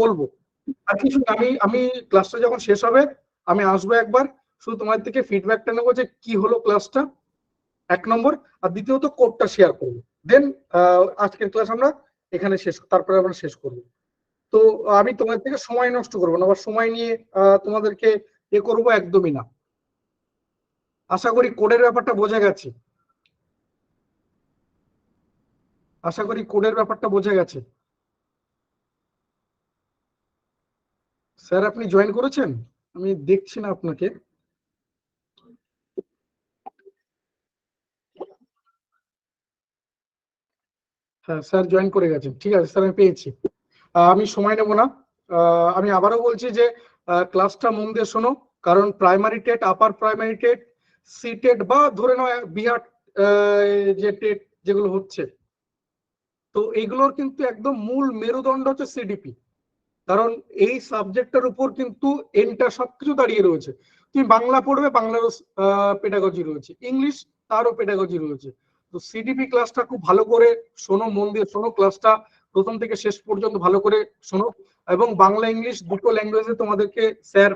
বলবো। আর কিছু আমি আমি ক্লাসটা যখন শেষ হবে আমি আসবো একবার, শুধু তোমার থেকে ফিডব্যাকটা নেবো যে কি হলো ক্লাসটা, 1 নম্বর। আর দ্বিতীয়ত কোডটা শেয়ার করবো। দেন আজকের ক্লাস আমরা এখানে শেষ, তারপরে আমরা শেষ করবো। তো আমি তোমার থেকে সময় নষ্ট করবো না, বা সময় নিয়ে তোমাদেরকে করবো একদমই না। আশা করি কোডের ব্যাপারটা বোঝা গেছে। আশা করি কোডের ব্যাপারটা বোঝা গেছে। স্যার আপনি জয়েন করেছেন? আমি দেখছি না আপনাকে। হ্যাঁ স্যার জয়েন করে গেছেন, ঠিক আছে স্যার আমি পেয়েছি। আমি সময় নেব না। আমি আবারও বলছি যে ক্লাসটা মন দিয়ে শোনো, কারণ primary TET, upper primary TET, C TET, বা ধরে নাও বিহার যে টেট যেগুলো হচ্ছে, তো এইগুলোর কিন্তু একদম মূল মেরুদণ্ড হচ্ছে সিডিপি। কারণ এই সাবজেক্টের উপর কিন্তু এন্টা সবকিছু দাঁড়িয়ে রয়েছে। তুমি বাংলা পড়বে, বাংলারও পেডাগজি রয়েছে, ইংলিশ তারও পেডাগজি রয়েছে। তো সিডিপি ক্লাসটা খুব ভালো করে শোনো, মন দিয়ে শোনো ক্লাসটা, প্রথম থেকে শেষ পর্যন্ত ভালো করে শোনো। এবং বাংলা ইংলিশ দুটো ল্যাঙ্গুয়েজে তোমাদেরকে স্যার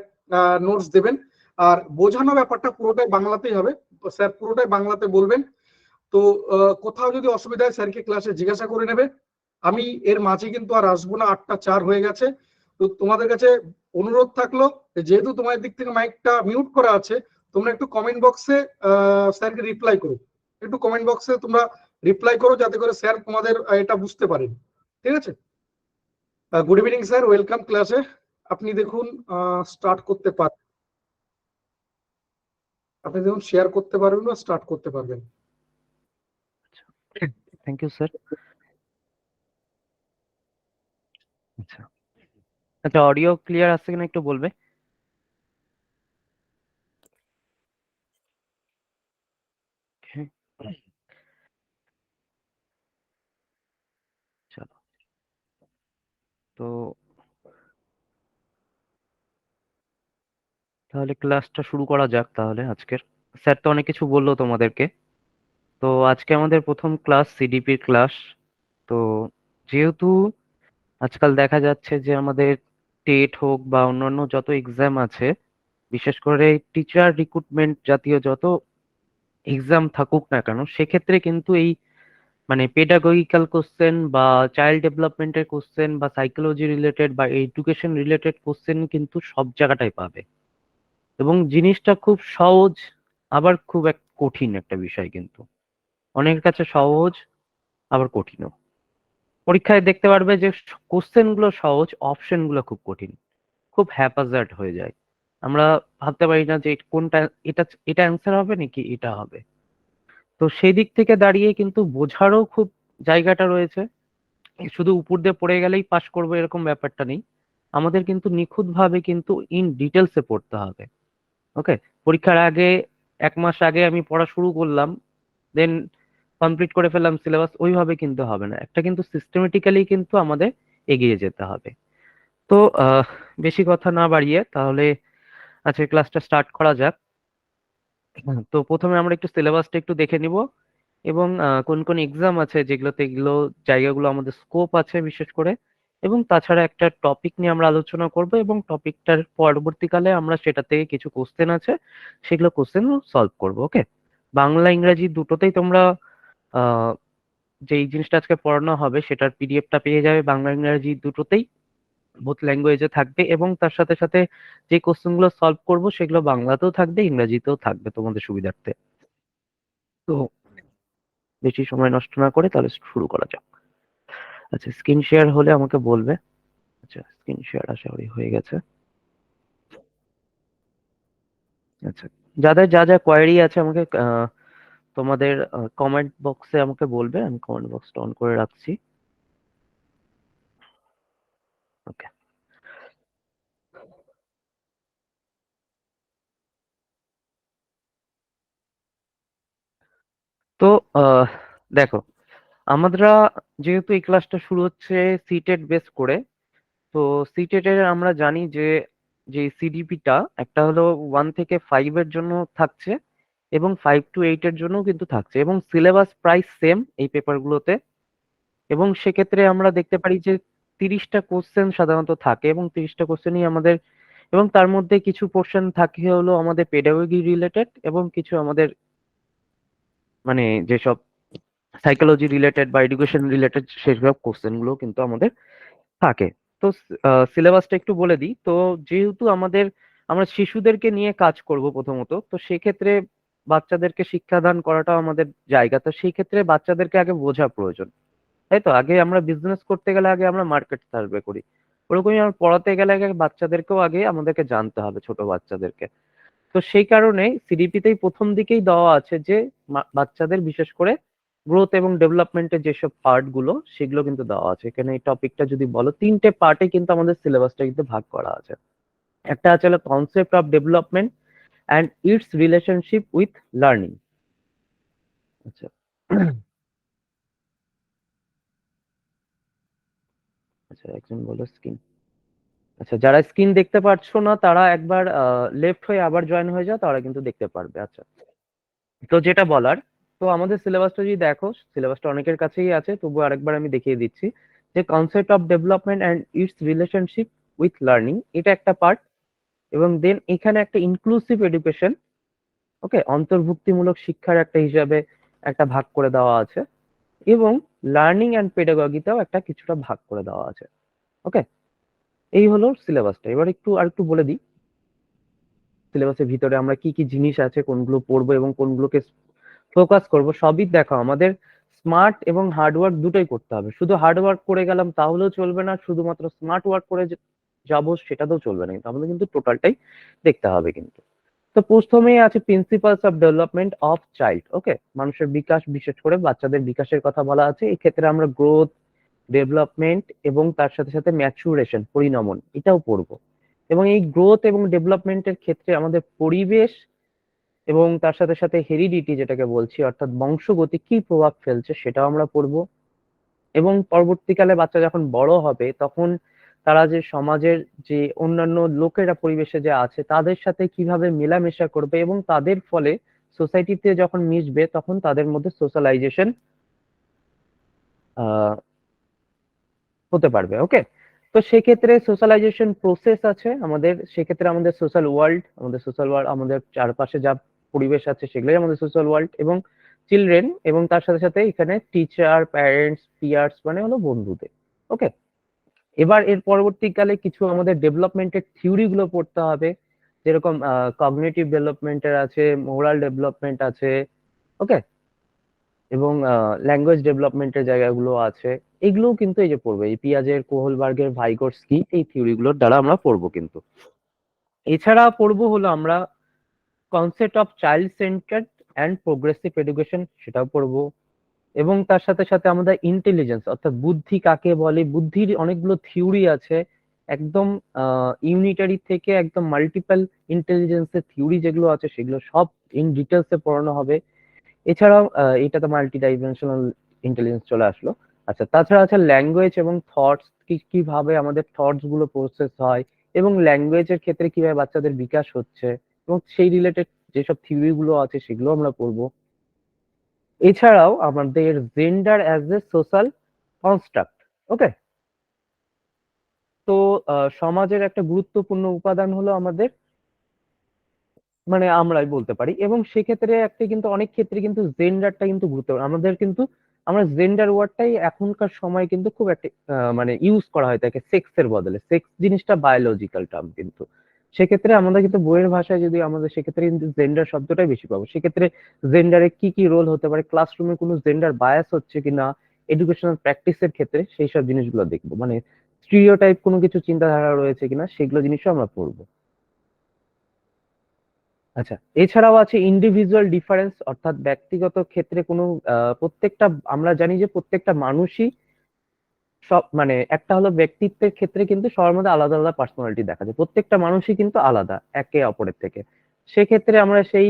নোটস দেবেন। আর বোঝানো ব্যাপারটা পুরোটাই বাংলাতেই হবে, স্যার পুরোটাই বাংলাতে বলবেন। তো কোথাও যদি অসুবিধা হয় স্যারকে ক্লাসে জিজ্ঞাসা করে নেবে। আমি এর মাঝে কিন্তু আর আসবো না, 8টা 4 হয়ে গেছে। তো তোমাদের কাছে অনুরোধ থাকলো, যেহেতু তোমাদের দিক থেকে মাইকটা মিউট করা আছে, তোমরা একটু কমেন্ট বক্সে স্যারকে রিপ্লাই করো। একটু কমেন্ট বক্সে তোমরা রিপ্লাই করো, যাতে করে স্যার তোমাদের এটা বুঝতে পারেন। ঠিক আছে? গুড ইভিনিং স্যার, ওয়েলকাম ক্লাসে। আপনি দেখুন স্টার্ট করতে পারেন। আপনি দেখুন শেয়ার করতে পারবেন বা স্টার্ট করতে পারবেন। Thank you sir. আচ্ছা আচ্ছা, অডিও ক্লিয়ার আসছে কিনা একটু বলবে? হ্যাঁ, চলো। তো তাহলে ক্লাসটা শুরু করা যাক তাহলে আজকের। স্যার তো অনেক কিছু বললো তোমাদেরকে। তো আজকে আমাদের প্রথম ক্লাস সিডিপির ক্লাস। তো যেহেতু আজকাল দেখা যাচ্ছে যে আমাদের টেট হোক বা অন্যান্য যত এক্সাম আছে, বিশেষ করে টিচার রিক্রুটমেন্ট জাতীয় যত এক্সাম থাকুক না কেন, সেক্ষেত্রে কিন্তু এই মানে পেডাগজিক্যাল কোশ্চেন বা চাইল্ড ডেভেলপমেন্টের কোশ্চেন বা সাইকোলজি রিলেটেড বা এডুকেশন রিলেটেড কোশ্চেন কিন্তু সব জায়গাটাই পাবে। এবং জিনিসটা খুব সহজ, আবার খুব এক কঠিন একটা বিষয় কিন্তু। অনেকের কাছে সহজ, আবার কঠিনও। পরীক্ষায় দেখতে পারবে যে কোশ্চেন গুলো সহজ, অপশন গুলো খুব কঠিন, খুব হ্যাপাজার্ড হয়ে যায়। আমরা ভাবতে পারি না যে কোনটা, এটা এটা অ্যান্সার হবে নাকি এটা হবে। তো সেই দিক থেকে দাঁড়িয়ে কিন্তু বোঝারও খুব জায়গাটা রয়েছে। শুধু উপর দিয়ে পড়ে গেলেই পাশ করবো এরকম ব্যাপারটা নেই। আমাদের কিন্তু নিখুঁত ভাবে কিন্তু ইন ডিটেলসে পড়তে হবে। ওকে, পরীক্ষার আগে 1 মাস আগে আমি পড়া শুরু করলাম, দেন কমপ্লিট করে ফেললাম সিলেবাস, ওইভাবে কিন্তু হবে না। একটা কিন্তু সিস্টেমেটিক্যালি কিন্তু আমাদের এগিয়ে যেতে হবে। তো বেশি কথা না বাড়িয়ে তাহলে আজকে ক্লাসটা স্টার্ট করা যাক। তো প্রথমে আমরা একটু সিলেবাসটা একটু দেখে নিব, এবং কোন কোন এক্সাম আছে যেগুলোতে এগুলো জায়গাগুলো আমাদের স্কোপ আছে বিশেষ করে। এবং তাছাড়া একটা টপিক নিয়ে আমরা আলোচনা করব, এবং টপিকটার পরবর্তীকালে আমরা সেটা থেকে কিছু কোশ্চেন আছে, সেগুলো কোশ্চেন সলভ করব। ওকে, বাংলা ইংরেজি দুটোতেই তোমরা আহ যে এই জিনিসটা আজকে পড়ানো হবে সেটার পিডিএফটা পেয়ে যাবে। বাংলা ইংরেজি দুটোতেই বোথ ল্যাঙ্গুয়েজে থাকবে, এবং তার সাথে সাথে যে কোশ্চেন গুলো সলভ করবো সেগুলো বাংলাতেও থাকবে, ইংরেজিতেও থাকবে তোমাদের সুবিধার্থে। তো বেশি সময় নষ্ট না করে তাহলে শুরু করা যাক। আচ্ছা, স্ক্রিন শেয়ার হলে আমাকে বলবে। আচ্ছা, স্ক্রিন শেয়ার আশা করি হয়ে গেছে। আচ্ছা, যাদের যা যা কোয়েরি আছে আমাকে তোমাদের কমেন্ট বক্সে আমাকে বলবে, আমি কমেন্ট বক্সটা অন করে রাখছি। ওকে, তো দেখো, আমরা যেহেতু এই ক্লাসটা শুরু হচ্ছে সিটেট বেস করে, তো সিটেট এর আমরা জানি যে যে সিডিপিটা একটা হলো 1 থেকে 5 এর জন্য থাকছে, এবং 5 to 8 এর জন্য কিন্তু থাকছে, এবং সিলেবাস প্রায় সেম এই পেপারগুলোতে। এবং সেক্ষেত্রে আমরা দেখতে পারি যে 30টা কোশ্চেন সাধারণত থাকে, এবং 30টা কোশ্চেনই আমাদের, এবং তার মধ্যে কিছু পোর্শন থাকে হলো আমাদের পেডাগোগি রিলেটেড, এবং কিছু আমাদের মানে যেসব সাইকোলজি রিলেটেড বা এডুকেশন রিলেটেড সেসব কোশ্চেন গুলো কিন্তু আমাদের থাকে। তো সিলেবাসটা একটু বলে দিই। তো যেহেতু আমরা শিশুদেরকে নিয়ে কাজ করব প্রথমত, তো সেক্ষেত্রে বাচ্চাদেরকে শিক্ষাদান করাটা আমাদের জায়গা। তো সেই ক্ষেত্রে বাচ্চাদেরকে আগে বোঝা প্রয়োজন, তাই তো? আগে আমরা বিজনেস করতে গেলে আগে আমরা মার্কেট সার্ভে করি, ওরকমই আমরা পড়াতে গেলে আগে বাচ্চাদেরকেও আগে আমাদেরকে জানতে হবে, ছোট বাচ্চাদেরকে। তো সেই কারণে সিডিপিতেই প্রথম দিকেই দেওয়া আছে যে বাচ্চাদের বিশেষ করে গ্রোথ এবং ডেভেলপমেন্টের যেসব পার্ট গুলো সেগুলো কিন্তু দেওয়া আছে। এখানে এই টপিকটা যদি বলো, 3টে পার্টে কিন্তু আমাদের সিলেবাসটা কিন্তু ভাগ করা আছে। একটা আছে হলো concept of development and it's relationship with learning. আচ্ছা। আচ্ছা, একজন বলো স্কিন। আচ্ছা, যারা স্ক্রিন দেখতে পাচ্ছ না তারা একবার লেফট হয়ে আবার জয়েন হয়ে যাও, তারা কিন্তু দেখতে পারবে। আচ্ছা, তো যেটা বলার, তো আমাদের সিলেবাসটা যদি দেখো, সিলেবাসটা অনেকের কাছেই আছে, তবু আরেকবার আমি দেখিয়ে দিচ্ছি যে concept of development and it's relationship with learning, এটা একটা পার্ট। এবং দেন এখানে একটা ইনক্লুসিভ এডুকেশন, ওকে, অন্তর্ভুক্তিমূলক শিক্ষার একটা হিসাবে একটা ভাগ করে দেওয়া আছে, এবং লার্নিং অ্যান্ড পেডাগগিতেও একটা কিছুটা ভাগ করে দেওয়া আছে। ওকে, এই হলো সিলেবাসটা। এবার আরেকটু বলে দিই সিলেবাসের ভিতরে আমরা কি কি জিনিস আছে, কোনগুলো পড়বো এবং কোনগুলোকে ফোকাস করব। সবই দেখো, আমাদের স্মার্ট এবং হার্ড ওয়ার্ক দুটোই করতে হবে। শুধু হার্ড ওয়ার্ক করে গেলাম তাহলেও চলবে না, শুধুমাত্র স্মার্ট ওয়ার্ক করে যাবো সেটাতেও চলবে না, কিন্তু আমাদের কিন্তু টোটালটাই দেখতে হবে কিন্তু। তো প্রথমেই আছে principles of development of child. Okay, মানুষের বিকাশ, বিশেষ করে বাচ্চাদের বিকাশের কথা বলা আছে। এই ক্ষেত্রে আমরা গ্রোথ, ডেভেলপমেন্ট এবং তার সাথে সাথে ম্যাচুরেশন, পরিণমন, এটাও পড়বো। এবং এই গ্রোথ এবং ডেভেলপমেন্টের ক্ষেত্রে আমাদের পরিবেশ এবং তার সাথে সাথে হেরিডিটি যেটাকে বলছি, অর্থাৎ বংশগতি কি প্রভাব ফেলছে সেটাও আমরা পড়বো। এবং পরবর্তীকালে বাচ্চা যখন বড় হবে তখন তারা যে সমাজের যে অন্যান্য লোকেরা পরিবেশে যে আছে তাদের সাথে কিভাবে মেলামেশা করবে, এবং তাদের ফলে সোসাইটিতে যখন মিশবে তখন তাদের মধ্যে সোশ্যালাইজেশন হতে পারবে। ওকে, তো সেক্ষেত্রে সোশ্যালাইজেশন প্রসেস আছে আমাদের, সেক্ষেত্রে আমাদের সোশ্যাল ওয়ার্ল্ড, আমাদের চারপাশে যা পরিবেশ আছে সেগুলোই আমাদের সোশ্যাল ওয়ার্ল্ড, এবং চিলড্রেন, এবং তার সাথে সাথে এখানে টিচার, প্যারেন্টস, পিয়ার্স, মানে হলো বন্ধুদের। ওকে, এবার এর পরবর্তীকালে কিছু আমাদের ডেভেলপমেন্টের থিওরি গুলো পড়তে হবে, যেরকম কগনিটিভ ডেভেলপমেন্টের আছে, মোরাল ডেভেলপমেন্ট আছে। ওকে, এবং ল্যাঙ্গুয়েজ ডেভেলপমেন্টের জায়গাগুলো আছে। এগুলোও কিন্তু এই যে পড়বো, এই পিয়াজের, কোহলবার্গের, ভাইগোটস্কি, এই থিওরি গুলোর দ্বারা আমরা পড়বো কিন্তু। এছাড়া পড়বো হলো আমরা concept of child centred and progressive education, সেটাও পড়বো। এবং তার সাথে সাথে আমাদের ইন্টেলিজেন্স, অর্থাৎ বুদ্ধি কাকে বলে, বুদ্ধির অনেকগুলো থিওরি আছে, একদম ইউনিটারি থেকে একদম মাল্টিপল ইন্টেলিজেন্সের থিওরি যেগুলো আছে সেগুলো সব ইন ডিটেলসে পড়ানো হবে। এছাড়াও এটা তো মাল্টি ডাইমেনশনাল ইন্টেলিজেন্স চলে আসলো। আচ্ছা, তাছাড়া আছে ল্যাঙ্গুয়েজ এবং থটস, কিভাবে আমাদের থটস গুলো প্রসেস হয়, এবং ল্যাঙ্গুয়েজের ক্ষেত্রে কিভাবে বাচ্চাদের বিকাশ হচ্ছে, এবং সেই রিলেটেড যেসব থিওরি গুলো আছে সেগুলো আমরা পড়বো। এছাড়াও আমাদের gender as a social construct. Okay, তো সমাজের একটা গুরুত্বপূর্ণ উপাদান হলো আমাদের, মানে আমরাই বলতে পারি, এবং সেক্ষেত্রে একটা কিন্তু অনেক ক্ষেত্রে কিন্তু জেন্ডারটা কিন্তু গুরুত্বপূর্ণ আমাদের কিন্তু, আমরা জেন্ডার ওয়ার্ডটাই এখনকার সময় কিন্তু খুব একটা মানে ইউজ করা হয় তাকে সেক্সের বদলে। সেক্স জিনিসটা বায়োলজিক্যাল টার্ম কিন্তু, সেক্ষেত্রে আমাদের কিন্তু বইয়ের ভাষায় যদি আমাদের, সেক্ষেত্রে কিন্তু জেন্ডার শব্দটাই বেশি পাবো। সেক্ষেত্রে জেন্ডারে কি কি রোল হতে পারে, ক্লাসরুমে কোনো জেন্ডার বায়াস হচ্ছে কিনা, এডুকেশনাল প্র্যাকটিসের ক্ষেত্রে সেই সব জিনিসগুলো দেখবো, মানে স্টিরিওটাইপ কোনো কিছু চিন্তাধারা রয়েছে কিনা সেগুলো জিনিসও আমরা পড়বো। আচ্ছা, এছাড়াও আছে ইন্ডিভিজুয়াল ডিফারেন্স, অর্থাৎ ব্যক্তিগত ক্ষেত্রে কোনো প্রত্যেকটা, আমরা জানি যে প্রত্যেকটা মানুষই সব, মানে একটা হলো ব্যক্তিত্বের ক্ষেত্রে কিন্তু সবার মধ্যে আলাদা আলাদা পার্সোনালিটি দেখা যায়, প্রত্যেকটা মানুষই কিন্তু আলাদা একে অপরের থেকে। সেক্ষেত্রে আমরা সেই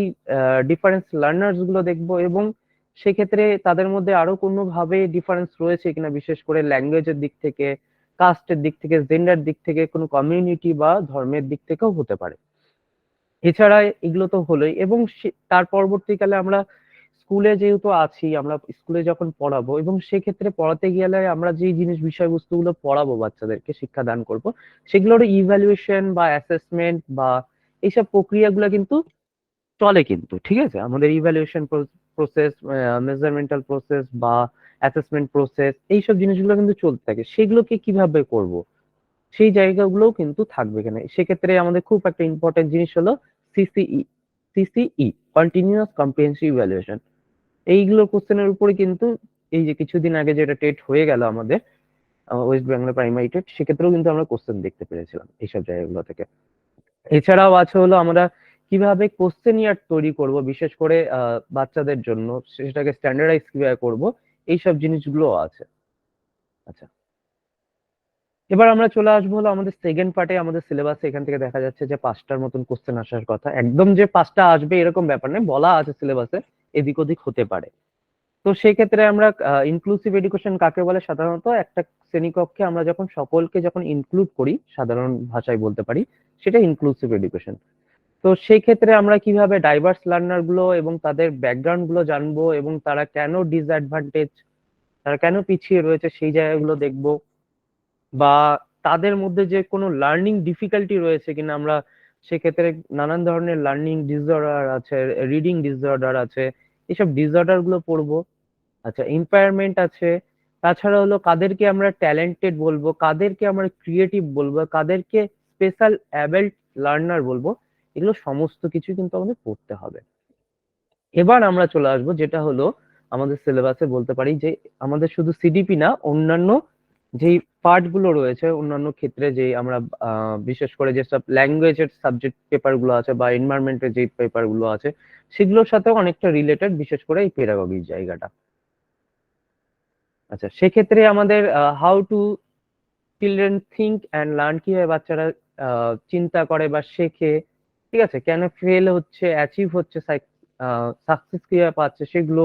ডিফারেন্স লার্নার্স গুলো দেখবো, এবং সেক্ষেত্রে তাদের মধ্যে আরো কোনো ভাবে ডিফারেন্স রয়েছে কিনা, বিশেষ করে ল্যাঙ্গুয়েজের দিক থেকে, কাস্টের দিক থেকে, জেন্ডার দিক থেকে, কোনো কমিউনিটি বা ধর্মের দিক থেকেও হতে পারে। এছাড়া এগুলো তো হলোই, এবং তার পরবর্তীকালে আমরা স্কুলে যেহেতু আছি, আমরা স্কুলে যখন পড়াবো এবং সেক্ষেত্রে পড়াতে গেলে আমরা যে জিনিস বিষয়বস্তুগুলো পড়াবো বাচ্চাদেরকে শিক্ষাদান করব, সেগুলোর ইভ্যালুয়েশন বা অ্যাসেসমেন্ট বা এইসব প্রক্রিয়াগুলো কিন্তু চলে কিন্তু, ঠিক আছে? আমাদের ইভ্যালুয়েশন প্রসেস, মেজারমেন্টাল প্রসেস বা অ্যাসেসমেন্ট প্রসেস, এইসব জিনিসগুলো কিন্তু চলতে থাকে। সেগুলোকে কিভাবে করব, সেই জায়গাগুলোও কিন্তু থাকবে এখানে। সেক্ষেত্রে আমাদের খুব একটা ইম্পর্টেন্ট জিনিস হলো CCE, CCE, continuous comprehensive evaluation. এইগুলো কোশ্চেনের উপরে কিন্তু এই যে কিছুদিন আগে যেটা টেট হয়ে গেল আমাদের ওয়েস্ট বেঙ্গল প্রাইমারি টেট, সেক্ষেত্রেও কিন্তু আমরা কোশ্চেন দেখতে পেরেছিলাম এইসব জায়গাগুলো থেকে। এছাড়াও আছে হলো আমরা কিভাবে কোশ্চেন ইয়ার তৈরি করব, বিশেষ করে বাচ্চাদের জন্য সেটাকে স্ট্যান্ডার্ডাইজ কিভাবে করব, এইসব জিনিসগুলো আছে। আচ্ছা, এবার আমরা চলে আসবো হলো আমাদের সেকেন্ড পার্টে। আমাদের সিলেবাসে এখান থেকে দেখা যাচ্ছে যে 5টার মতন কোশ্চেন আসার কথা। একদম যে 5টা আসবে এরকম ব্যাপার নেই, বলা আছে সিলেবাসে এদিক ওদিক হতে পারে। তো সেই ক্ষেত্রে আমরা ইনক্লুসিভ এডুকেশন কাকে বলে, সাধারণত একটা শ্রেণীকক্ষে আমরা যখন সকলকে যখন ইনক্লুড করি, সাধারণ ভাষায় বলতে পারি, সেটা ইনক্লুসিভ এডুকেশন। তো সেই ক্ষেত্রে আমরা কিভাবে ডাইভার্স লার্নার গুলো এবং তাদের ব্যাকগ্রাউন্ড গুলো জানবো এবং তারা কেন ডিসঅ্যাডভান্টেজ, তারা কেন পিছিয়ে রয়েছে সেই জায়গাগুলো দেখবো, বা তাদের মধ্যে যে কোনো লার্নিং ডিফিকাল্টি রয়েছে কিনা আমরা সেক্ষেত্রে, নানান ধরনের লার্নিং ডিসঅর্ডার আছে, রিডিং ডিসঅর্ডার আছে, এইসব ডিসঅর্ডার গুলো পড়বো। আচ্ছা, ইম্পায়ারমেন্ট আছে। তাছাড়া হলো কাদেরকে আমরা ট্যালেন্টেড বলবো, কাদেরকে আমরা ক্রিয়েটিভ বলবো, কাদেরকে স্পেশাল অ্যাবেল্ট লার্নার বলবো, এগুলো সমস্ত কিছু কিন্তু আমাদের পড়তে হবে। এবার আমরা চলে আসবো যেটা হলো আমাদের সিলেবাসে বলতে পারি যে আমাদের শুধু সিডিপি না, অন্যান্য যেই পার্ট গুলো রয়েছে, অন্যান্য ক্ষেত্রে যে আমরা বিশেষ করে যেসব ল্যাঙ্গুয়েজের সাবজেক্ট পেপার গুলো আছে বা এনভায়রনমেন্টের যে পেপার গুলো আছে, সেগুলোর সাথেও অনেকটা রিলেটেড, বিশেষ করে এই পেডাগজির জায়গাটা। আচ্ছা, সেক্ষেত্রে আমাদের how to children think and learn, কিভাবে বাচ্চারা চিন্তা করে বা শেখে, ঠিক আছে, কেন ফেল হচ্ছে, অ্যাচিভ হচ্ছে, সাকসেস কিভাবে পাচ্ছে, সেগুলো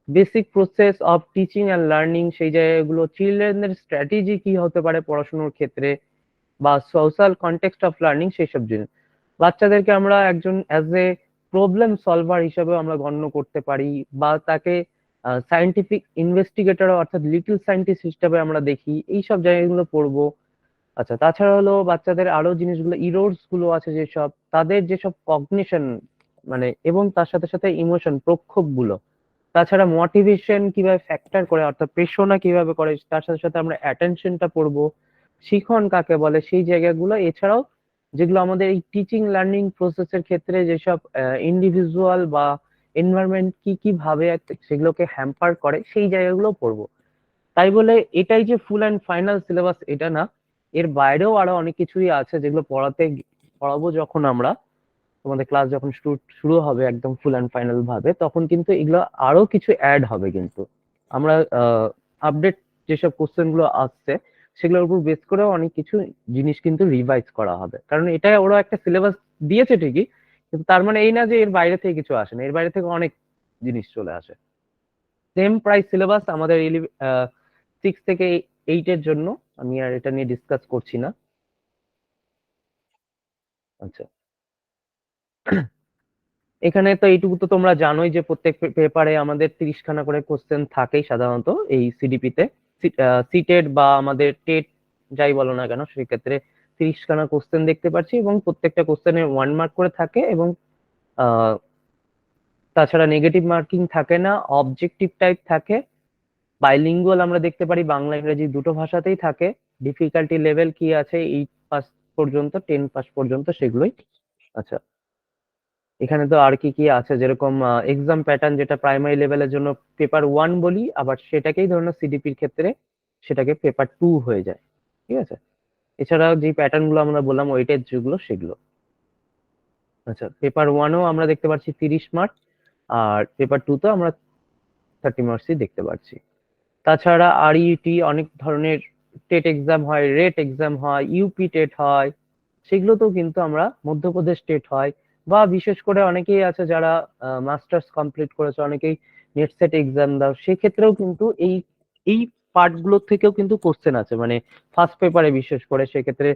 basic process of teaching and learning, সেই জায়গাগুলো, চিলড্রেনদের স্ট্র্যাটেজি কি হতে পারে পড়াশোনার ক্ষেত্রে, বা সোশ্যাল কনটেক্সট অফ লার্নিং, সেই সব জিনিস। বাচ্চাদেরকে আমরা একজন অ্যাজ এ প্রবলেম সলভার হিসেবে আমরা গণ্য করতে পারি, বা তাকে সায়েন্টিফিক ইনভেস্টিগেটর অর্থাৎ লিটল সায়েন্টিস্ট হিসেবে আমরা দেখি, এইসব জায়গাগুলো পড়বো। আচ্ছা, তাছাড়া হলো বাচ্চাদের আরো জিনিসগুলো, ইরোর্স গুলো আছে যেসব, তাদের যেসব কগনিশন মানে, এবং তার সাথে সাথে ইমোশন, প্রক্ষোভ গুলো, তাছাড়া মোটিভেশন কিভাবে ফ্যাক্টর করে অর্থাৎ প্রেরণা কিভাবে করে, তার সাথে সাথে আমরা অ্যাটেনশনটা পড়বো, শিখন কাকে বলে, সেই জায়গাগুলো। এছাড়াও যেগুলো আমাদের এই টিচিং লার্নিং প্রসেসের ক্ষেত্রে যেসব ইন্ডিভিজুয়াল বা এনভায়রনমেন্ট কি কি ভাবে সেগুলোকে হ্যাম্পার করে, সেই জায়গাগুলো পড়বো। তাই বলে এটাই যে ফুল অ্যান্ড ফাইনাল সিলেবাস এটা না, এর বাইরেও আরো অনেক কিছুই আছে যেগুলো পড়াবো যখন আমরা, তোমাদের ক্লাস যখন শুরু হবে একদম ফুল অ্যান্ড ফাইনাল ভাবে, তখন কিন্তু এগুলো আরো কিছু অ্যাড হবে কিন্তু। আমরা আপডেট যেসব কোশ্চেন গুলো আসছে সেগুলোর উপর বেস করেও অনেক কিছু জিনিস কিন্তু রিভাইজ করা হবে, কারণ এটা ওরা একটা সিলেবাস দিয়েছে ঠিকই, কিন্তু তার মানে এই না যে এর বাইরে থেকে কিছু আসে না, এর বাইরে থেকে অনেক জিনিস চলে আসে। সেম প্রাইস সিলেবাস আমাদের 6 থেকে 8 এর জন্য, আমি আর এটা নিয়ে ডিসকাস করছি না। আচ্ছা, এখানে তো এইটুকু তো তোমরা জানোই যে প্রত্যেক পেপারে আমাদের 30খানা করে কোশ্চেন থাকেই সাধারণত এই সিডিপি তে। সিটেড বা আমাদের টেট যাই বলো না কেন, সেক্ষেত্রে 30খানা কোশ্চেন দেখতে পাচ্ছি এবং প্রত্যেকটা কোশ্চেনের 1 মার্ক করে থাকে, এবং আহ, তাছাড়া নেগেটিভ মার্কিং থাকে না, অবজেক্টিভ টাইপ থাকে, বাইলিঙ্গুয়াল আমরা দেখতে পারি, বাংলা ইংরেজি দুটো ভাষাতেই থাকে। ডিফিকাল্টি লেভেল কি আছে, 8 পাস পর্যন্ত, 10 পাস পর্যন্ত, সেগুলোই। আচ্ছা, এখানে তো আর কি কি আছে, যেরকম এক্সাম প্যাটার্ন, যেটা প্রাইমারি লেভেলের জন্য পেপার 1 বলি, আবার সেটাকেই ধরুন সিডিপির ক্ষেত্রে সেটাকে পেপার 2 হয়ে যায়, ঠিক আছে। এছাড়া যে প্যাটার্ন গুলো আমরা বললাম ওয়েটেজ যেগুলো, সেগুলো। আচ্ছা, পেপার 1ও আমরা দেখতে পাচ্ছি 30 মার্ক, আর পেপার 2 তো আমরা 30 মার্কসই দেখতে পাচ্ছি। তাছাড়া আরইটি অনেক ধরনের টেট এক্সাম হয়, রেট এক্সাম হয়, ইউপি টেট হয়, সেগুলোতেও কিন্তু আমরা, মধ্যপ্রদেশ টেট হয়, বা বিশেষ করে অনেকেই আছে যারা মাস্টার্স কমপ্লিট করেছে, অনেকেই নেট সেট এক্সাম দাও, সেক্ষেত্রেও কিন্তু এই এই পার্ট গুলো থেকেও কিন্তু কোশ্চেন আছে, মানে ফার্স্ট পেপারে বিশেষ করে, সেক্ষেত্রে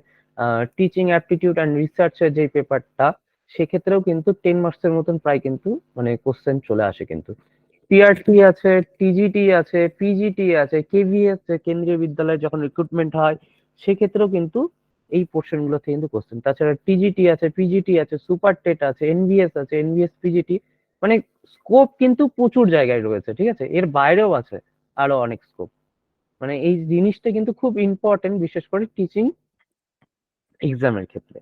টিচিং অ্যাপটিটিউড অ্যান্ড রিসার্চের যে পেপারটা, সেক্ষেত্রেও কিন্তু 10 মার্কসের মতন প্রায় কিন্তু মানে কোশ্চেন চলে আসে কিন্তু। টিআরটি আছে, টিজিটি আছে, পিজিটি আছে, কেভিএস আছে, কেন্দ্রীয় বিদ্যালয়ে যখন রিক্রুটমেন্ট হয় সেক্ষেত্রেও কিন্তু এই পোর্শন গুলো থেকে কিন্তু কোশ্চেন। তাছাড়া টিজিটি আছে, পিজিটি আছে, সুপার টেট আছে, এনভিএস আছে, এনভিএস পিজিটি, মানে স্কোপ কিন্তু প্রচুর জায়গায় রয়েছে, ঠিক আছে, এর বাইরেও আছে আরো অনেক স্কোপ। মানে এই জিনিসটা কিন্তু খুব ইম্পর্টেন্ট, বিশেষ করে টিচিং এক্সামের ক্ষেত্রে।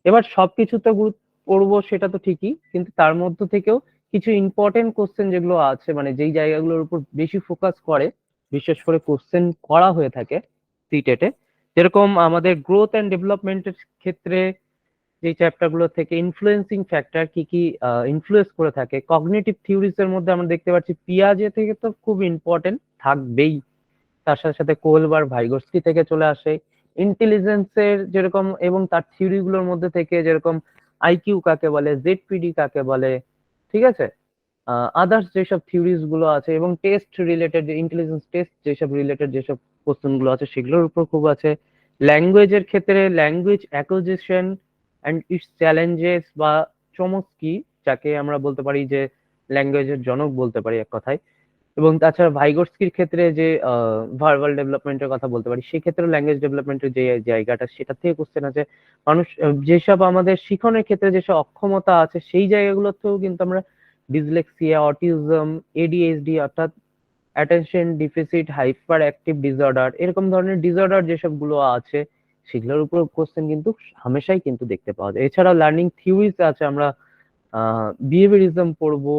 এবার সবকিছুতে গুরুত্ব পড়বো সেটা তো ঠিকই, কিন্তু তার মধ্য থেকেও কিছু ইম্পর্টেন্ট কোশ্চেন যেগুলো আছে, মানে যেই জায়গাগুলোর উপর বেশি ফোকাস করে বিশেষ করে কোশ্চেন করা হয়ে থাকে সিটেটে, যেরকম আমাদের গ্রোথ অ্যান্ড ডেভেলপমেন্টের ক্ষেত্রে যে চ্যাপ্টার গুলো থেকে ইনফ্লুয়েন্সিং ফ্যাক্টর কি কি ইনফ্লুয়েন্স করে থাকে, কগনিটিভ থিওরিজ এর মধ্যে আমরা দেখতে পাচ্ছি পিয়াজে থেকে তো খুব ইম্পর্টেন্ট থাকবেই, তার সাথে সাথে কোলবার ভাইগোস্কি থেকে চলে আসে, ইন্টেলিজেন্সের যেরকম এবং তার থিওরি গুলোর মধ্যে থেকে যেরকম আইকিউ কাকে বলে, জেডপিডি কাকে বলে, ঠিক আছে, আদার্স যেসব থিওরিজ গুলো আছে এবং টেস্ট রিলেটেড, ইন্টেলিজেন্স টেস্ট যেসব রিলেটেড যেসব কোশ্চেন গুলো আছে সেগুলোর উপর খুব আছে। ল্যাঙ্গুয়েজের ক্ষেত্রে language acquisition and it's challenges বা চমস্কি, যাকে আমরা বলতে পারি যে ল্যাঙ্গুয়েজের জনক বলতে পারি এক কথায়। এবং তাছাড়া ভাইগোটস্কির ক্ষেত্রে যে ভার্বাল ডেভেলপমেন্টের কথা বলতে পারি, সেক্ষেত্রে ল্যাঙ্গুয়েজ ডেভেলপমেন্টের যে জায়গাটা সেটা থেকে কোশ্চেন আছে। মানুষ যেসব আমাদের শিখনের ক্ষেত্রে যেসব অক্ষমতা আছে সেই জায়গাগুলোতেও কিন্তু আমরা ডিসলেক্সিয়া, অটিজম, এডিএইচডি অর্থাৎ attention deficit hyper active disorder, এরকম ধরনের ডিসঅর্ডার যেসব গুলো আছে সেগুলোর উপর কোশ্চেন কিন্তু হামেশাই কিন্তু দেখতে পাওয়া যায়। এছাড়াও লার্নিং থিওরিজ আছে, আমরা বিহেভিয়ারিজম পড়বো,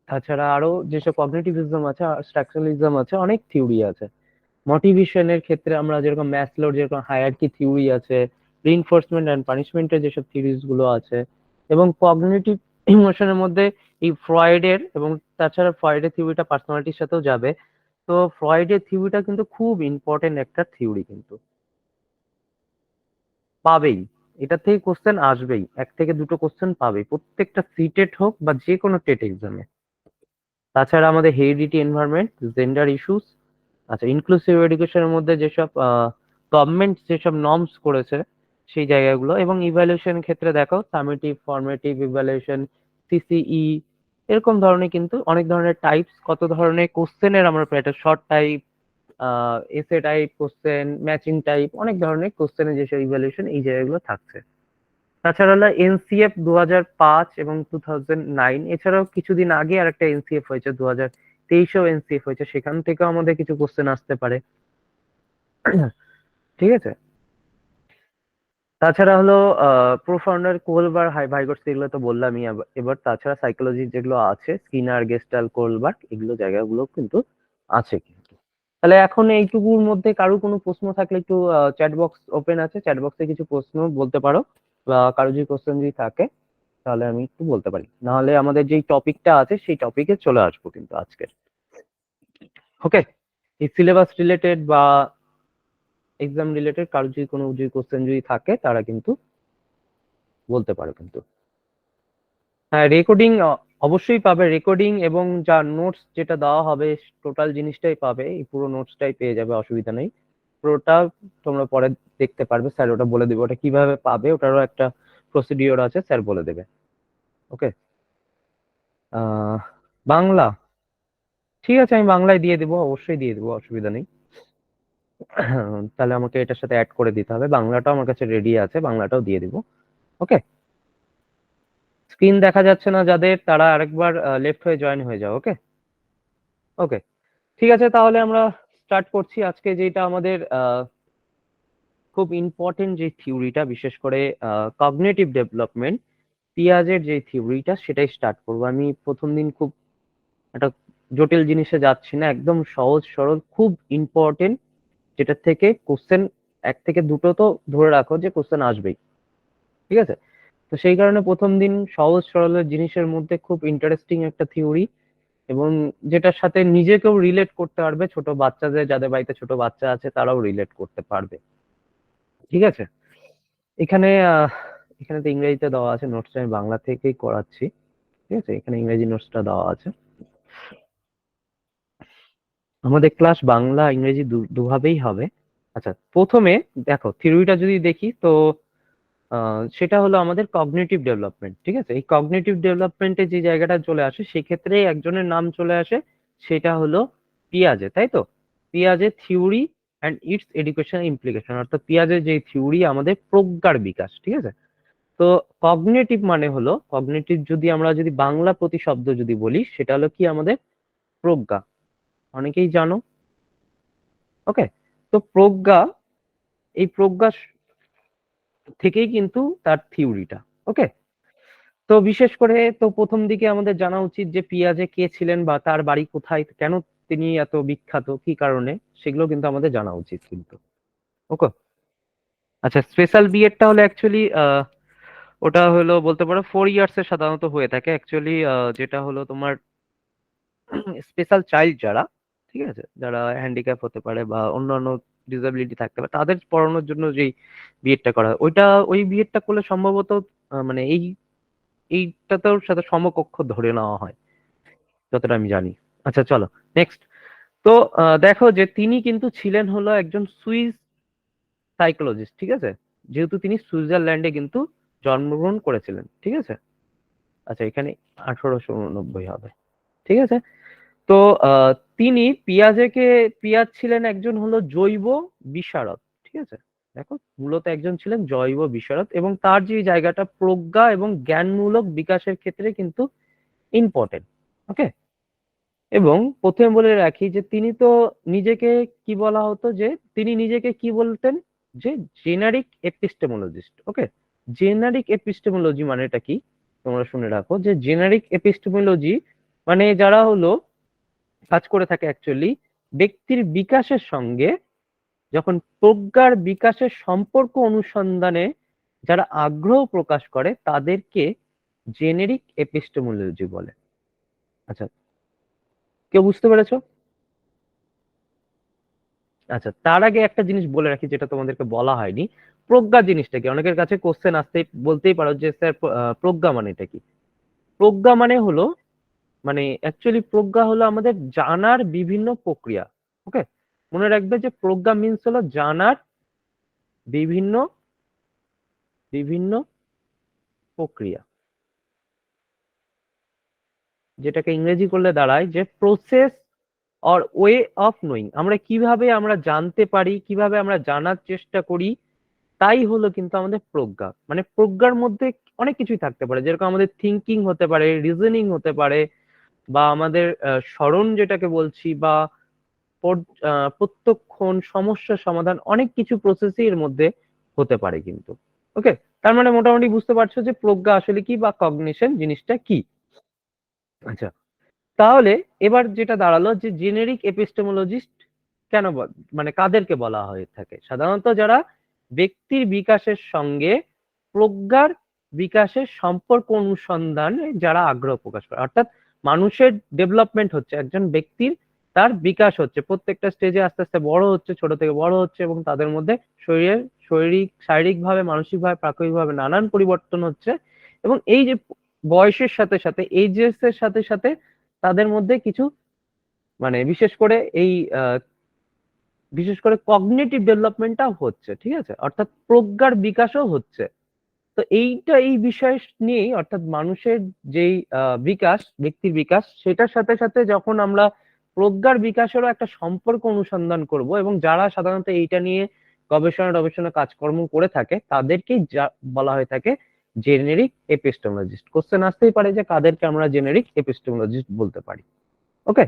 তাছাড়া আরো যেসব কগনিটিভিজম আছে, স্ট্রাকচারালিজম আছে, অনেক থিওরি আছে। মোটিভেশনের ক্ষেত্রে আমরা যেরকম ম্যাসলোর যেরকম হায়ারার্কি থিওরি আছে, রিইনফোর্সমেন্ট এন্ড পানিশমেন্টের যেসব থিওরিজ গুলো আছে, এবং কগনিটিভ ইমোশনের মধ্যে এই ফ্রয়েডের, এবং তাছাড়া ফ্রয়েডের থিওরিটা পার্সোনালিটির সাথেও যাবে। তো ফ্রয়েডের থিওরিটা কিন্তু খুব ইম্পর্টেন্ট একটা থিওরি, কিন্তু পাবেই, এটা থেকে কোশ্চেন আসবেই, এক থেকে দুটো কোশ্চেন পাবেই প্রত্যেকটা সিটেট হোক বা যে কোনো টেট এক্সামে। তাছাড়া আমাদের হেরিডিটি, এনভায়রনমেন্ট, জেন্ডার ইস্যুস, আচ্ছা ইনক্লুসিভ এডুকেশনের মধ্যে যেসব গভর্নমেন্ট যেসব নর্মস করেছে সেই জায়গাগুলো, এবং ইভ্যালুয়েশন ক্ষেত্রে দেখো সামেটিভ, ফর্মেটিভ ইভ্যালুয়েশন, সিসিই, এরকম ধরনের কিন্তু অনেক ধরনের টাইপস, কত ধরনের কোশ্চেনের আমরা প্যাটার্ন, শর্ট টাইপ, এসে টাইপ কোশ্চেন, ম্যাচিং টাইপ, অনেক ধরনের কোশ্চেনের যেসব ইভ্যালুয়েশন এই জায়গাগুলো থাকছে। তাছাড়া হলো এনসিএফ 2005 এবং 2009, এছাড়াও কিছুদিন আগে আরেকটা এনসিএফ হয়েছে 2023-এও এনসিএফ হয়েছে, সেখান থেকেও আমাদের কিছু কোশ্চেন আসতে পারে, ঠিক আছে। তাছাড়া হলো প্রোফাউন্ডার, কোলবার, ভাইগোটস, এগুলো তো বললামই। এবার তাছাড়া সাইকোলজি যেগুলো আছে, স্কিনার, গেস্টাল, কোলবার্গ, এগুলো জায়গাগুলো কিন্তু আছে কিন্তু। তাহলে এখন এইটুকুর মধ্যে কারো কোনো প্রশ্ন থাকলে একটু চ্যাট বক্স ওপেন আছে, চ্যাট বক্সে কিছু প্রশ্ন বলতে পারো, বা কারো যদি কোশ্চেন যদি থাকে তাহলে আমি একটু বলতে পারি, নাহলে আমাদের যেই টপিকটা আছে সেই টপিকে চলে আসবো কিন্তু আজকে। ওকে, এই সিলেবাস রিলেটেড বা এক্সাম রিলেটেড কারো যদি কোনো যদি কোশ্চেন যদি থাকে তারা কিন্তু বলতে পারো কিন্তু। হ্যাঁ, রেকর্ডিং অবশ্যই পাবে, রেকর্ডিং এবং যা নোটস যেটা দেওয়া হবে টোটাল জিনিসটাই পাবে, এই পুরো নোটসটাই পেয়ে যাবে, অসুবিধা নেই। পুরোটা তোমরা পরে দেখতে পারবে, স্যার ওটা বলে দেবে, ওটা কিভাবে পাবে ওটারও একটা প্রসিডিওর আছে, স্যার বলে দেবে। ওকে, বাংলা, ঠিক আছে, আমি বাংলায় দিয়ে দেবো, অবশ্যই দিয়ে দেবো, অসুবিধা নেই। তাহলে আমাকে এটার সাথে অ্যাড করে দিতে হবে, বাংলাটাও আমার কাছে রেডি আছে, বাংলাটাও দিয়ে দিব। ওকে, স্ক্রিন দেখা যাচ্ছে না যাদের, তারা আরেকবার লেফট হয়ে জয়েন হয়ে যাও। ওকে ওকে, ঠিক আছে, তাহলে আমরা স্টার্ট করছি আজকে যেটা আমাদের খুব ইম্পর্টেন্ট যে থিওরিটা, বিশেষ করে কগনিটিভ ডেভেলপমেন্ট, পিয়াজের যে থিওরিটা সেটাই স্টার্ট করবো। আমি প্রথম দিন খুব একটা জটিল জিনিসে যাচ্ছি না, একদম সহজ সরল, খুব ইম্পর্টেন্ট, যেটা থেকে কোশ্চেন এক থেকে দুটো তো ধরে রাখো যে কোশ্চেন আসবেই, ঠিক আছে। তো সেই কারণে প্রথম দিন সহজ সরল জিনিসের মধ্যে খুব ইন্টারেস্টিং একটা থিওরি, এবং যেটার সাথে নিজেকেও রিলেট করতে পারবে, ছোট বাচ্চাদের, যাদের বাড়িতে ছোট বাচ্চা আছে তারাও রিলেট করতে পারবে, ঠিক আছে। এখানে এখানে তো ইংরেজিতে দেওয়া আছে, নোটসটা আমি বাংলা থেকেই করাচ্ছি, ঠিক আছে, এখানে ইংরেজি নোটসটা দেওয়া আছে। আমাদের ক্লাস বাংলা ইংরেজি দুভাবেই হবে। আচ্ছা, প্রথমে দেখো থিওরিটা যদি দেখি তো সেটা হলো আমাদের কগনিটিভ ডেভেলপমেন্ট। ঠিক আছে, এই কগনিটিভ ডেভেলপমেন্টে যে জায়গাটা চলে আসে সেক্ষেত্রে একজনের নাম চলে আসে, সেটা হলো পিয়াজে, তাই তো? পিয়াজে theory and its education implication, অর্থাৎ পিয়াজের যে থিওরি আমাদের প্রজ্ঞার বিকাশ। ঠিক আছে, তো কগনিটিভ মানে হলো, কগনিটিভ যদি বাংলা প্রতিশব্দ যদি বলি সেটা হলো কি আমাদের প্রজ্ঞা, অনেকেই জানো। ওকে, তো প্রজ্ঞা, এই প্রজ্ঞা থেকেই কিন্তু তার থিওরিটা। ওকে, তো বিশেষ করে তো প্রথম দিকে আমাদের জানা উচিত যে পিয়াজে কে ছিলেন বা তার বাড়ি কোথায়, কেন তিনি এত বিখ্যাত, কি কারণে, সেগুলো কিন্তু আমাদের জানা উচিত কিন্তু। ওকে, আচ্ছা, স্পেশাল বিএডটা হলো অ্যাকচুয়ালি ওটা হলো বলতে পারো 4 ইয়ার্স এর সাধারণত হয়ে থাকে অ্যাকচুয়ালি, যেটা হলো তোমার স্পেশাল চাইল্ড যারা, ঠিক আছে, যারা হ্যান্ডিক্যাপ হতে পারে বা অন্যান্য ডিসেবিলিটি থাকতে পারে তাদের পড়ানোর জন্য যেই বিএডটা করা হয়, ওই বিএডটা করলে সম্ভবত মানে এইটাতেও সাথে সমকক্ষ ধরে নেওয়া হয় যতটা আমি জানি। আচ্ছা চলো নেক্সট। তো দেখো যে তিনি কিন্তু ছিলেন হলো একজন সুইস সাইকোলজিস্ট। ঠিক আছে, যেহেতু তিনি সুইজারল্যান্ডে কিন্তু জন্মগ্রহণ করেছিলেন। ঠিক আছে, আচ্ছা এখানে 1889 হবে। ঠিক আছে, তো তিনি পিয়াজ ছিলেন একজন হলো জৈব বিশারদ। ঠিক আছে, দেখো মূলত একজন ছিলেন জৈব বিশারদ এবং তার যে জায়গাটা প্রজ্ঞা এবং জ্ঞানমূলক বিকাশের ক্ষেত্রে কিন্তু ইম্পর্টেন্ট। ওকে, এবং প্রথমে বলে রাখি যে তিনি তো নিজেকে কি বলা হতো, যে তিনি নিজেকে কি বলতেন, যে জেনারিক এপিস্টেমোলজিস্ট। ওকে, জেনারিক এপিস্টেমোলজি মানেটা কি তোমরা শুনে রাখো, যে জেনারিক এপিস্টেমোলজি মানে যারা হলো কাজ করে থাকে অ্যাকচুয়ালি ব্যক্তির বিকাশের সঙ্গে যখন প্রজ্ঞার বিকাশের সম্পর্ক অনুসন্ধানে যারা আগ্রহ প্রকাশ করে তাদেরকে জেনেরিক এপিস্টেমোলজি বলে। আচ্ছা, কেউ বুঝতে পেরেছো? আচ্ছা, তার আগে একটা জিনিস বলে রাখি যেটা তোমাদেরকে বলা হয়নি, প্রজ্ঞা জিনিসটা কি। অনেকের কাছে কোশ্চেন আসতেই বলতেই পারো যে স্যার প্রজ্ঞা মানেটা কি। প্রজ্ঞা মানে হলো, মানে অ্যাকচুয়ালি প্রজ্ঞা হলো আমাদের জানার বিভিন্ন প্রক্রিয়া। ওকে, মনে রাখবে যে প্রজ্ঞা মিন্স হলো জানার বিভিন্ন বিভিন্ন প্রক্রিয়া, যেটাকে ইংরেজি করলে দাঁড়ায় যে process or way of knowing. আমরা জানতে পারি, কিভাবে আমরা জানার চেষ্টা করি, তাই হলো কিন্তু আমাদের প্রজ্ঞা। মানে প্রজ্ঞার মধ্যে অনেক কিছুই থাকতে পারে, যেরকম আমাদের থিঙ্কিং হতে পারে, রিজনিং হতে পারে, বা আমাদের স্মরণ যেটাকে বলছি, বা প্রত্যক্ষণ সমস্যা সমাধান, অনেক কিছু প্রসেসই এর মধ্যে হতে পারে কিন্তু। ওকে, তার মানে মোটামুটি বুঝতে পারছো যে প্রজ্ঞা আসলে কি বা কগনিশন জিনিসটা কি। আচ্ছা, তাহলে এবার যেটা দাঁড়ালো যে জেনেরিক এপিস্টেমোলজিস্ট কেন মানে কাদেরকে বলা হয়ে থাকে, সাধারণত যারা ব্যক্তির বিকাশের সঙ্গে প্রজ্ঞার বিকাশের সম্পর্ক অনুসন্ধানে যারা আগ্রহ প্রকাশ করে, অর্থাৎ মানুষের ডেভেলপমেন্ট হচ্ছে, একজন ব্যক্তির তার বিকাশ হচ্ছে, প্রত্যেকটা স্টেজে আস্তে আস্তে বড় হচ্ছে, ছোট থেকে বড় হচ্ছে, এবং তাদের মধ্যে শারীরিকভাবে, মানসিকভাবে, প্রাকৃতিকভাবে নানান পরিবর্তন হচ্ছে। এবং এই যে বয়সের সাথে সাথে, এইজেস এর সাথে সাথে তাদের মধ্যে কিছু মানে বিশেষ করে কগনিটিভ ডেভেলপমেন্টটাও হচ্ছে। ঠিক আছে, অর্থাৎ প্রজ্ঞার বিকাশও হচ্ছে। তো এই বিষয় নিয়েই, অর্থাৎ মানুষের যেই বিকাশ, ব্যক্তির বিকাশ, সেটার সাথে সাথে যখন আমরা প্রজ্ঞার বিকাশেরও একটা সম্পর্ক অনুসন্ধান করব, এবং যারা সাধারণত এইটা নিয়ে গবেষণা কাজকর্ম করে থাকে তাদেরকেই বলা হয়ে থাকে জেনেরিক এপিস্টেমোলজিস্ট। কোশ্চেন আসতেই পারে যে কাদেরকে আমরা জেনেরিক এপিস্টেমোলজিস্ট বলতে পারি। ওকে,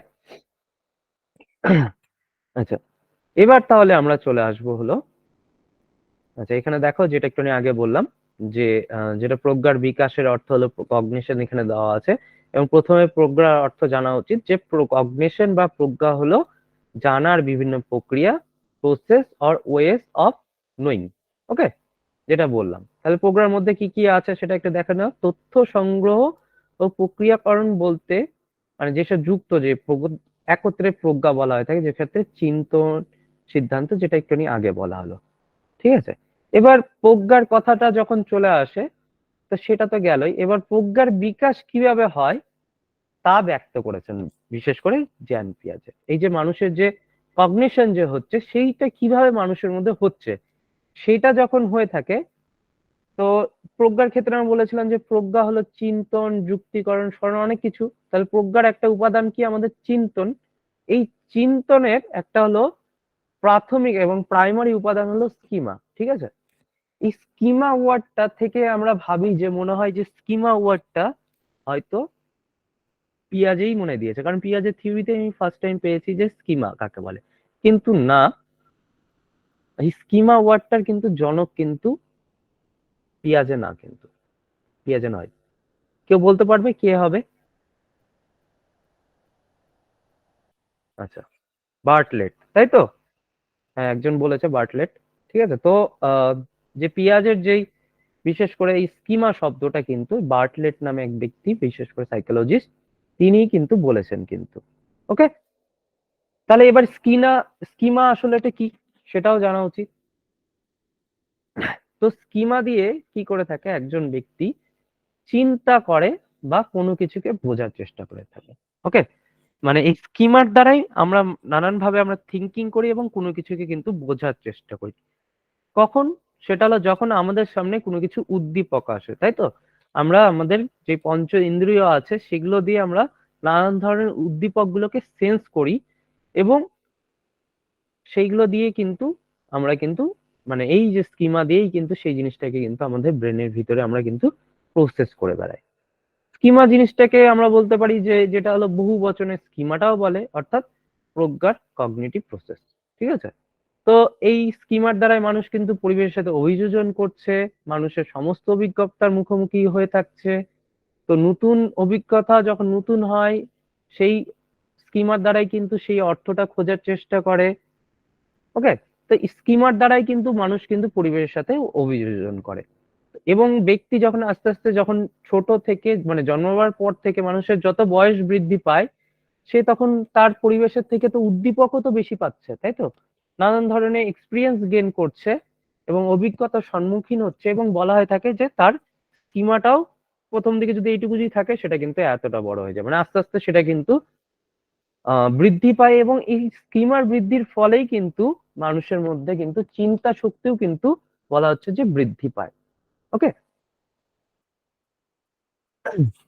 আচ্ছা, এবার তাহলে আমরা চলে আসবো হলো, আচ্ছা এখানে দেখো যেটা একটু আগে বললাম, যে যেটা প্রজ্ঞার বিকাশের অর্থ হলো কগনিশন, এখানে দেওয়া আছে। এবং প্রথমে প্রজ্ঞার অর্থ জানা উচিত, যে কগনিশন বা প্রজ্ঞা হলো জানার বিভিন্ন প্রক্রিয়া, process or ways of knowing. Okay, যেটা বললাম, তাহলে প্রজ্ঞার মধ্যে কি কি আছে সেটা একটু দেখে নাও। তথ্য সংগ্রহ ও প্রক্রিয়াকরণ বলতে মানে যেসব যুক্ত, যে একত্রে প্রজ্ঞা বলা হয়ে থাকে, যে ক্ষেত্রে চিন্তন, সিদ্ধান্ত, যেটা একটুখানি আগে বলা হলো। ঠিক আছে, এবার প্রজ্ঞার কথাটা যখন চলে আসে, তো সেটা তো গেলই। এবার প্রজ্ঞার বিকাশ কিভাবে হয় তা ব্যক্ত করেছেন বিশেষ করে জ্ঞান পিয়াজে। এই যে মানুষের যে কগনিশন যে হচ্ছে, সেইটা কিভাবে মানুষের মধ্যে হচ্ছে, সেটা যখন হয়ে থাকে তো প্রজ্ঞার ক্ষেত্রে আমরা বলেছিলাম যে প্রজ্ঞা হলো চিন্তন, যুক্তিকরণ, স্মরণ, অনেক কিছু। তাহলে প্রজ্ঞার একটা উপাদান কি আমাদের চিন্তন। এই চিন্তনের একটা হলো প্রাথমিক এবং প্রাইমারি উপাদান হলো স্কিমা, ঠিক আছে। এই স্কিমা ওয়ার্ডটা থেকে আমরা ভাবি যে মনে হয় যে স্কিমা ওয়ার্ডটা হয়তো পিয়াজেই মনে দিয়েছে, কারণ পিয়াজের থিওরিতে আমি ফার্স্ট টাইম পেয়েছি যে স্কিমা কাকে বলে। কিন্তু না, এই স্কিমা ওয়ার্ডটার কিন্তু জনক কিন্তু পিয়াজে না, কিন্তু পিয়াজে নয়। কেউ বলতে পারবে কে হবে? আচ্ছা, বার্টলেট, তাই তো? হ্যাঁ, একজন বলেছে বার্টলেট। ঠিক আছে, তো আহ, যে পিয়াজের যেই বিশেষ করে এই স্কিমা শব্দটা কিন্তু বার্টলেট নামে এক ব্যক্তি, বিশেষ করে সাইকোলজিস্ট, তিনিই কিন্তু বলেছেন কিন্তু। ওকে, তাহলে এবার স্কিমা আসলে এটা কি সেটাও জানা উচিত। তো স্কিমা দিয়ে কি করে থাকে একজন ব্যক্তি চিন্তা করে বা কোনো কিছুকে বোঝার চেষ্টা করে থাকে। ওকে, মানে এই স্কিমার দ্বারাই আমরা নানান ভাবে আমরা থিঙ্কিং করি এবং কোনো কিছুকে কিন্তু বোঝার চেষ্টা করি। কখন? সেটা হলো যখন আমাদের সামনে কোনো কিছু উদ্দীপক আসে, তাই তো? আমরা আমাদের যে পঞ্চ ইন্দ্রিয় আছে সেগুলো দিয়ে আমরা নানান ধরনের উদ্দীপক গুলোকে সেন্স করি, এবং সেইগুলো দিয়ে কিন্তু আমরা কিন্তু মানে এই যে স্কিমা দিয়েই কিন্তু সেই জিনিসটাকে কিন্তু আমাদের ব্রেনের ভিতরে আমরা কিন্তু প্রসেস করে বেড়াই। স্কিমা জিনিসটাকে আমরা বলতে পারি যে যেটা হলো বহু বচনের স্কিমাটাও বলে, অর্থাৎ প্রজ্ঞার কগনিটিভ প্রসেস। ঠিক আছে, তো এই স্কিমার দ্বারাই মানুষ কিন্তু পরিবেশের সাথে অভিযোজন করছে, মানুষের সমস্ত অভিজ্ঞতার মুখোমুখি হয়ে থাকছে। তো নতুন অভিজ্ঞতা যখন নতুন হয়, সেই স্কিমার দ্বারাই কিন্তু সেই অর্থটা খোঁজার চেষ্টা করে। ওকে, তো স্কিমার দ্বারাই কিন্তু মানুষ কিন্তু পরিবেশের সাথে অভিযোজন করে। এবং ব্যক্তি যখন আস্তে আস্তে যখন ছোট থেকে মানে জন্মাবার পর থেকে মানুষের যত বয়স বৃদ্ধি পায়, সে তখন তার পরিবেশের থেকে তো উদ্দীপকও তো বেশি পাচ্ছে, তাই তো? নানান ধরনের এক্সপিরিয়েন্স গেইন করছে এবং অভিজ্ঞতার সম্মুখীন হচ্ছে, এবং বলা হয়ে থাকে যে তার সীমাটাও প্রথম দিকে যদি এইটুকু যদি থাকে সেটা কিন্তু এতটা বড় হয়ে যায়, মানে আস্তে আস্তে সেটা কিন্তু বৃদ্ধি পায়, এবং এই স্কিমার বৃদ্ধির ফলেই কিন্তু মানুষের মধ্যে কিন্তু চিন্তা শক্তিও কিন্তু বলা হচ্ছে যে বৃদ্ধি পায়। ওকে,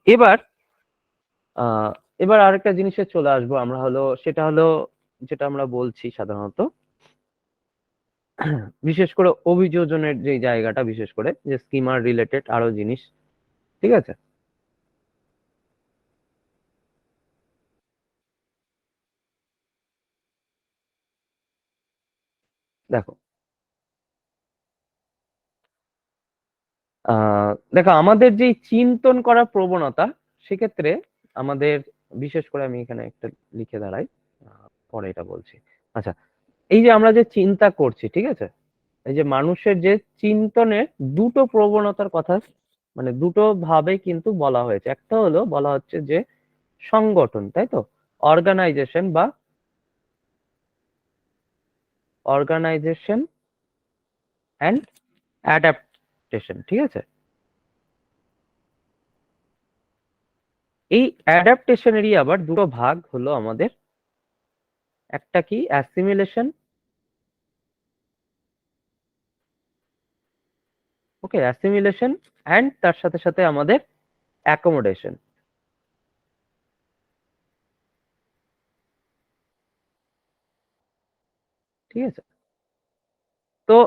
এবার আহ এবার আরেকটা জিনিসে চলে আসবো আমরা, হলো সেটা হলো যেটা আমরা বলছি সাধারণত বিশেষ করে অভিযোজনের যে জায়গাটা, বিশেষ করে যে স্কিমার রিলেটেড আরো জিনিস। ঠিক আছে, দেখো দেখো আমাদের যে চিন্তন করার প্রবণতা, সেক্ষেত্রে আমাদের বিশেষ করে আমি এখানে একটা লিখে দাঁড়াই, পরে এটা বলছি। আচ্ছা, এই যে আমরা যে চিন্তা করছি, ঠিক আছে, এই যে মানুষের যে চিন্তনের দুটো প্রবণতার কথা, মানে দুটো ভাবে কিন্তু বলা হয়েছে। একটা হলো বলা হচ্ছে যে সংগঠন, তাই তো? অর্গানাইজেশন বা অর্গানাইজেশন অ্যান্ড অ্যাডাপ্টেশন। ঠিক আছে, এই অ্যাডাপ্টেশনেরই আবার দুটো ভাগ হলো আমাদের। একটা কি অ্যাসিমিলেশন, ওকে, অ্যাসিমিলেশন অ্যান্ড তার সাথে সাথে আমাদের অ্যাকোমোডেশন। ঠিক আছে, তো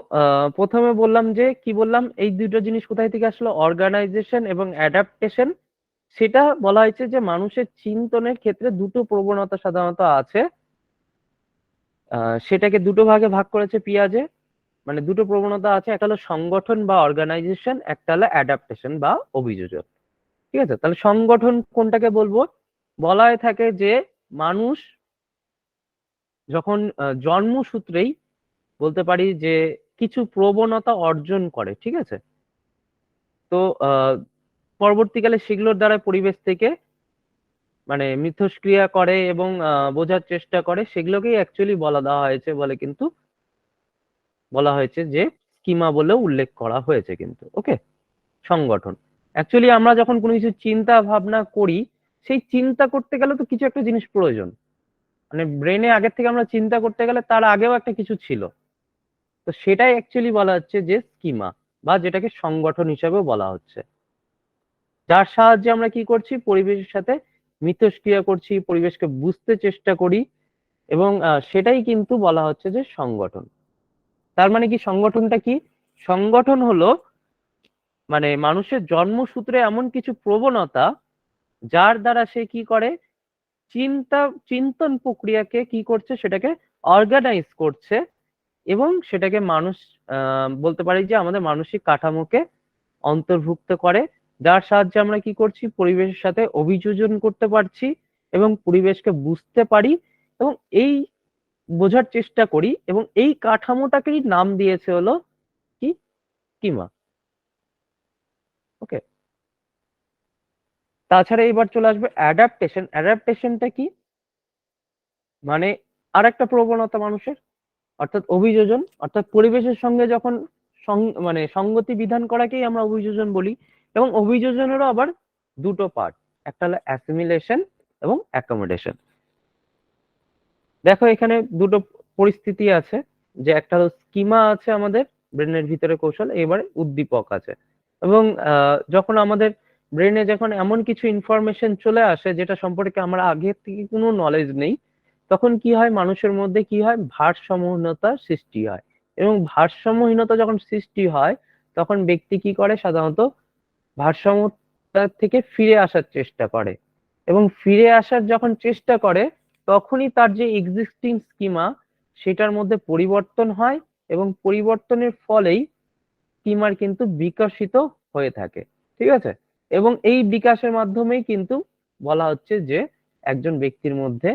প্রথমে বললাম যে কি বললাম, এই দুটো জিনিস কোথায় থেকে আসলো, অর্গানাইজেশন এবং অ্যাডাপ্টেশন। সেটা বলা হয়েছে যে মানুষের চিন্তনের ক্ষেত্রে দুটো প্রবণতা সাধারণত আছে। সেটাকে দুটো ভাগে ভাগ করেছে পিয়াজে, মানে দুটো প্রবণতা আছে, একটা হলো সংগঠন বা অর্গানাইজেশন, একটা হলো অ্যাডাপ্টেশন বা অভিযোজন। ঠিক আছে, তাহলে সংগঠন কোনটাকে বলবো? বলা হয়ে থাকে যে মানুষ যখন জন্মসূত্রেই বলতে পারি যে কিছু প্রবণতা অর্জন করে, ঠিক আছে, তো আহ পরবর্তীকালে সেগুলোর দ্বারা পরিবেশ থেকে মানে মিথস্ক্রিয়া করে এবং বোঝার চেষ্টা করে, সেগুলোকেই অ্যাকচুয়ালি বলা দেওয়া হয়েছে বলে কিন্তু বলা হয়েছে যে স্কিমা বলেও উল্লেখ করা হয়েছে কিন্তু। ওকে, সংগঠন অ্যাকচুয়ালি আমরা যখন কোনো কিছু চিন্তা ভাবনা করি, সেই চিন্তা করতে গেলে তো কিছু একটা জিনিস প্রয়োজন, মানে ব্রেনে আগের থেকে আমরা চিন্তা করতে গেলে তার আগেও একটা কিছু ছিল, তো সেটাই অ্যাকচুয়ালি বলা হচ্ছে যে স্কিমা। বা যেটাকে সংগঠন হিসাবেও বলা হচ্ছে, যার সাহায্যে আমরা কি করছি, পরিবেশের সাথে মিথস্ক্রিয়া করছি, পরিবেশকে বুঝতে চেষ্টা করি, এবং সেটাই কিন্তু বলা হচ্ছে যে সংগঠন। তার মানে কি, সংগঠনটা কি? সংগঠন হলো মানে মানুষের জন্মসূত্রে এমন কিছু প্রবণতা যার দ্বারা সে কি করে, চিন্তন প্রক্রিয়াকে কি করছে, সেটাকে অর্গানাইজ করছে, এবং সেটাকে মানুষ বলতে পারি যে আমাদের মানসিক কাঠামোকে অন্তর্ভুক্ত করে, যার সাহায্যে আমরা কি করছি, পরিবেশের সাথে অভিযোজন করতে পারছি এবং পরিবেশকে বুঝতে পারি এবং এই বোঝার চেষ্টা করি, এবং এই কাঠামোটাকেই নাম দিয়েছে হলো কি, স্কিমা। ওকে, তাছাড়া এবার চলে আসবে অ্যাডাপ্টেশন। অ্যাডাপ্টেশনটা কি, মানে আর একটা প্রবণতা মানুষের, অর্থাৎ অভিযোজন, অর্থাৎ পরিবেশের সঙ্গে যখন মানে সঙ্গতি বিধান করাকেই আমরা অভিযোজন বলি। এবং অভিযোজনেরও আবার দুটো পার্ট, একটা হলো অ্যাসিমিলেশন এবং অ্যাকোমোডেশন। দেখো এখানে দুটো পরিস্থিতি আছে, যে একটা হলো স্কিমা আছে আমাদের ব্রেনের ভিতরে কৌশল, এবারে উদ্দীপক আছে। এবং যখন আমাদের ব্রেনে যখন এমন কিছু ইনফরমেশন চলে আসে যেটা সম্পর্কে আমরা আগে থেকে কোনো নলেজ নেই, তখন কি হয়, মানুষের মধ্যে কি হয়, ভারসাম্যহীনতার সৃষ্টি হয়। এবং ভারসাম্যহীনতা যখন সৃষ্টি হয়, তখন ব্যক্তি কি করে, সাধারণত ভারসাম্যতা থেকে ফিরে আসার চেষ্টা করে। এবং ফিরে আসার যখন চেষ্টা করে, তখনই তার যে এক্সিস্টিং স্কিমা সেটার মধ্যে পরিবর্তন হয়, এবং পরিবর্তনের ফলেই স্কিমার কিন্তু বিকশিত হয়ে থাকে। ঠিক আছে, এবং এই বিকাশের মাধ্যমেই কিন্তু বলা হচ্ছে যে একজন ব্যক্তির মধ্যে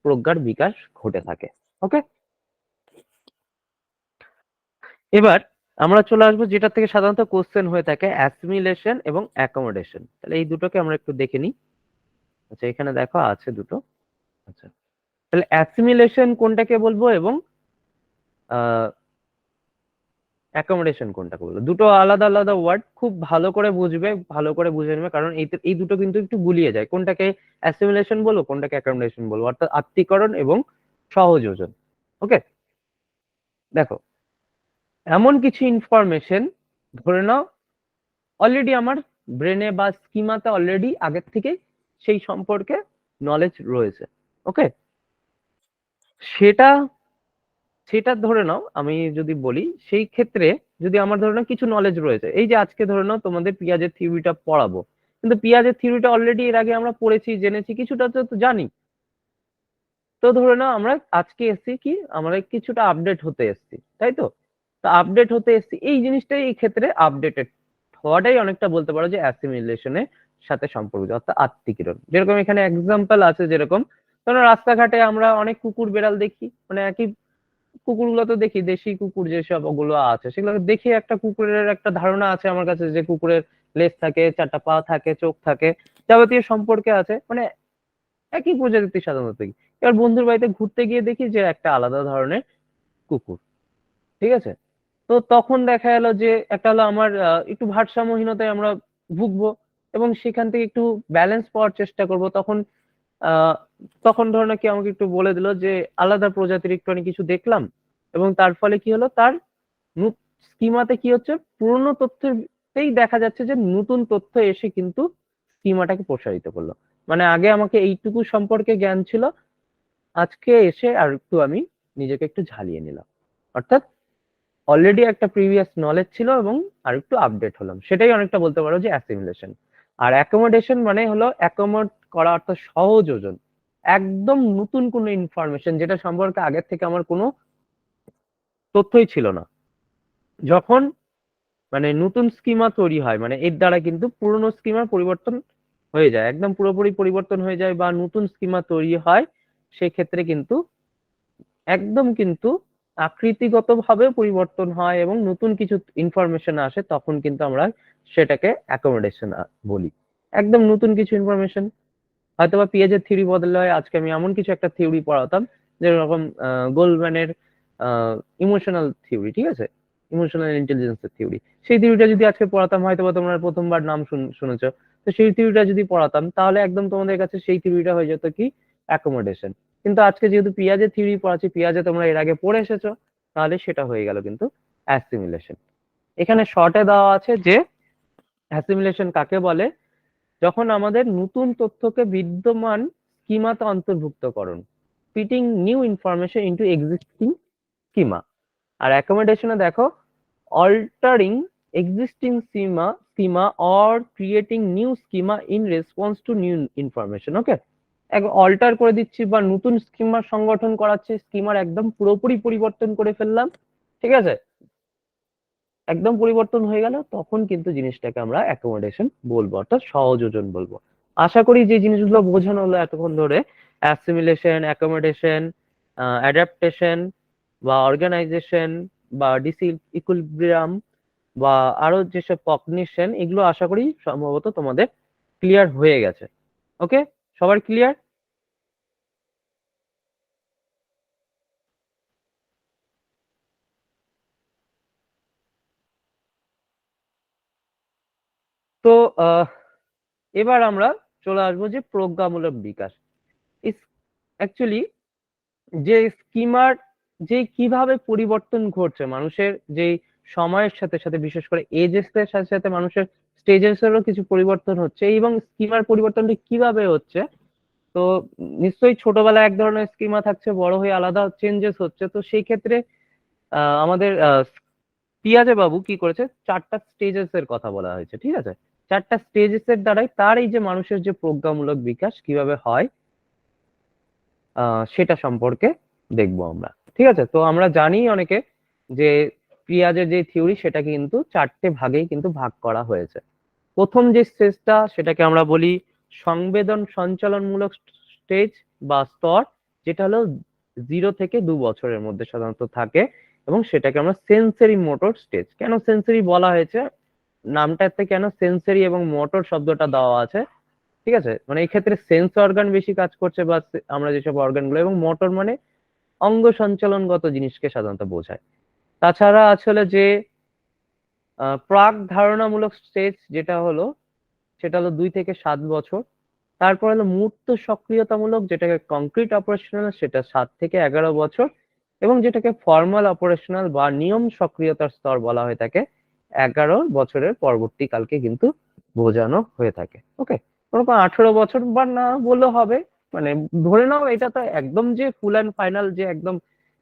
প্রজ্ঞার বিকাশ ঘটে থাকে। ওকে, এবার আমরা চলে আসবো যেটা থেকে সাধারণত কোশ্চেন হয়ে থাকে, অ্যাসিমিলেশন এবং অ্যাকোমোডেশন। তাহলে এই দুটোকে আমরা একটু দেখে নিই। আচ্ছা, এখানে দেখো আছে দুটো। আচ্ছা, তাহলে অ্যাসিমিলেশন কোনটাকে বলবো এবং অ্যাকোমোডেশন কোনটাকে বলবো, দুটো আলাদা আলাদা ওয়ার্ড, খুব ভালো করে বুঝবে, ভালো করে বুঝে নেবে, কারণ এই দুটো কিন্তু একটু গুলিয়ে যায়। কোনটাকে অ্যাসিমিলেশন বলবো, কোনটাকে অ্যাকোমোডেশন বলবো, অর্থাৎ আত্তীকরণ এবং সহযোজন। ওকে, দেখো এমন কিছু ইনফরমেশন, ধরে নাও অলরেডি আমার ব্রেনে বা স্কিমাতে অলরেডি আগের থেকে সেই সম্পর্কে নলেজ রয়েছে। ওকে, সেটা সেটা ধরে নাও, আমি যদি বলি সেই ক্ষেত্রে, যদি আমার ধরে নাও কিছু নলেজ রয়েছে, এই যে আজকে ধরে নাও তোমাদের পিঁয়াজের থিওরিটা পড়াবো, কিন্তু পিঁয়াজের থিওরিটা অলরেডি এর আগে আমরা পড়েছি, জেনেছি, কিছুটা তো জানি। তো ধরে নাও আমরা আজকে এসছি কি, আমরা কিছুটা আপডেট হতে এসছি, তাই তো? তো আপডেট হতে এসছি, এই জিনিসটাই এই ক্ষেত্রে আপডেটেড হওয়াটাই অনেকটা বলতে পারো যে অ্যাসিমিলেশনের সাথে সম্পর্কিত, অর্থাৎ আত্মীকরণ। যেরকম এখানে এক্সাম্পল আছে, যেরকম ধরো রাস্তাঘাটে আমরা অনেক কুকুর বেড়াল দেখি, মানে একই কুকুরগুলো তো দেখি, দেশি কুকুর যেসব ওগুলো আছে সেগুলো দেখে একটা কুকুরের একটা ধারণা আছে আমার কাছে, যে কুকুরের লেজ থাকে, চারটা পা থাকে, চোখ থাকে, যাবতীয় সম্পর্কে আছে, মানে একই প্রজাতি সাধারণত। এবার বন্ধুর বাড়িতে ঘুরতে গিয়ে দেখি যে একটা আলাদা ধরনের কুকুর। ঠিক আছে, তো তখন দেখা গেল যে একটা হলো আমার একটু ভারসাম্যহীনতায় আমরা ভুগবো, এবং সেখান থেকে একটু ব্যালেন্স পাওয়ার চেষ্টা করব। তখন আহ তখন ধরো না কি আমাকে একটু বলে দিল যে আলাদা প্রজাতির একটু অনেক কিছু দেখলাম, এবং তার ফলে কি হলো, তার স্কিমাতে কি হচ্ছে, পুরনো তথ্যেই দেখা যাচ্ছে যে নতুন তথ্য এসে কিন্তু স্কিমাটাকে প্রসারিত করলো। মানে আগে আমাকে এইটুকু সম্পর্কে জ্ঞান ছিল, আজকে এসে আর একটু আমি নিজেকে একটু ঝালিয়ে নিলাম, অর্থাৎ অলরেডি একটা প্রিভিয়াস নলেজ ছিল এবং আর একটু আপডেট হলাম, সেটাই অনেকটা বলতে পারো যে অ্যাসিমিলেশন। আর অ্যাকোমোডেশন মানে হলো অ্যাকোমোড করা, অর্থাৎ সহযোজন, একদম নতুন কোনো ইনফরমেশন যেটা সম্পর্কে আগের থেকে আমার কোনো তথ্যই ছিল না, যখন মানে নতুন স্কিমা তৈরি হয়, মানে এর দ্বারা কিন্তু পুরনো স্কিমার পরিবর্তন হয়ে যায়, একদম পুরোপুরি পরিবর্তন হয়ে যায়, বা নতুন স্কিমা তৈরি হয়, সেক্ষেত্রে কিন্তু একদম কিন্তু আকৃতিগত ভাবে পরিবর্তন হয় এবং নতুন কিছু ইনফরমেশন আসে, তখন কিন্তু আমরা সেটাকে অ্যাকোমোডেশন বলি। একদম নতুন কিছু ইনফরমেশন, হয়তোবা পিএজের থিওরি বদলে হয়, আজকে আমি এমন কিছু একটা থিওরি পড়াতাম যেরকম গোলম্যানের ইমোশনাল থিওরি, ঠিক আছে, ইমোশনাল ইন্টেলিজেন্সের থিওরি, সেই থিওরিটা যদি আজকে পড়াতাম, হয়তোবা তোমরা প্রথমবার নাম শুনেছো, তো সেই থিওরিটা যদি পড়াতাম, তাহলে একদম তোমাদের কাছে সেই থিওরিটা হয়ে যেত কি, অ্যাকোমোডেশন। কিন্তু আজকে যেহেতু পিঁয়াজের থিওরি পড়াচ্ছি, পিঁয়াজে তোমরা এর আগে পড়ে এসেছো, তাহলে সেটা হয়ে গেল কিন্তু অ্যাসিমিলেশন। এখানে শর্টে দেওয়া আছে যে অ্যাসিমিলেশন কাকে বলে, যখন আমাদের নতুন তথ্যকে বিদ্যমান স্কিমাতে অন্তর্ভুক্তকরণ, fitting new information into existing schema. আর অ্যাকোমোডেশনে দেখো altering existing schema or creating new schema in response to new information. Okay, alter করে দিচ্ছি বা নতুন স্কিমার সংগঠন করাচ্ছি, স্কিমার একদম পুরোপুরি পরিবর্তন করে ফেললাম, ঠিক আছে, একদম পরিবর্তন হয়ে গেল, তখন কিন্তু জিনিসটাকে আমরা অ্যাকোমোডেশন বলবো, অর্থাৎ সহযোজন বলবো। আশা করি যে জিনিসগুলো বোঝানো হলো এতক্ষণ ধরে, অ্যাসিমিলেশন, অ্যাকোমোডেশন, অ্যাডাপ্টেশন বা অর্গানাইজেশন বা ডিসইকুইলিব্রিয়াম বা আরো যেসব কগনিশন, এগুলো আশা করি সম্ভবত তোমাদের ক্লিয়ার হয়ে গেছে। ওকে, সবার ক্লিয়ার? তো এবার আমরা চলে আসবো যে প্রজ্ঞামূলক বিকাশ। অ্যাকচুয়ালি যে স্কিমার যে কিভাবে পরিবর্তন ঘটছে মানুষের, যে সময়ের সাথে সাথে, বিশেষ করে এজেস এর সাথে সাথে মানুষের স্টেজেস এরও কিছু পরিবর্তন হচ্ছে, এবং স্কিমার পরিবর্তনটি কিভাবে হচ্ছে। তো নিশ্চয়ই ছোটবেলায় এক ধরনের স্কিমা থাকছে, বড় হয়ে আলাদা চেঞ্জেস হচ্ছে। তো সেই ক্ষেত্রে আমাদের পিয়াজে বাবু কি করেছে, 4টা স্টেজেস এর কথা বলা হয়েছে, ঠিক আছে। 4টা স্টেজেস এর দ্বারাই তার এই যে মানুষের যে প্রজ্ঞামূলক বিকাশ কিভাবে হয় সেটা সম্পর্কে দেখবো আমরা, ঠিক আছে। তো আমরা জানি অনেকে যে পিয়াজের যে থিওরি সেটা কিন্তু 4টে ভাগেই কিন্তু ভাগ করা হয়েছে। প্রথম যে স্টেজটা সেটাকে আমরা বলি সংবেদন সঞ্চালনমূলক স্টেজ বা স্তর, যেটা হলো 0 থেকে 2 বছরের মধ্যে সাধারণত থাকে, এবং সেটাকে আমরা সেন্সরি মোটর স্টেজ। কেন সেন্সরি বলা হয়েছে, নামটাতে কেন সেন্সরি এবং মোটর শব্দটা দেওয়া আছে, ঠিক আছে, মানে এই ক্ষেত্রে সেন্স অর্গান বেশি কাজ করছে, বা আমরা যেসব অর্গান গুলো, এবং মোটর মানে অঙ্গ সঞ্চালনগত জিনিসকে সাধারণত বোঝায়। তাছাড়া আসলে যে প্রাক ধারণামূলক স্টেজ যেটা হলো, সেটা হলো 2 থেকে 7 বছর। তারপর হলো মূর্ত সক্রিয়তামূলক, যেটাকে কংক্রিট অপারেশনাল, সেটা 7 থেকে 11 বছর, এবং যেটাকে ফর্মাল অপারেশনাল বা নিয়ম সক্রিয়তার স্তর বলা হয়ে থাকে, 11 বছরের পরবর্তীকালকে কিন্তু বোঝানো হয়ে থাকে। ওকে, কোনো 18 বছর বা না বললেও হবে, মানে ধরে নাও এটা তো একদম যে ফুল অ্যান্ড ফাইনাল যে একদম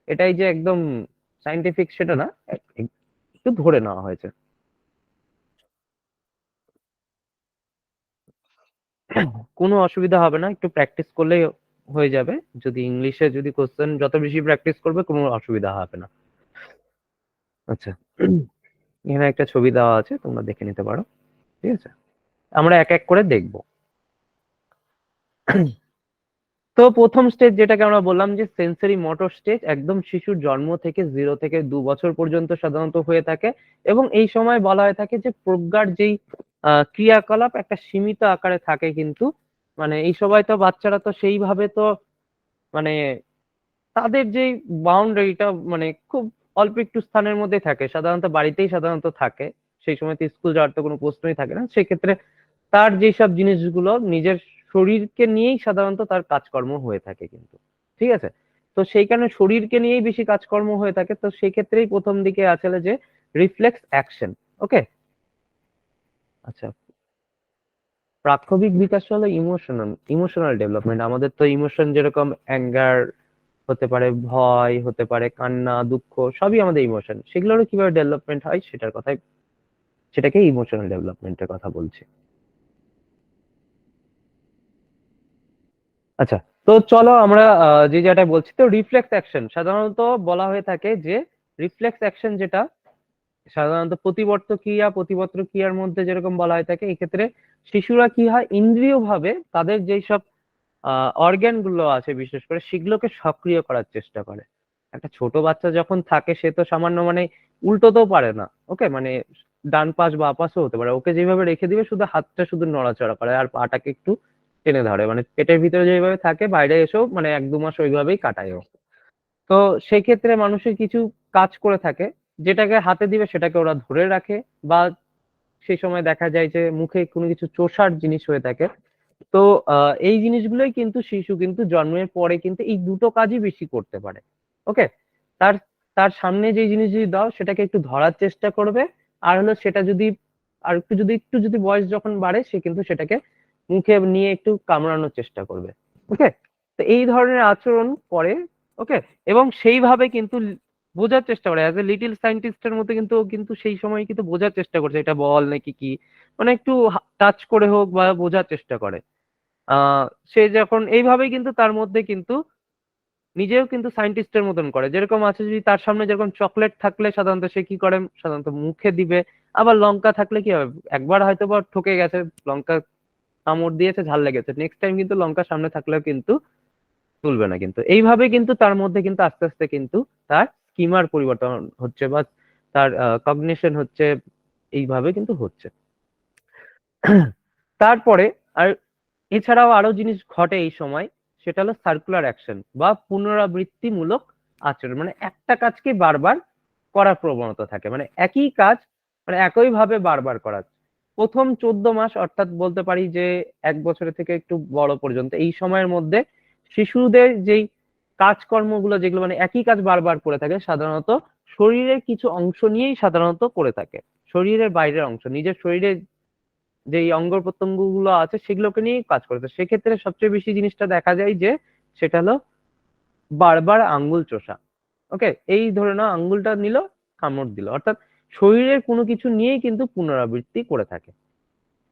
এটাই যে একদম সাইন্টিফিক সেটা না, একটু ধরে নেওয়া হয়েছে। কোনো অসুবিধা হবে না, একটু প্র্যাকটিস করলেই হয়ে যাবে। যদি ইংলিশে যদি কোশ্চেন যত বেশি প্র্যাকটিস করবে কোনো অসুবিধা হবে না। আচ্ছা, এখানে একটা ছবি দেওয়া আছে, তোমরা দেখে নিতে পারো, ঠিক আছে। আমরা এক এক করে দেখবো। তো প্রথম স্টেজ যেটাকে আমরা বললাম যে সেন্সরি মোটর স্টেজ, একদম শিশুর জন্ম থেকে 0 থেকে 2 বছর পর্যন্ত সাধারণত হয়ে থাকে, এবং এই সময় বলা হয়ে থাকে যে প্রজ্ঞার যেই ক্রিয়াকলাপ একটা সীমিত আকারে থাকে কিন্তু, মানে এই সময় তো বাচ্চারা তো সেইভাবে তো মানে তাদের যে বাউন্ডারিটা মানে খুব অল্প একটু স্থানের মধ্যে থাকে, সাধারণত বাড়িতেই সাধারণত থাকে, সেই সময় তো স্কুল যাওয়ার তো কোনো প্রশ্নই থাকে না। সেক্ষেত্রে তার যেসব জিনিসগুলো নিজের শরীরকে নিয়েই সাধারণত তার কাজকর্ম হয়ে থাকে কিন্তু, ঠিক আছে। তো সেই কারণে শরীরকে নিয়েই বেশি কাজকর্ম হয়ে থাকে, তো সেই ক্ষেত্রেই প্রথম দিকে আসলে যে রিফ্লেক্স অ্যাকশন। ওকে, আচ্ছা, প্রাক্ষবিক বিকাশ হলো ইমোশনাল ডেভেলপমেন্ট। আমাদের তো ইমোশন যেরকম অ্যাঙ্গার হতে পারে, ভয় হতে পারে, কান্না, দুঃখ, সবই আমাদের ইমোশন। সেগুলোরও কিভাবে ডেভেলপমেন্ট হয় সেটার কথাই, সেটাকে ইমোশনাল ডেভেলপমেন্টের কথা বলছি। আচ্ছা, তো চলো আমরা যে যেটা বলছি, তো রিফ্লেক্স অ্যাকশন সাধারণত বলা হয়ে থাকে যে রিফ্লেক্স অ্যাকশন যেটা সাধারণত প্রতিবর্ত ক্রিয়ার মধ্যে যেরকম বলা হয়ে থাকে, এক্ষেত্রে শিশুরা কি হয়, ইন্দ্রিয় ভাবে তাদের যেই সব অর্গ্যান গুলো আছে বিশেষ করে সেগুলোকে সক্রিয় করার চেষ্টা করে। একটা ছোট বাচ্চা যখন থাকে সে তো সামান্য মানে উল্টোতেও পারে না, ওকে, মানে ডান পাশ বা পাশও হতে পারে, ওকে যেভাবে রেখে দিবে শুধু হাতটা শুধু নড়াচড়া করে আর পাটাকে একটু টেনে ধরে, মানে পেটের ভিতরে যেভাবে থাকে বাইরে এসেও মানে 1-2 মাস ওইভাবেই কাটায় ও। তো সেক্ষেত্রে মানুষের কিছু কাজ করে থাকে, যেটাকে হাতে দিবে সেটাকে ওরা ধরে রাখে, বা সেই সময় দেখা যায় যে মুখে কোনো কিছু চোষার জিনিস হয়ে থাকে। তো এই জিনিসগুলোই কিন্তু শিশু কিন্তু জন্মের পরে কিন্তু এই দুটো কাজই বেশি করতে পারে। ওকে, তার তার সামনে যে জিনিস যদি দাও সেটাকে একটু ধরার চেষ্টা করবে, আর হলো সেটা যদি আর একটু যদি বয়স যখন বাড়ে সে কিন্তু সেটাকে মুখে নিয়ে একটু কামড়ানোর চেষ্টা করবে। ওকে, তো এই ধরনের আচরণ করে। ওকে, এবং সেইভাবে কিন্তু বোঝার চেষ্টা করে অ্যাজ এ লিটল সায়েন্টিস্টের মধ্যে, কিন্তু ও কিন্তু সেই সময় কিন্তু বোঝার চেষ্টা করছে এটা বল নাকি কি, মানে একটু টাচ করে হোক বা বোঝার চেষ্টা করে। আহ সে যখন এইভাবেই কিন্তু তার মধ্যে কিন্তু নিজেও কিন্তু সায়েন্টিস্টের মতন করে, যেরকম আছে যদি তার সামনে যেরকম চকলেট থাকলে সাধারণত সে কি করে, সাধারণত মুখে দিবে। আবার লঙ্কা থাকলে কি হবে, একবার হয়তো বা ঠকে গেছে, লঙ্কা কামড় দিয়েছে, ঝাল লেগেছে, নেক্সট টাইম কিন্তু লঙ্কা সামনে থাকলেও কিন্তু তুলবে না। কিন্তু এইভাবে কিন্তু তার মধ্যে কিন্তু আস্তে আস্তে কিন্তু তার স্কিমার পরিবর্তন হচ্ছে বা তার কগনিশন হচ্ছে, এইভাবে কিন্তু হচ্ছে। তারপরে আর এছাড়াও আরো জিনিস ঘটে এই সময়, সেটা হলো সার্কুলার অ্যাকশন বা পুনরাবৃত্তিমূলক আচরণ, মানে একটা কাজকে বারবার করার প্রবণতা থাকে, মানে একই কাজ মানে একই ভাবে বারবার করা। প্রথম 14 মাস অর্থাৎ বলতে পারি যে 1 বছরের থেকে একটু বড় পর্যন্ত, এই সময়ের মধ্যে শিশুদের যেই কাজকর্মগুলো যেগুলো মানে একই কাজ বারবার করে থাকে, সাধারণত শরীরের কিছু অংশ নিয়েই সাধারণত করে থাকে। শরীরের বাইরের অংশ, নিজের শরীরের যে অঙ্গ প্রত্যঙ্গ গুলো আছে সেগুলোকে নিয়ে কাজ করে। তো সেক্ষেত্রে সবচেয়ে বেশি জিনিসটা দেখা যায় যে সেটা হলো বারবার আঙ্গুল চোষা। ওকে, এই ধরে নাও আঙ্গুলটা নিল, কামড় দিল, অর্থাৎ শরীরের কোনো কিছু নিয়েই কিন্তু পুনরাবৃত্তি করে থাকে।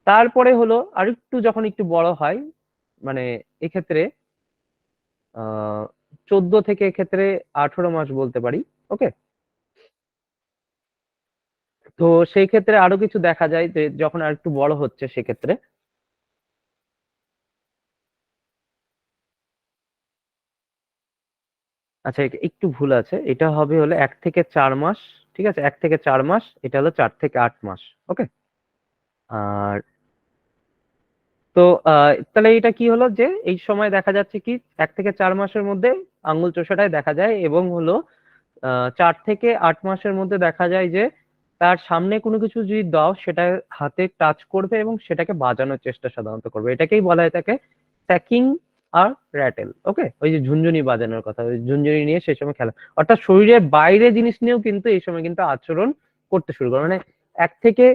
তারপরে হলো আরেকটু যখন একটু বড় হয়, মানে এক্ষেত্রে 14 থেকে এক্ষেত্রে 18 মাস বলতে পারি। ওকে, তো সেই ক্ষেত্রে আরো কিছু দেখা যায় যে যখন আর একটু বড় হচ্ছে সেক্ষেত্রে, আচ্ছা একটু ভুল আছে, এটা হবে হলো 1 থেকে 4 মাস। ঠিক আছে, 1 থেকে 4 মাস, এটা হলো 4 থেকে 8 মাস। ওকে, আর তো তাহলে এটা কি হলো যে এই সময় দেখা যাচ্ছে কি 1 থেকে 4 মাসের মধ্যে আঙ্গুল চোষাটাই দেখা যায়, এবং হলো 4 থেকে 8 মাসের মধ্যে দেখা যায় যে তার সামনে কোনো কিছু যদি দাও সেটা হাতে টাচ করবে এবং সেটাকে বাজানোর চেষ্টা সাধারণত করবে। এটাকেই বলা হয় থাকে ট্যাকিং আর র্যাটেল। ওকে, ওই যে ঝুনঝুনি বাজানোর কথা, ওই ঝুনঝুনি নিয়ে সেই সময় খেলা, অর্থাৎ শরীরের বাইরে জিনিস নিয়েও কিন্তু এই সময় কিন্তু আচরণ করতে শুরু করে। মানে 1 থেকে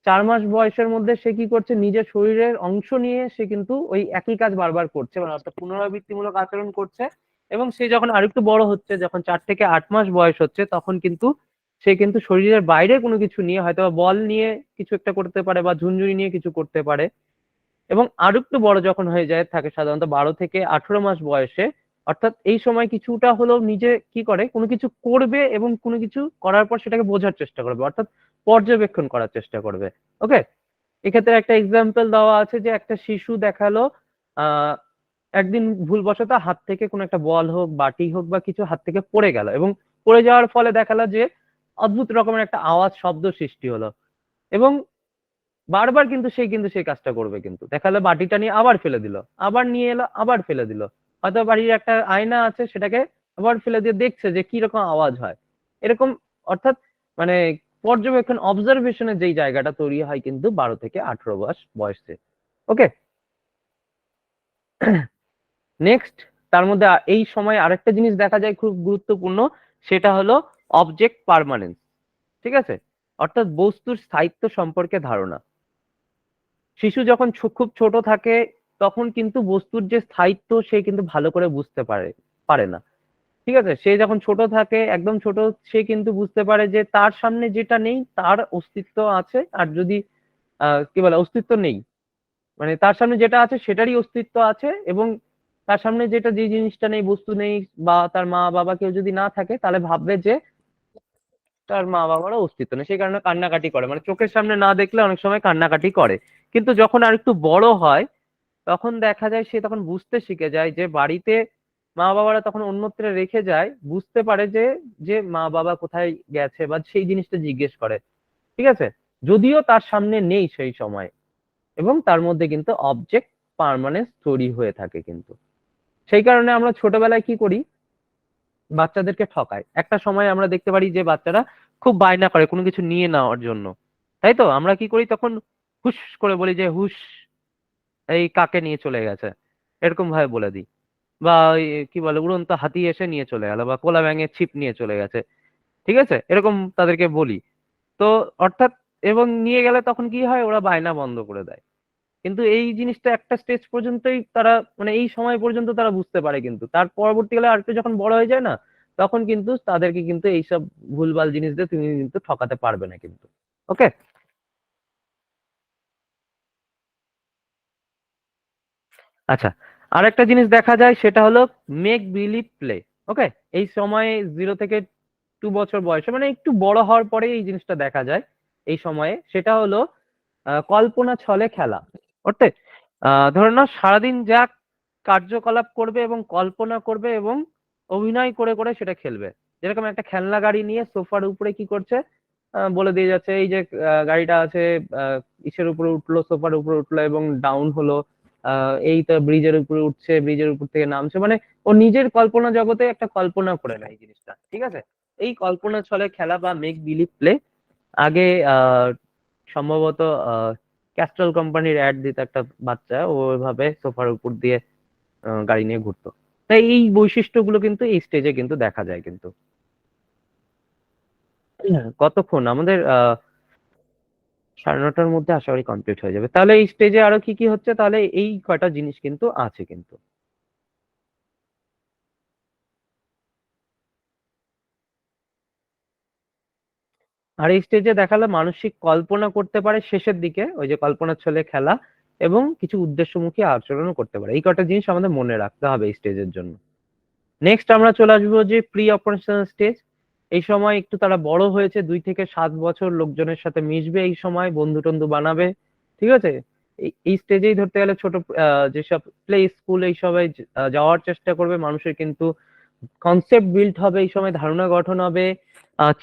4 মাস বয়সের মধ্যে সে কি করছে, নিজের শরীরের অংশ নিয়ে সে কিন্তু ওই একই কাজ বারবার করছে, মানে অর্থাৎ পুনরাবৃত্তিমূলক আচরণ করছে। এবং সে যখন আরেকটু বড় হচ্ছে, যখন 4 থেকে 8 মাস বয়স হচ্ছে, তখন কিন্তু সে কিন্তু শরীরের বাইরে কোনো কিছু নিয়ে হয়তো বা বল নিয়ে কিছু একটা করতে পারে বা ঝুনঝুনি নিয়ে কিছু করতে পারে। এবং আরো একটু বড় যখন হয়ে যায় থাকে সাধারণত 12 থেকে 18 মাস বয়সে, অর্থাৎ এই সময় কিছুটা হলেও নিজে কি করে কোনো কিছু করবে এবং কোনো কিছু করার পর সেটাকে বোঝার চেষ্টা করবে, অর্থাৎ পর্যবেক্ষণ করার চেষ্টা করবে। ওকে, এক্ষেত্রে একটা এক্সাম্পল দেওয়া আছে যে একটা শিশু দেখালো আহ একদিন ভুলবশত হাত থেকে কোনো একটা বল হোক বাটি হোক বা কিছু হাত থেকে পড়ে গেল, এবং পড়ে যাওয়ার ফলে দেখালো যে অদ্ভুত রকমের একটা আওয়াজ শব্দ সৃষ্টি হলো। এবং বারবার কিন্তু সেই কাজটা করবে, কিন্তু দেখালো বাটিটা নিয়ে আবার ফেলে দিল, আবার নিয়ে এলো আবার ফেলে দিল। হয়তো বাড়ির একটা আয়না আছে সেটাকে আবার ফেলে দিয়ে দেখছে যে কি রকম আওয়াজ হয়, এরকম। অর্থাৎ মানে পর্যবেক্ষণ অবজারভেশনের যেই জায়গাটা তৈরি হয় কিন্তু 12 থেকে 18 মাস বয়সে। ওকে, নেক্সট, তার মধ্যে এই সময় আরেকটা জিনিস দেখা যায় খুব গুরুত্বপূর্ণ, সেটা হলো অবজেক্ট পার্মানেন্স। ঠিক আছে, অর্থাৎ বস্তুর স্থায়িত্ব সম্পর্কে ধারণা। শিশু যখন খুব ছোট থাকে তখন কিন্তু বস্তুর যে স্থায়িত্ব সে কিন্তু ভালো করে বুঝতে পারে পারে না। ঠিক আছে, সে যখন ছোট থাকে একদম ছোট, সে কিন্তু বুঝতে পারে যে তার সামনে যেটা নেই তার অস্তিত্ব আছে, আর যদি কি বলে অস্তিত্ব নেই, মানে তার সামনে যেটা আছে সেটারই অস্তিত্ব আছে। এবং তার সামনে যেটা যে জিনিসটা নেই, বস্তু নেই, বা তার মা বাবা কেউ যদি না থাকে, তাহলে ভাববে যে তার মা বাবারও অস্তিত্ব নেই, সেই কারণে কান্নাকাটি করে, মানে চোখের সামনে না দেখলে অনেক সময় কান্নাকাটি করে। কিন্তু যখন আর একটু বড় হয় তখন দেখা যায় সে তখন বুঝতে শিখে যায় যে বাড়িতে মা বাবারা তখন অন্যত্র রেখে যায়, বুঝতে পারে যে যে মা বাবা কোথায় গেছে বা সেই জিনিসটা জিজ্ঞেস করে। ঠিক আছে, যদিও তার সামনে নেই সেই সময়। এবং তার মধ্যে কিন্তু অবজেক্ট পার্মানেন্স তৈরি হয়ে থাকে কিন্তু। সেই কারণে আমরা ছোটবেলায় কি করি, বাচ্চাদেরকে ঠকাই। একটা সময় আমরা দেখতে পারি যে বাচ্চারা খুব বায়না করে কোনো কিছু নিয়ে নেওয়ার জন্য, তাই তো আমরা কি করি তখন, হুস করে বলি যে হুস, এই কাকে নিয়ে চলে গেছে, এরকম ভাবে বলে দিই। বা ওই কি বলে উড়ন্ত হাতি এসে নিয়ে চলে গেল, বা কোলা ব্যাঙের ছিপ নিয়ে চলে গেছে। ঠিক আছে, এরকম তাদেরকে বলি। তো অর্থাৎ এবং নিয়ে গেলে তখন কি হয়, ওরা বায়না বন্ধ করে দেয়। কিন্তু এই জিনিসটা একটা স্টেজ পর্যন্তই তারা, মানে এই সময় পর্যন্ত তারা বুঝতে পারে, কিন্তু তার পরবর্তীকালে আরেকটু যখন বড় হয়ে যায় না, তখন কিন্তু তাদেরকে কিন্তু এইসব ভুলভাল জিনিস দিয়ে তুমি কিন্তু ঠকাতে পারবে না কিন্তু। ওকে। আচ্ছা, আরেকটা জিনিস দেখা যায় সেটা হলো মেক বিলিভ প্লে। ওকে। এই সময়ে 0 থেকে 2 বছর বয়সে, মানে একটু বড় হওয়ার পরে এই জিনিসটা দেখা যায় এই সময়ে, সেটা হলো কল্পনা ছলে খেলা। অর্থাৎ ধরে নাও সারাদিন যা কার্যকলাপ করবে এবং কল্পনা করবে এবং অভিনয় করে করে সেটা খেলবে। যেরকম একটা খেলনা গাড়ি নিয়ে সোফার উপরে কি করছে, বলে দিয়ে যাচ্ছে এই যে গাড়িটা আছে, ইসের উপরে উঠলো, সোফার উপরে উঠলো এবং ডাউন হলো, এই তো ব্রিজের উপরে উঠছে, ব্রিজের উপর থেকে নামছে, মানে ও নিজের কল্পনা জগতে একটা কল্পনা করে নেয় এই জিনিসটা। ঠিক আছে। এই কল্পনা ছলে খেলা বা মেক বিলিভ প্লে আগে সম্ভবত ক্যাস্ট্রল কোম্পানির অ্যাড দিত একটা বাচ্চা, ও ওইভাবে সোফার উপর দিয়ে গাড়ি নিয়ে ঘুরতো। তাই এই বৈশিষ্ট্যগুলো কিন্তু এই স্টেজে কিন্তু দেখা যায় কিন্তু। কতক্ষণ আমাদের 9:30টার মধ্যে আশা করি কমপ্লিট হয়ে যাবে। তাহলে এই স্টেজে আরো কি কি হচ্ছে, তাহলে এই কয়টা জিনিস কিন্তু আছে কিন্তু। আর এই স্টেজে দেখালো মানসিক কল্পনা করতে পারে শেষের দিকে, ওই যে কল্পনার ছলে খেলা, এবং কিছু উদ্দেশ্যমুখী আচরণও করতে পারে। এই কয়টা জিনিস আমাদের মনে রাখতে হবে এই স্টেজের জন্য। নেক্সট আমরা চলে আসবো যে প্রি অপারেশনাল স্টেজ। এই সময় একটু তারা বড় হয়েছে, 2 থেকে 7 বছর, লোকজনের সাথে মিশবে, এই সময় বন্ধু টন্ধু বানাবে। ঠিক আছে। এই স্টেজেই ধরতে গেলে ছোট যেসব প্লে স্কুল এই সবাই যাওয়ার চেষ্টা করবে, মানুষের কিন্তু কনসেপ্ট বিল্ড হবে, এই সময় ধারণা গঠন হবে,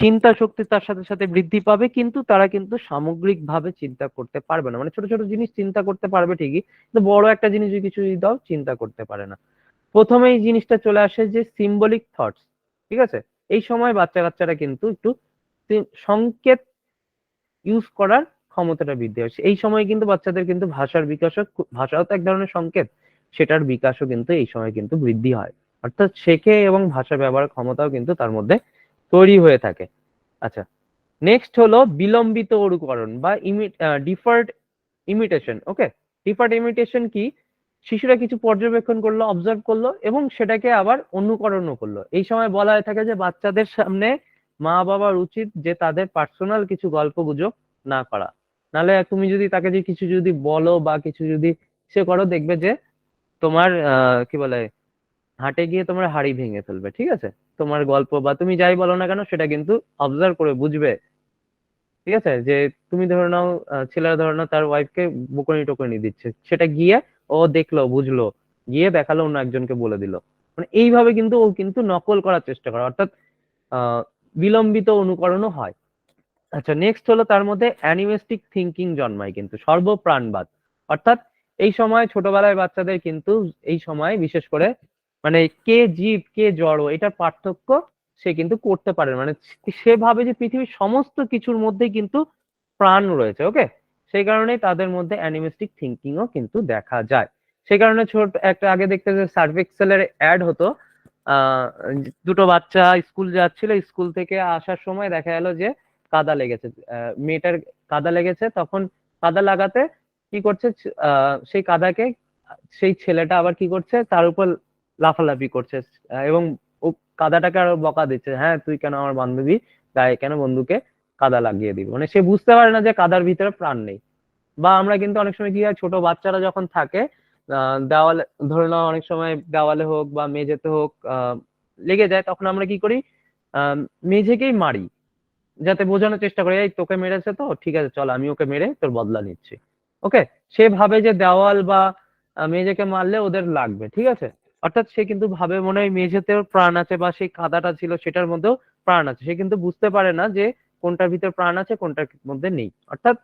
চিন্তা শক্তি তার সাথে সাথে বৃদ্ধি পাবে, কিন্তু তারা কিন্তু সামগ্রিক ভাবে চিন্তা করতে পারবে না। মানে ছোট ছোট জিনিস চিন্তা করতে পারবে ঠিকই, কিন্তু বড় একটা জিনিস যদি কিছু যদি দাও, চিন্তা করতে পারে না। প্রথমে এই জিনিসটা চলে আসে যে সিম্বলিক থটস। ঠিক আছে। এই সময় বাচ্চা কাচ্চারা কিন্তু একটু সংকেত ইউজ করার ক্ষমতাটা বৃদ্ধি হচ্ছে। এই সময় কিন্তু বাচ্চাদের কিন্তু ভাষার বিকাশও, ভাষাও তো এক ধরনের সংকেত, সেটার বিকাশও কিন্তু এই সময় কিন্তু বৃদ্ধি হয়। অর্থাৎ শেখে এবং ভাষা ব্যবহারের ক্ষমতাও কিন্তু তার মধ্যে তৈরি হয়ে থাকে। আচ্ছা, নেক্সট হলো বিলম্বিত অনুকরণ বা ডিফার্ড ইমিটেশন। ওকে। ডিফার্ড ইমিটেশন কি? শিশুরা কিছু পর্যবেক্ষণ করলো, অবজার্ভ করলো এবং সেটাকে আবার অনুকরণও করলো। এই সময় বলা হয়ে থাকে যে বাচ্চাদের সামনে মা বাবার উচিত যে তাদের পার্সোনাল কিছু গল্প গুজব না করা। নাহলে তুমি যদি তাকে যে কিছু যদি বলো বা কিছু যদি সে করো, দেখবে যে তোমার কি বলে, হাটে গিয়ে তোমার হাড়ি ভেঙে ফেলবে। ঠিক আছে। তোমার গল্প বা তুমি যাই বলো না কেন, সেটা কিন্তু অবজার্ভ করে বুঝবে। ঠিক আছে। যে তুমি ধরে নাও ছেলেরা ধরে নাও তার ওয়াইফকে বকুনি টকুনি দিচ্ছে, সেটা গিয়ে ও দেখলো, বুঝলো, গিয়ে দেখালো, অন্য একজনকে বলে দিল। মানে এইভাবে কিন্তু ও কিন্তু নকল করার চেষ্টা করে, অর্থাৎ আহ বিলম্বিত অনুকরণও হয়। আচ্ছা, নেক্সট হলো তার মধ্যে অ্যানিমেস্টিক থিঙ্কিং জন্মায় কিন্তু, সর্বপ্রাণবাদ। অর্থাৎ এই সময় ছোটবেলায় বাচ্চাদের কিন্তু এই সময় বিশেষ করে মানে কে জীব কে জড় এটার পার্থক্য সে কিন্তু করতে পারে। মানে সে ভাবে যে পৃথিবীর সমস্ত কিছুর মধ্যেই কিন্তু প্রাণ রয়েছে। ওকে। সেই কারণেই তাদের মধ্যে অ্যানিমেস্টিক থিঙ্কিংও কিন্তু দেখা যায়। সেই কারণে ছোট একটা আগে দেখতে যে সার্ফ এক্সেলের অ্যাড হতো, আহ দুটো বাচ্চা স্কুল যাচ্ছিল, স্কুল থেকে আসার সময় দেখা গেল যে কাদা লেগেছে, মেয়েটার কাদা লেগেছে, তখন কাদা লাগাতে কি করছে, সেই কাদাকে সেই ছেলেটা আবার কি করছে, তার উপর লাফালাফি করছে, এবং ও কাদাটাকে আরো বকা দিচ্ছে, হ্যাঁ তুই কেন আমার বান্ধবী গায়ে কেন বন্ধুকে কাদা লাগিয়ে দিবি। মানে সে বুঝতে পারে না যে কাদার ভিতরে প্রাণ নেই। বা আমরা কিন্তু অনেক সময় কি হয়, ছোট বাচ্চারা যখন থাকে দেওয়ালে, ধরে নাও অনেক সময় দেওয়ালে হোক বা মেঝেতে হোক লেগে যায়, তখন আমরা কি করি, আহ মেঝেকেই মারি, যাতে বোঝানোর চেষ্টা করে এই তোকে মেরেছে তো ঠিক আছে, চল আমি ওকে মেরে তোর বদলা নিচ্ছি। ওকে। সে ভাবে যে দেওয়াল বা মেঝেকে মারলে ওদের লাগবে। ঠিক আছে। অর্থাৎ সে কিন্তু ভাবে মনে হয় মেঝেতেও প্রাণ আছে বা সেই কাদাটা ছিল সেটার মধ্যেও প্রাণ আছে, সে কিন্তু বুঝতে পারে না যে কোনটার ভিতর প্রাণ আছে কোনটার মধ্যে নেই। অর্থাৎ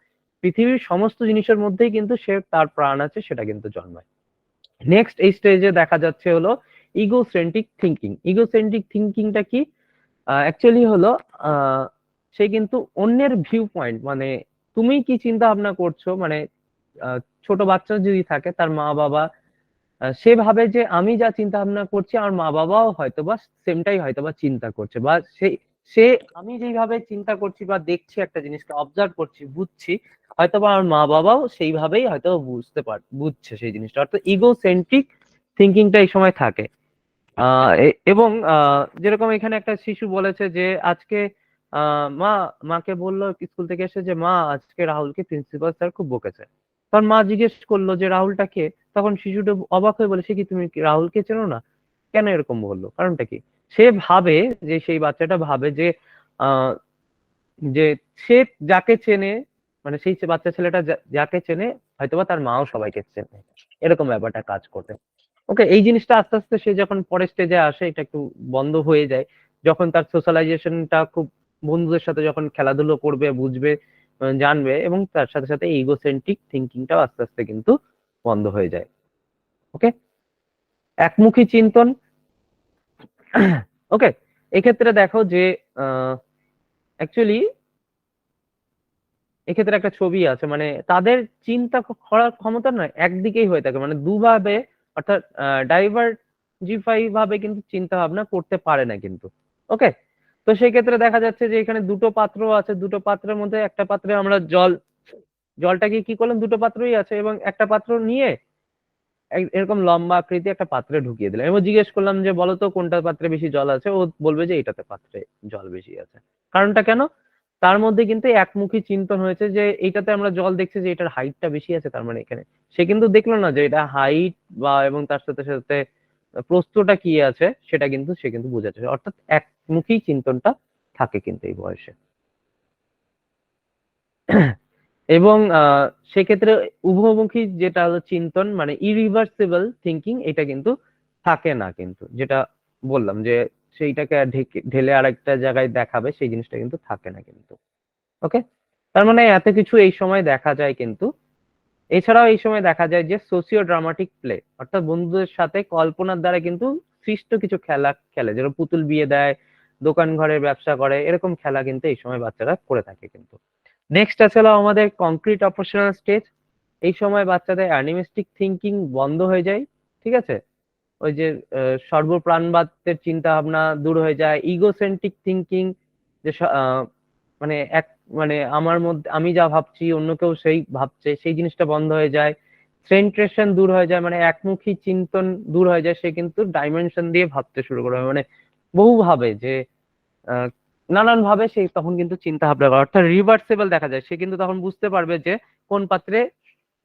পৃথিবীর সমস্ত জিনিসের মধ্যেই কিন্তু সে তার প্রাণ আছে সেটা কিন্তু জন্মায়। নেক্সট এই স্টেজে দেখা যাচ্ছে হলো ইগোসেন্ট্রিক থিঙ্কিং। ইগোসেন্ট্রিক থিঙ্কিংটা কি? অ্যাকচুয়ালি হলো আহ সে কিন্তু অন্যের ভিউ পয়েন্ট, মানে তুমি কি চিন্তা ভাবনা করছো, মানে আহ, ছোট বাচ্চা যদি থাকে তার মা বাবা, সে ভাবে যে আমি যা চিন্তা ভাবনা করছি আমার মা বাবাও হয়তোবা সেমটাই হয়তোবা চিন্তা করছে, বা সেই সে আমি যেইভাবে চিন্তা করছি বা দেখছি একটা জিনিসকে অবজার্ভ করছি বুঝছি, হয়তো বা আমার মা বাবাও সেইভাবেই হয়তো বুঝছে সেই জিনিসটা, অর্থাৎ ইগো সেন্ট্রিক থিঙ্কিংটা এই সময় থাকে। এবং যেরকম এখানে একটা শিশু বলেছে যে আজকে মাকে বললো স্কুল থেকে এসে যে মা আজকে রাহুলকে প্রিন্সিপাল স্যার খুব বকেছে। তখন মা জিজ্ঞেস করলো যে রাহুলটা কে? তখন শিশুটা অবাক হয়ে বলে, সে কি তুমি কি রাহুলকে চেনো না? কেন এরকম বললো, কারণটা কি? সে ভাবে যে সেই বাচ্চাটা ভাবে যে আহ যে সে যাকে চেনে, মানে সেই বাচ্চা ছেলেটা যাকে চেনে হয়তোবা তার মাও সবাইকে চেনে, এরকম ব্যাপারটা কাজ করবে। ওকে, এই জিনিসটা আস্তে আস্তে সে যখন পরের স্টেজে আসে এটা একটু বন্ধ হয়ে যায়, যখন তার সোশ্যালাইজেশনটা খুব বন্ধুদের সাথে যখন খেলাধুলো করবে, বুঝবে, জানবে, এবং তার সাথে সাথে ইগোসেন্ট্রিক থিঙ্কিংটাও আস্তে আস্তে কিন্তু বন্ধ হয়ে যায়। ওকে, একমুখী চিন্তন। ওকে, এক্ষেত্রে দেখো যে অ্যাকচুয়ালি এক্ষেত্রে একটা ছবি আছে, মানে তাদের চিন্তা করার ক্ষমতা নয় একদিকেই হয়ে থাকে, মানে দুভাবে, অর্থাৎ ডাইভার্জিফাই ভাবে কিন্তু চিন্তা ভাবনা করতে পারে না কিন্তু। ওকে, তো সেই ক্ষেত্রে দেখা যাচ্ছে যে এখানে দুটো পাত্র আছে, দুটো পাত্রের মধ্যে একটা পাত্রে আমরা জলটাকে কি করলাম, দুটো পাত্রই আছে এবং একটা পাত্র নিয়ে এরকম লম্বা আকৃতি একটা পাত্রে ঢুকিয়ে দিলাম এবং জিজ্ঞেস করলাম যে বলো তো কোনটা পাত্রে বেশি জল আছে, ও বলবে যে এটাতে পাত্রে জল বেশি আছে। কারণটা কেন? তার মধ্যে কিন্তু একমুখী চিন্তন হয়েছে যে এইটাতে আমরা জল দেখছি যে এটার হাইটটা বেশি আছে, তার মানে এখানে সে কিন্তু দেখলো না যে এটা হাইট বা এবং তার সাথে সাথে প্রস্থটা কি আছে সেটা কিন্তু সে কিন্তু বোঝাচ্ছে, অর্থাৎ একমুখী চিন্তনটা থাকে কিন্তু এই বয়সে। এবং সেক্ষেত্রে উভমুখী যেটা হলো চিন্তন, মানে ইরিভার্সিবল থিঙ্কিং, এটা কিন্তু থাকে না কিন্তু, যেটা বললাম যে সেইটাকে ঢেলে আরেকটা জায়গায় দেখাবে সেই জিনিসটা কিন্তু থাকে না কিন্তু। ওকে, তার মানে এত কিছু এই সময় দেখা যায় কিন্তু। এছাড়াও এই সময় দেখা যায় যে সোসিও ড্রামাটিক প্লে, অর্থাৎ বন্ধুদের সাথে কল্পনার দ্বারা কিন্তু সৃষ্ট কিছু খেলা খেলে, যেরকম পুতুল বিয়ে দেয়, দোকান ঘরের ব্যবসা করে, এরকম খেলা কিন্তু এই সময় বাচ্চারা করে থাকে কিন্তু। নেক্সট আছে হলো আমাদের কংক্রিট অপারেশনাল স্টেজ। এই সময় বাচ্চাদের অ্যানিমিস্টিক থিঙ্কিং বন্ধ হয়ে যায়, ঠিক আছে? ওই যে সর্বপ্রাণবাদের চিন্তা ভাবনা দূর হয়ে যায়, ইগোসেন্ট্রিক থিঙ্কিং, যে মানে এক, মানে আমার মধ্যে আমি যা ভাবছি অন্য কেউ সেই ভাবছে, সেই জিনিসটা বন্ধ হয়ে যায়। সেন্ট্রেশন দূর হয়ে যায়, মানে একমুখী চিন্তন দূর হয়ে যায়, সে কিন্তু ডাইমেনশন দিয়ে ভাবতে শুরু করবে, মানে বহু ভাবে যে নানান ভাবে সে তখন কিন্তু চিন্তা ভাবনা করে, অর্থাৎ রিভার্সেবল দেখা যায়, সে কিন্তু তখন বুঝতে পারবে যে কোন পাত্রে,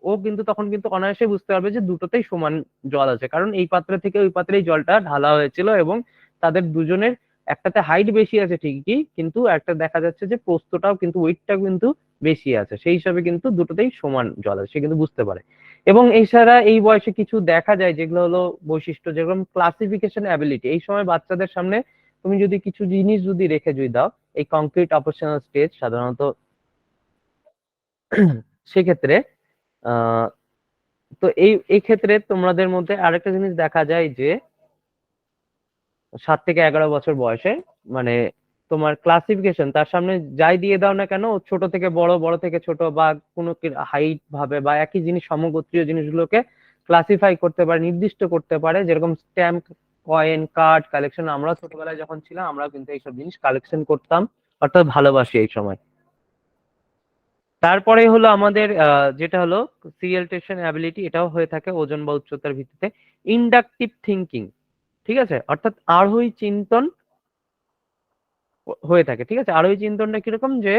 ও কিন্তু তখন কিন্তু অনায়াসে বুঝতে পারবে যে দুটোতেই সমান জল আছে, কারণ এই পাত্র থেকে ওই পাত্রে এই জলটা ঢালা হয়েছিল এবং তাদের দুজনের একটাতে হাইট বেশি আছে ঠিকই, কিন্তু একটা দেখা যাচ্ছে যে প্রস্থটাও কিন্তু ওয়েটটাও কিন্তু বেশি আছে, সেই হিসাবে কিন্তু দুটোতেই সমান জল আছে, সে কিন্তু বুঝতে পারে। এবং এছাড়া এই বয়সে কিছু দেখা যায় যেগুলো হলো বৈশিষ্ট্য, যেরকম ক্লাসিফিকেশন অ্যাবিলিটি। এই সময় বাচ্চাদের সামনে তুমি যদি কিছু জিনিস যদি রেখে যদি দাও, এই কংক্রিট অপারেশনাল স্টেজ সাধারণত সেক্ষেত্রে আহ তো এই ক্ষেত্রে তোমাদের মধ্যে আরেকটা জিনিস দেখা যায় যে 7 থেকে 11 বছর বয়সে, মানে তোমার ক্লাসিফিকেশন তার সামনে যাই দিয়ে দাও না কেন, ও ছোট থেকে বড়, বড় থেকে ছোট, বা কোনো হাইট ভাবে বা একই জিনিস সমগোত্রীয় জিনিসগুলোকে ক্লাসিফাই করতে পারে, নির্দিষ্ট করতে পারে, যেরকম স্ট্যাম্প, কয়েন, কার্ড কালেকশন। আমরা ছোটবেলায় যখন ছিলাম আমরা কিন্তু এইসব জিনিস কালেকশন করতাম, অর্থাৎ ভালোবাসি এই সময়। তারপরে হলো আমাদের যেটা হলো সিরিয়ালটেশন অ্যাবিলিটি, এটাও হয়ে থাকে ওজন বা উচ্চতার ভিত্তিতে। ইন্ডাকটিভ থিঙ্কিং, ঠিক আছে, অর্থাৎ আরোহী চিন্তন হয়ে থাকে, ঠিক আছে। আরোহী চিন্তনটা কিরকম, যে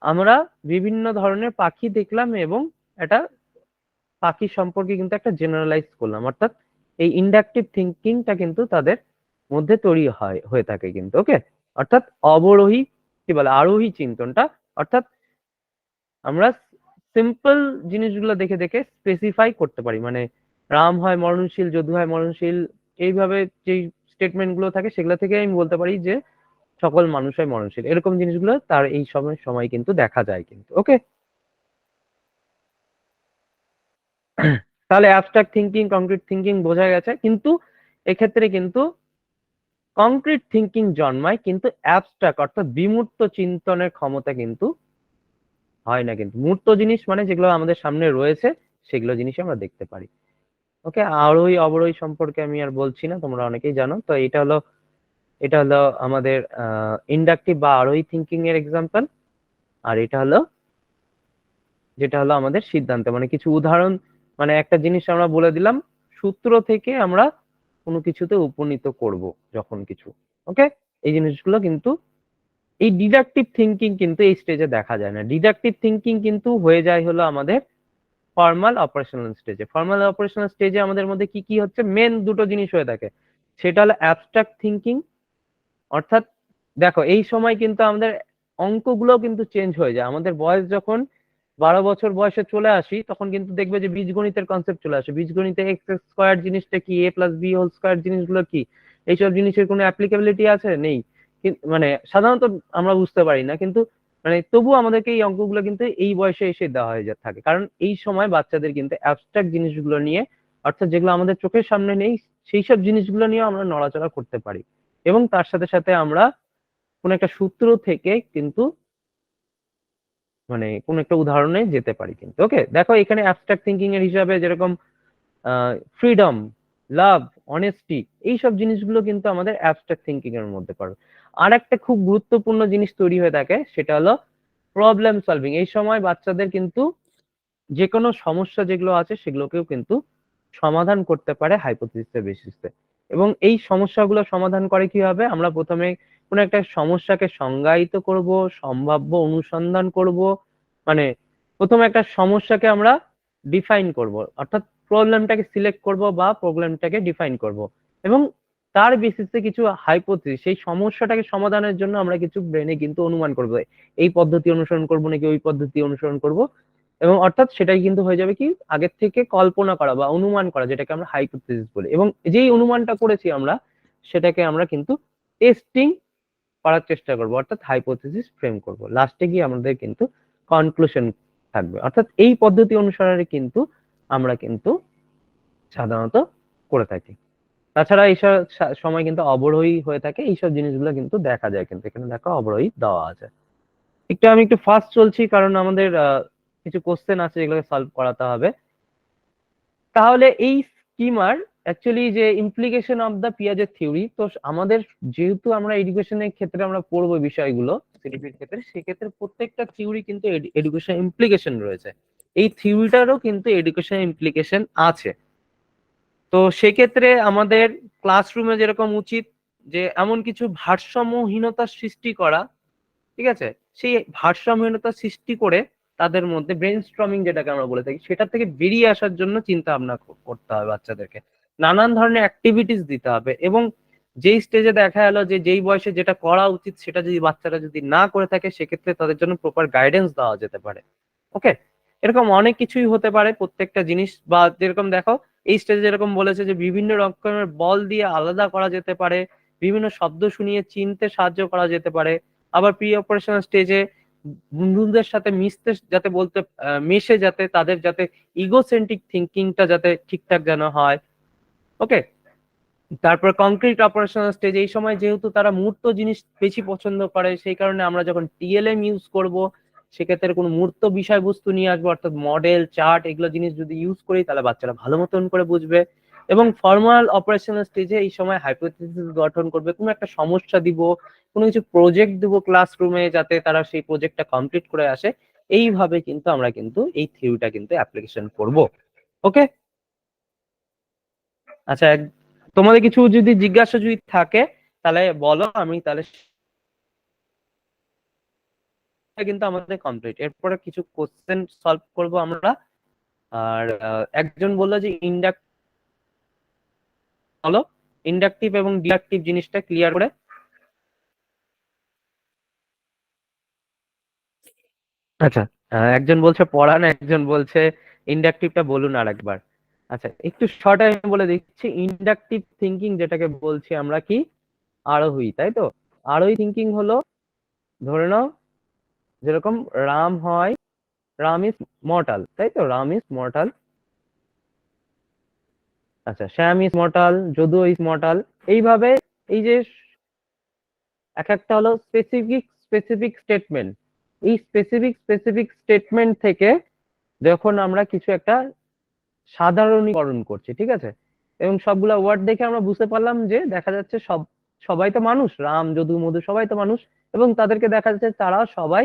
আমরা বিভিন্ন ধরনের পাখি দেখলাম এবং এটা পাখি সম্পর্কে কিন্তু একটা জেনারেলাইজ করলাম, অর্থাৎ এই ইন্ডাকটিভ থিঙ্কিংটা কিন্তু তাদের মধ্যে তৈরি হয়ে থাকে কিন্তু। ওকে, অর্থাৎ অবরোহী, কি বলে, আরোহী চিন্তনটা, অর্থাৎ আমরা সিম্পল জিনিসগুলো দেখে দেখে স্পেসিফাই করতে পারি, মানে রাম হয় মরণশীল, যদু হয় মরণশীল, এইভাবে যে স্টেটমেন্ট গুলো থাকে সেগুলো থেকে আমি বলতে পারি যে সকল মানুষ হয় মরণশীল, এরকম জিনিসগুলো তার এই সময় সময় কিন্তু দেখা যায় কিন্তু। ওকে, তাহলে অ্যাবস্ট্রাক্ট থিঙ্কিং, কংক্রিট থিঙ্কিং বোঝা গেছে, কিন্তু এক্ষেত্রে কিন্তু কংক্রিট থিঙ্কিং জন্মায় কিন্তু অ্যাবস্ট্রাক্ট অর্থাৎ বিমূর্ত চিন্তনের ক্ষমতা কিন্তু হয় না কিন্তু। মূর্ত জিনিস মানে যেগুলো আমাদের সামনে রয়েছে সেগুলো জিনিস আমরা দেখতে পারি। ওকে, আরোহী অবরোহী সম্পর্কে আমি আর বলছি না, তোমরা অনেকেই জানো। তো এটা হলো এটা হলো আমাদের ইন্ডাকটিভ বা আরোহী থিঙ্কিং এর এক্সাম্পল। আর এটা হলো যেটা হলো আমাদের সিদ্ধান্ত, মানে কিছু উদাহরণ, মানে একটা জিনিস আমরা বলে দিলাম, সূত্র থেকে আমরা কোনো কিছুতে উপনীত করব যখন কিছু। ওকে, এই জিনিসগুলো কিন্তু এই ডিডাকটিভ থিঙ্কিং কিন্তু এই স্টেজে দেখা যায় না। ডিডাকটিভ থিঙ্কিং কিন্তু হয়ে যায় হলো আমাদের ফর্মাল অপারেশনাল স্টেজে। ফর্মাল অপারেশনাল স্টেজে আমাদের মধ্যে কি কি হচ্ছে, মেন দুটো জিনিস হয়ে থাকে। সেটা হলো অ্যাবস্ট্রাক্ট থিঙ্কিং, অর্থাৎ দেখো এই সময় কিন্তু আমাদের অঙ্কগুলো কিন্তু চেঞ্জ হয়ে যায়। আমাদের বয়স যখন 12 বছর বয়সে চলে আসি, তখন কিন্তু দেখবে যে বীজগণিতের কনসেপ্ট চলে আসে। বীজগণিতে এক্স স্কোয়ার জিনিসটা কি, এ প্লাস বি হোল স্কোয়ার জিনিসগুলো কি, এইসব জিনিসের কোনো অ্যাপ্লিকেবিলিটি আছে নেই, মানে সাধারণত আমরা বুঝতে পারি না, কিন্তু মানে তবু আমাদেরকে এই অঙ্কগুলো কিন্তু এই বয়সে এসে দেওয়া হয়ে থাকে, কারণ এই সময় বাচ্চাদের কিন্তু অ্যাবস্ট্রাক্ট জিনিসগুলো নিয়ে, অর্থাৎ যেগুলো আমাদের চোখের সামনে নেই, সেই সব জিনিসগুলো নিয়ে আমরা নড়াচড়া করতে পারি। এবং তার সাথে সাথে আমরা কোন একটা সূত্র থেকে কিন্তু মানে কোন একটা উদাহরণে যেতে পারি কিন্তু। ওকে, দেখো এখানে অ্যাবস্ট্রাক্ট থিঙ্কিং এর হিসাবে যেরকম ফ্রিডম, লাভ, অনেস্টি, এইসব জিনিসগুলো কিন্তু আমাদের অ্যাবস্ট্রাক্ট থিঙ্কিং এর মধ্যে পড়ে। আর একটা খুব গুরুত্বপূর্ণ জিনিস তৈরি হয়ে থাকে, সেটা হলো প্রবলেম সলভিং। এই সময় বাচ্চাদের কিন্তু যে কোনো সমস্যা যেগুলো আছে সেগুলোকেও কিন্তু সমাধান করতে পারে হাইপোথিসিসের বেসিসে। এবং এই সমস্যাগুলো সমাধান করে কিভাবে, আমরা প্রথমে কোনো একটা সমস্যাকে সংজ্ঞায়িত করব, সম্ভাব্য অনুসন্ধান করব, মানে প্রথমে একটা সমস্যাকে আমরা ডিফাইন করব, অর্থাৎ প্রবলেমটাকে সিলেক্ট করব বা প্রবলেমটাকে ডিফাইন করব, এবং তার বেসিসে কিছু হাইপোথিসিস, সেই সমস্যাটাকে সমাধানের জন্য আমরা কিছু ব্রেনে কিন্তু অনুমান করব, এই পদ্ধতি অনুসরণ করব নাকি ওই পদ্ধতি অনুসরণ করব। এবং অর্থাৎ সেটাই কিন্তু হয়ে যাবে কি, আগের থেকে কল্পনা করা বা অনুমান করা, যেটাকে আমরা হাইপোথিসিস বলি। এবং যেই অনুমানটা করেছি আমরা, সেটাকে আমরা কিন্তু টেস্টিং করার চেষ্টা করব, অর্থাৎ হাইপোথিসিস ফ্রেম করব। লাস্টে গিয়ে আমাদের কিন্তু কনক্লুশন থাকবে, অর্থাৎ এই পদ্ধতি অনুসারে কিন্তু আমরা কিন্তু সাধারণত করে থাকি। তাছাড়া এইসব সময় কিন্তু অবরোহী হয়ে থাকে, এইসব জিনিসগুলো কিন্তু দেখা যায়, কিন্তু এখানে দেখো অবরোহী দেওয়া আছে। আমি একটু ফাস্ট চলছি, কারণ আমাদের কিছু কোশ্চেন আছে যেগুলোকে সলভ করাতে হবে। তাহলে এই স্কিমার অ্যাকচুয়ালি যে ইমপ্লিকেশন অফ দ্য পিয়াজের থিওরি, তো আমাদের যেহেতু আমরা এডুকেশনের ক্ষেত্রে আমরা পড়বো বিষয়গুলো সিডিপির ক্ষেত্রে, সেক্ষেত্রে প্রত্যেকটা থিওরি কিন্তু এডুকেশন ইমপ্লিকেশন রয়েছে, এই থিওরিটারও কিন্তু এডুকেশন ইমপ্লিকেশন আছে। তো সেক্ষেত্রে আমাদের ক্লাসরুমে যেরকম উচিত যে এমন কিছু ভারসাম্যহীনতার সৃষ্টি করা, ঠিক আছে, সেই ভারসাম্যহীনতা সৃষ্টি করে তাদের মধ্যে ব্রেন স্ট্রমিং যেটাকে আমরা বলে থাকি, সেটা থেকে বেরিয়ে আসার জন্য চিন্তা ভাবনা করতে হবে বাচ্চাদেরকে, নানান ধরনের অ্যাক্টিভিটিস দিতে হবে। এবং যেই স্টেজে দেখা গেল যে যেই বয়সে যেটা করা উচিত সেটা যদি বাচ্চারা যদি না করে থাকে, সেক্ষেত্রে তাদের জন্য প্রপার গাইডেন্স দেওয়া যেতে পারে। ওকে, এরকম অনেক কিছুই হতে পারে প্রত্যেকটা জিনিস, বা যেরকম দেখো এই স্টেজে যেরকম বলেছে যে বিভিন্ন রকমের বল দিয়ে আলাদা করা যেতে পারে, বিভিন্ন শব্দ শুনিয়ে চিনতে সাহায্য করা যেতে পারে। আবার প্রি অপারেশনাল স্টেজে বন্ধুদের সাথে মিশতে যাতে বলতে মিশে যাতে তাদের যাতে ইগোসেন্ট্রিক থিঙ্কিংটা যাতে ঠিকঠাক যেন হয়। ওকে, তারপর কংক্রিট অপারেশনাল স্টেজ, এই সময় যেহেতু তারা মূর্ত জিনিস বেশি পছন্দ করে, সেই কারণে আমরা যখন টিএলএম ইউজ করব, সেক্ষেত্রে কোনো মূর্ত বিষয়বস্তু নিয়ে আসবো, অর্থাৎ মডেল, চার্ট, এগুলো জিনিস যদি ইউজ করি তাহলে বাচ্চারা ভালো মতন করে বুঝবে। এবং ফর্মাল অপারেশনাল স্টেজে এই সময় হাইপোথিসিস গঠন করবে, কোনো একটা সমস্যা দিব, কোনো কিছু প্রজেক্ট দিব ক্লাসরুমে, যাতে তারা সেই প্রজেক্টটা কমপ্লিট করে আসে। এইভাবে কিন্তু আমরা কিন্তু এই থিওরিটা কিন্তু অ্যাপ্লিকেশন করব। ওকে, আচ্ছা, তোমাদের কিছু যদি জিজ্ঞাসা যদি থাকে তাহলে বলো, আমি তাহলে কিন্তু আমাদের কমপ্লিট। এরপরে কিছু কোশ্চেন সলভ করব আমরা। আর একজন বললো যে বলো ইন্ডাকটিভ এবং ডিডাকটিভ জিনিসটা ক্লিয়ার করে। আচ্ছা, একজন বলছে পড়ান, একজন বলছে ইন্ডাকটিভটা বলুন আর একবার। আচ্ছা, একটু শর্ট আমি বলে দিচ্ছি। ইন্ডাকটিভ থিঙ্কিং যেটাকে বলছি আমরা কি, আরোহী, তাই তো। আরোহী থিঙ্কিং হলো, ধরে নাও যেরকম রাম হয়, রাম ইজ মর্টাল, তাই তো, রাম ইজ মর্টাল। আচ্ছা, Shyam is mortal, Jadu is mortal. এইভাবে এই যে এক একটা হলো স্পেসিফিক স্পেসিফিক স্টেটমেন্ট, এই স্পেসিফিক স্পেসিফিক স্টেটমেন্ট থেকে যখন আমরা কিছু একটা সাধারণীকরণ করছি, ঠিক আছে, এবং সবগুলা ওয়ার্ড দেখে আমরা বুঝতে পারলাম যে দেখা যাচ্ছে সবাই তো মানুষ, রাম যদু মধু সবাই তো মানুষ, এবং তাদেরকে দেখা যাচ্ছে তারা সবাই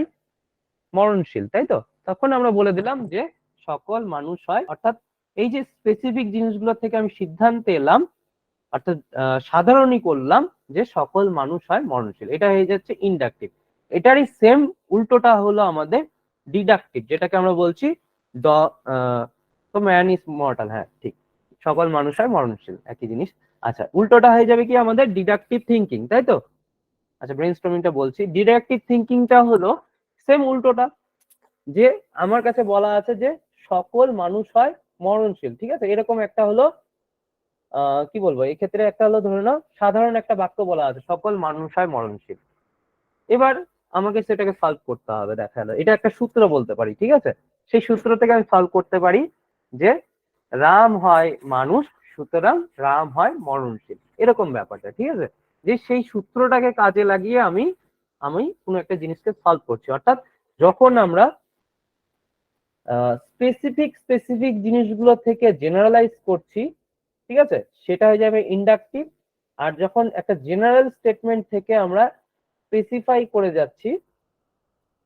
মরণশীল, তাই তো? তখন আমরা বলে দিলাম যে সকল মানুষ হয়, অর্থাৎ এই যে স্পেসিফিক জিনিসগুলো থেকে আমি সিদ্ধান্ত এলাম, অর্থাৎ সাধারণই করলাম যে সকল মানুষ হয় মরণশীল, এটা হয়ে যাচ্ছে ইন্ডাকটিভ। এটারই সেম উল্টোটা হলো আমাদের ডিডাকটিভ, যেটাকে আমরা বলছি দ তো ম্যান ইজ মর্টাল, হ্যাঁ ঠিক, সকল মানুষ হয় মরণশীল, একই জিনিস। আচ্ছা, উল্টোটা হয়ে যাবে কি আমাদের ডিডাকটিভ থিঙ্কিং, তাই তো? আচ্ছা, ব্রেন স্টর্মিংটা বলছি। ডিডাকটিভ থিঙ্কিংটা হলো সেম উল্টোটা, যে আমার কাছে বলা আছে যে সকল মানুষ হয় মরণশীল, ঠিক আছে? এরকম একটা হলো কি বলবো, এই ক্ষেত্রে একটা হলো ধরে নাও সাধারণ একটা বাক্য বলা আছে, সকল মানুষ হয় মরণশীল। এবার আমাকে সেটাকে সলভ করতে হবে, দেখা গেলো এটা একটা সূত্র বলতে পারি, ঠিক আছে? সেই সূত্র থেকে আমি সলভ করতে পারি যে রাম হয় মানুষ, সুতরাং রাম হয় মরণশীল, এরকম ব্যাপারটা, ঠিক আছে? যে সেই সূত্রটাকে কাজে লাগিয়ে আমি আমি কোনো একটা জিনিসকে সলভ করছি, অর্থাৎ যখন আমরা স্পেসিফিক স্পেসিফিক জিনিসগুলো থেকে জেনারেলাইজ করছি, ঠিক আছে, সেটা হয়ে যাবে ইন্ডাকটিভ। আর যখন একটা জেনারেল স্টেটমেন্ট থেকে আমরা স্পেসিফাই করে যাচ্ছি,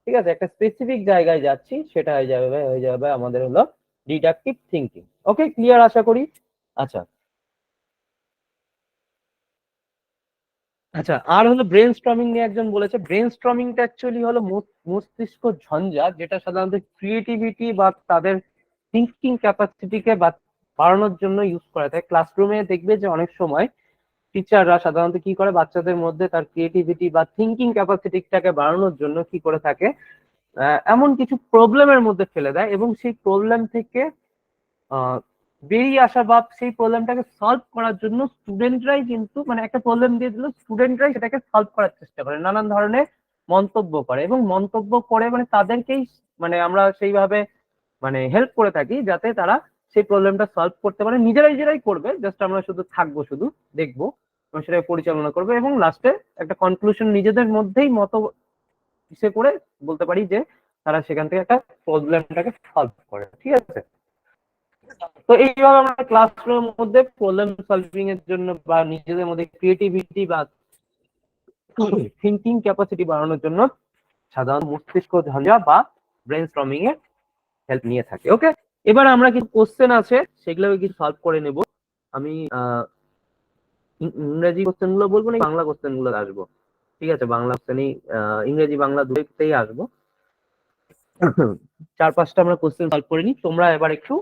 ঠিক আছে, একটা স্পেসিফিক জায়গায় যাচ্ছি, সেটা হয়ে যাবে আমাদের হলো ডিডাকটিভ থিঙ্কিং। ওকে, ক্লিয়ার আশা করি। আচ্ছা আচ্ছা, আর হলো ব্রেন স্টর্মিং নিয়ে একজন বলেছে, ব্রেন স্টর্মিংটা অ্যাকচুয়ালি হলো মস্তিষ্ক ঝঞ্ঝা, যেটা সাধারণত ক্রিয়েটিভিটি বা তাদের থিঙ্কিং ক্যাপাসিটিকে বাড়ানোর জন্য ইউজ করা যায়। ক্লাসরুমে দেখবে যে অনেক সময় টিচাররা সাধারণত কি করে, বাচ্চাদের মধ্যে তার ক্রিয়েটিভিটি বা থিঙ্কিং ক্যাপাসিটিটাকে বাড়ানোর জন্য কি করে থাকে, এমন কিছু প্রবলেমের মধ্যে ফেলে দেয়, এবং সেই প্রবলেম থেকে আহ, বেরিয়ে আসা বা সেই প্রবলেমটাকে সলভ করার জন্য স্টুডেন্টরাই কিন্তু, মানে একটা প্রবলেম দিয়ে দিল, স্টুডেন্টরাই সেটাকে সলভ করার চেষ্টা করে, নানান ধরনের মন্তব্য করে, এবং মন্তব্য করে মানে তাদেরকেই মানে আমরা সেইভাবে মানে হেল্প করে থাকি যাতে তারা সেই প্রবলেমটা সলভ করতে পারে। নিজেরাই করবে, জাস্ট আমরা শুধু থাকবো, শুধু দেখবো, এবং সেটাকে পরিচালনা করবে, এবং লাস্টে একটা কনক্লুশন নিজেদের মধ্যেই মত ইসে করে বলতে পারি যে তারা সেখান থেকে একটা প্রবলেমটাকে সলভ করে, ঠিক আছে? তো এইভাবে আমরা ক্লাসরুমের মধ্যে প্রবলেম সলভিং এর জন্য বা নিজেদের মধ্যে ক্রিয়েটিভিটি বা থিঙ্কিং ক্যাপাসিটি বাড়ানোর জন্য সাধারণ মস্তিষ্ক ঝঞ্ঝা বা ব্রেন স্টর্মিং এর হেল্প নিয়ে থাকে। ওকে, এবার আমরা কিছু কোশ্চেন আছে, সেগুলো কিছু সলভ করে নেব। আমি ইংরেজি কোশ্চেন গুলো বলবো না, বাংলা কোশ্চেন গুলো আসবো, ঠিক আছে? বাংলা কোশ্চেনই, ইংরেজি বাংলা দুটোতেই আসবো। 4-5টা আমরা কোশ্চেন সলভ করে নিই, তোমরা এবার একটু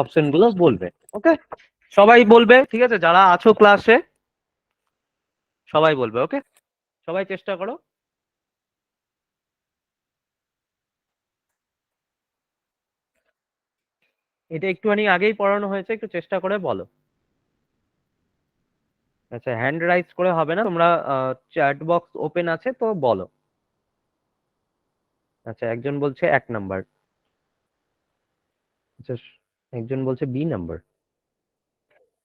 অপশন গুলো বলবে। ওকে, সবাই বলবে, ঠিক আছে? যারা আছো ক্লাসে সবাই বলবে। ওকে, সবাই চেষ্টা করো। এটা একটুখানি আগেই পড়ানো হয়েছে, একটু চেষ্টা করে বলো। আচ্ছা, হ্যান্ড রাইজ করে হবে না, তোমরা চ্যাট বক্স ওপেন আছে তো বলো। আচ্ছা, একজন বলছে 1 নাম্বার। আচ্ছা, একজন বলছে B নাম্বার।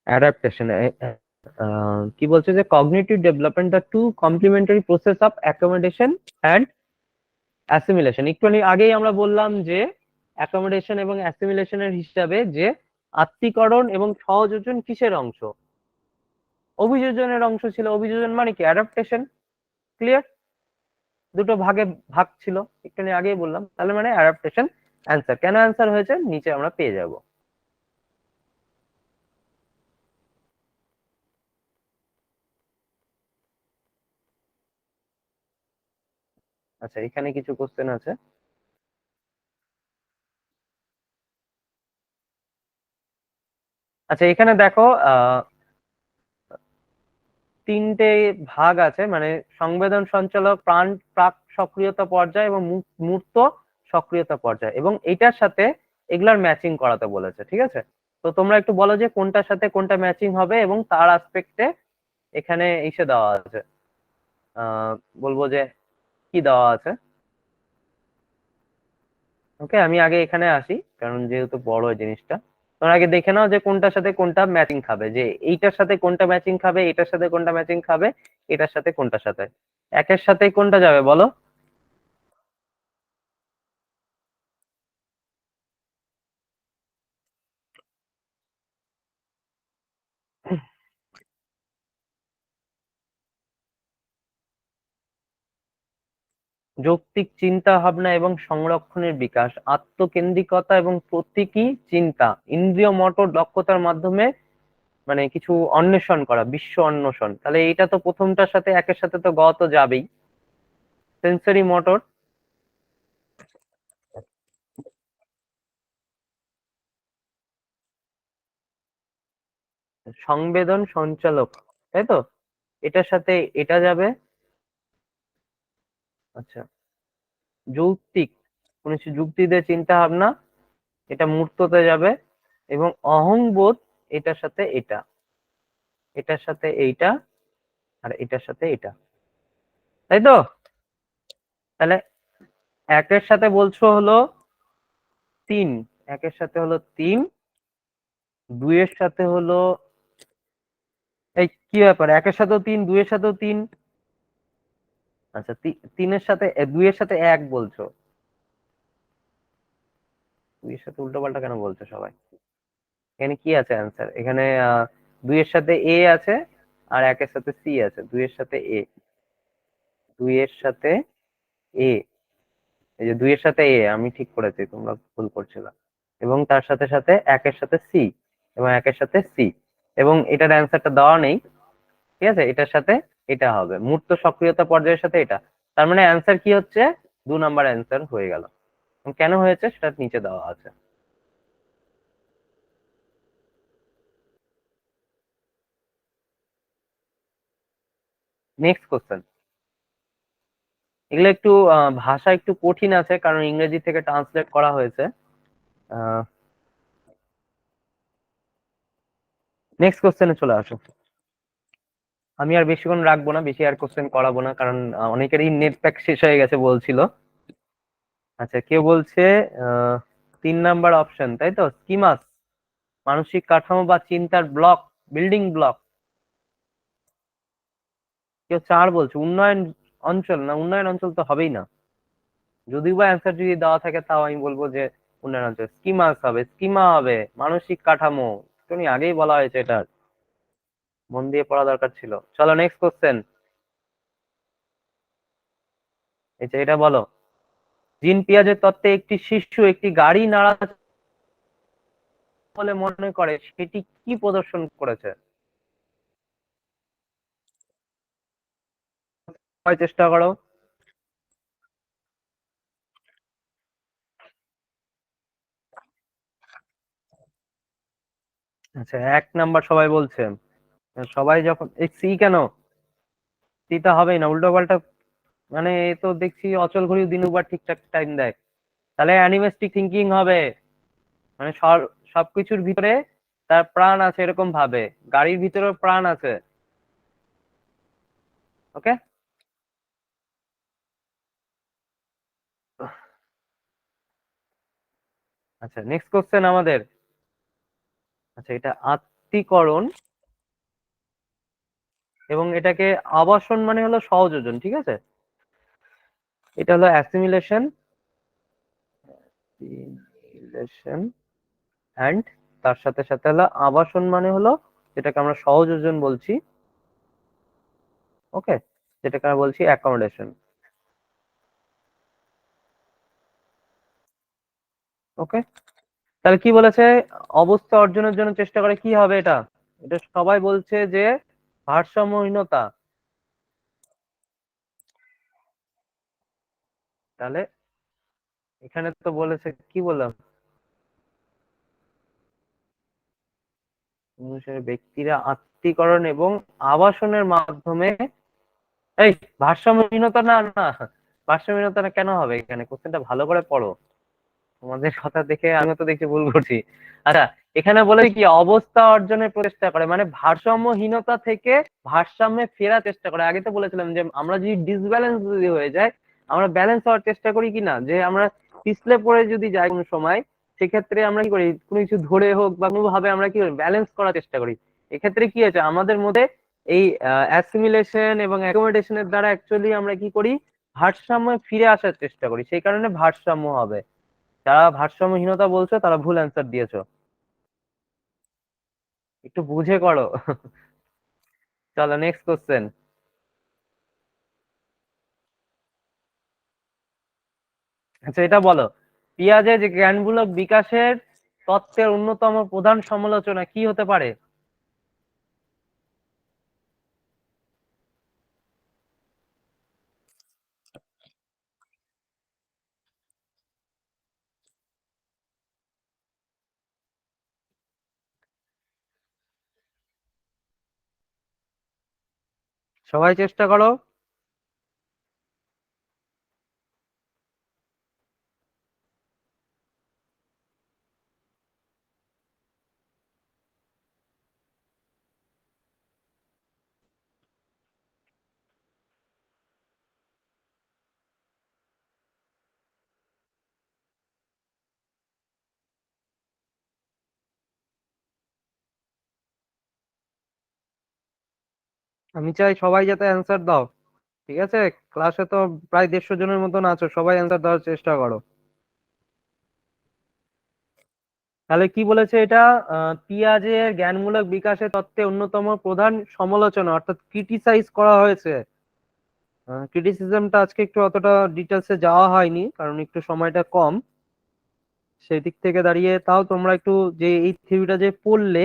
অ্যাডাপ্টেশন, কি বলছে যে cognitive development the two complementary process of accommodation and assimilation. একটুখানি আগেই আমরা বললাম যে অ্যাকোমোডেশন এবং অ্যাসিমিলেশনের হিসাবে যে আত্মীকরণ এবং সহযোজন কিসের অংশ? অভিযোজনের অংশ ছিল। অভিযোজন মানে কি? অ্যাডাপ্টেশন। ক্লিয়ার? দুটো ভাগে ভাগ ছিল, একটুখানি আগেই বললাম, তাহলে মানে অ্যাডাপ্টেশন অ্যান্সার। কেন অ্যান্সার হয়েছে নিচে আমরা পেয়ে যাব। আচ্ছা, এখানে কিছু কোশ্চেন আছে। আচ্ছা, এখানে দেখো তিনটে ভাগ আছে, মানে সংবেদন সঞ্চালক, প্রাক সক্রিয়তা পর্যায় এবং মূর্ত সক্রিয়তা পর্যায়, এবং এইটার সাথে এগুলার ম্যাচিং করাতে বলেছে, ঠিক আছে? তো তোমরা একটু বলো যে কোনটার সাথে কোনটা ম্যাচিং হবে, এবং তার আসপেক্টে এখানে এসে দেওয়া আছে, আহ বলবো যে কি দেওয়া আছে। ওকে, আমি আগে এখানে আসি, কারণ যেহেতু বড় এই জিনিসটা, তোমরা আগে দেখে নাও যে কোনটার সাথে কোনটা ম্যাচিং খাবে, যে এইটার সাথে কোনটা ম্যাচিং খাবে, এটার সাথে কোনটা ম্যাচিং খাবে, এটার সাথে কোনটার সাথে। একের সাথে কোনটা যাবে বলো? যৌক্তিক চিন্তা ভাবনা এবং সংরক্ষণের বিকাশ, আত্মকেন্দ্রিকতা এবং প্রতীকী চিন্তা, ইন্দ্রিয় মোটর দক্ষতার মাধ্যমে মানে কিছু অন্বেষণ করা, বিশ্ব অন্বেষণ। তাহলে এইটা তো প্রথমটার সাথে একের সাথে তো গ তো যাবেই। সেন্সরি মোটর, সংবেদন সঞ্চালক, তাই তো? এটার সাথে এটা যাবে। আচ্ছা, যৌক্তিক কোন কিছু যুক্তি দিয়ে চিন্তা ভাবনা, এটা মূর্ততে যাবে। এবং অহংবোধ, এটার সাথে এটা, এটার সাথে এইটা, আর এটার সাথে এটা, তাই তো? তাহলে একের সাথে বলছো হলো 3, একের সাথে হলো 3, দুইয়ের সাথে হলো, এই কি ব্যাপার, একের সাথেও 3, দুইয়ের সাথেও 3। আচ্ছা, তিনের সাথে দুইয়ের সাথে 1 বলছো, দুইয়ের সাথে উল্টো পাল্টা কেন বলছো সবাই? এখানে কি আছে অ্যান্সার? এখানে দুইয়ের সাথে এ আছে, আর একের সাথে সি আছে। দুইয়ের সাথে এ, দুইয়ের সাথে এ, এই যে দুইয়ের সাথে এ আমি ঠিক করেছি, তোমরা ভুল করছিল। এবং তার সাথে সাথে একের সাথে সি, এবং একের সাথে সি, এবং এটার অ্যান্সারটা দেওয়া নেই। ঠিক আছে, এটার সাথে এটা হবে মূর্ত সক্রিয়তা পর্যায়ের সাথে এটা। তার মানে অ্যান্সার কি হচ্ছে? 2 নাম্বার অ্যান্সার হয়ে গেল। কেন হয়েছে সেটা নিচে দেওয়া আছে। Next question. এগুলো একটু ভাষা একটু কঠিন আছে, কারণ ইংরেজি থেকে ট্রান্সলেট করা হয়েছে। নেক্সট কোশ্চেনে চলে আসো। আমি আর বেশিক্ষণ রাখবো না, বেশি আর কোশ্চেন করাবো না, কারণ অনেকেরই নেট প্যাক শেষ হয়ে গেছে বলছিল। আচ্ছা, কেউ বলছে 3 নাম্বার অপশন, তাই তো, স্কিমাস, মানসিক কাঠামো বা চিন্তার ব্লক, বিল্ডিং ব্লক। কেউ 4 বলছে, উন্নয়ন অঞ্চল। না, উন্নয়ন অঞ্চল তো হবেই না। যদিও বা অ্যান্সার যদি দেওয়া থাকে, তাও আমি বলবো যে উন্নয়ন অঞ্চল। স্কিমাস হবে, স্কিমা হবে, মানসিক কাঠামো। তুমি আগেই বলা হয়েছে, এটা মন দিয়ে পড়া দরকার ছিল। চলো নেক্সট কোশ্চেন। এটা বলো, জিন পিয়াজের তত্ত্বে একটি শিশু একটি গাড়ি নাড়া বলে মনে করে, সেটি কি প্রদর্শন করেছে? সবাই চেষ্টা করো। আচ্ছা, 1 নাম্বার সবাই বলছে। সবাই যখন সি, কেন সিটা হবেই না, উল্টো পাল্টা। মানে এ তো দেখছি অচল ঘড়ি দিনুবার ঠিকঠাক টাইম দেয়। তাহলে অ্যানিমেস্টিক থিঙ্কিং হবে। মানে সবকিছুর ভিতরে তার প্রাণ আছে, এরকম ভাবে গাড়ির ভিতরেও প্রাণ আছে। ওকে। আচ্ছা, নেক্সট কোশ্চেন আমাদের। আচ্ছা, এটা আত্তীকরণ, এবং এটাকে আবাসন মানে হলো সহযোজন, ঠিক আছে? এটা হলো অ্যাসিমিলেশন, অ্যান্ড তার সাথে সাথে হলো আবাসন মানে হলো যেটাকে আমরা সহযোজন বলছি। ওকে, যেটাকে আমরা বলছি অ্যাকোমোডেশন। ওকে, তাহলে কি বলেছে? অবস্থা অর্জনের জন্য চেষ্টা করে, কি হবে এটা? এটা সবাই বলছে যে ভারসাম্যহীনতা। তাহলে এখানে তো বলেছে, কি বললাম, মানুষের ব্যক্তিরা আত্মীকরণ এবং আবাসনের মাধ্যমে, এই ভারসাম্যহীনতা না, না, ভারসাম্যহীনতা না কেন হবে? এখানে কোশ্চেনটা ভালো করে পড়ো। তোমাদের কথা দেখে আমি তো দেখছি ভুল করছি। আচ্ছা, এখানে বলে কি অবস্থা অর্জনের প্রচেষ্টা করে, মানে ভারসাম্যহীনতা থেকে ভারসাম্যে ফেরার চেষ্টা করে। আগে তো বলেছিলাম যে আমরা যদি ডিসব্যালেন্স যদি হয়ে যায়, আমরা ব্যালেন্স হওয়ার চেষ্টা করি কিনা, যে আমরা পিছলে পড়ে যদি যাই কোনো সময়, সেক্ষেত্রে আমরা কি করি, কোনো কিছু ধরে হোক বা কোনো ভাবে আমরা কি করি, ব্যালেন্স করার চেষ্টা করি। এক্ষেত্রে কি হয়েছে, আমাদের মধ্যে এই অ্যাসিমিলেশন এবং অ্যাকোমোডেশনের দ্বারা অ্যাকচুয়ালি আমরা কি করি, ভারসাম্যে ফিরে আসার চেষ্টা করি। সেই কারণে ভারসাম্য হবে। যারা ভারসাম্যহীনতা বলছো তারা ভুল অ্যান্সার দিয়েছো। একটু বুঝে করো। চলো নেক্সট কোশ্চেন। আচ্ছা, এটা বলো, পিঁয়াজের যে জ্ঞানমূলক বিকাশের তত্ত্বের অন্যতম প্রধান সমালোচনা কি হতে পারে? সবাই চেষ্টা করো। আমি চাই সবাই যাতে অ্যান্সার দাও। ঠিক আছে, ক্লাসে তো প্রায় 150 জনের মতন আছো, সবাই অ্যান্সার দেওয়ার চেষ্টা করো। তাহলে কি বলেছে এটা? পিঁয়াজের জ্ঞানমূলক বিকাশের তত্ত্বে অন্যতম প্রধান সমালোচনা অর্থাৎ ক্রিটিসাইজ করা হয়েছে। ক্রিটিসিজমটা আজকে একটু অতটা ডিটেলসে যাওয়া হয়নি কারণ একটু সময়টা কম। সেই দিক থেকে দাঁড়িয়ে তাও তোমরা একটু যে এই থিওরিটা যে পড়লে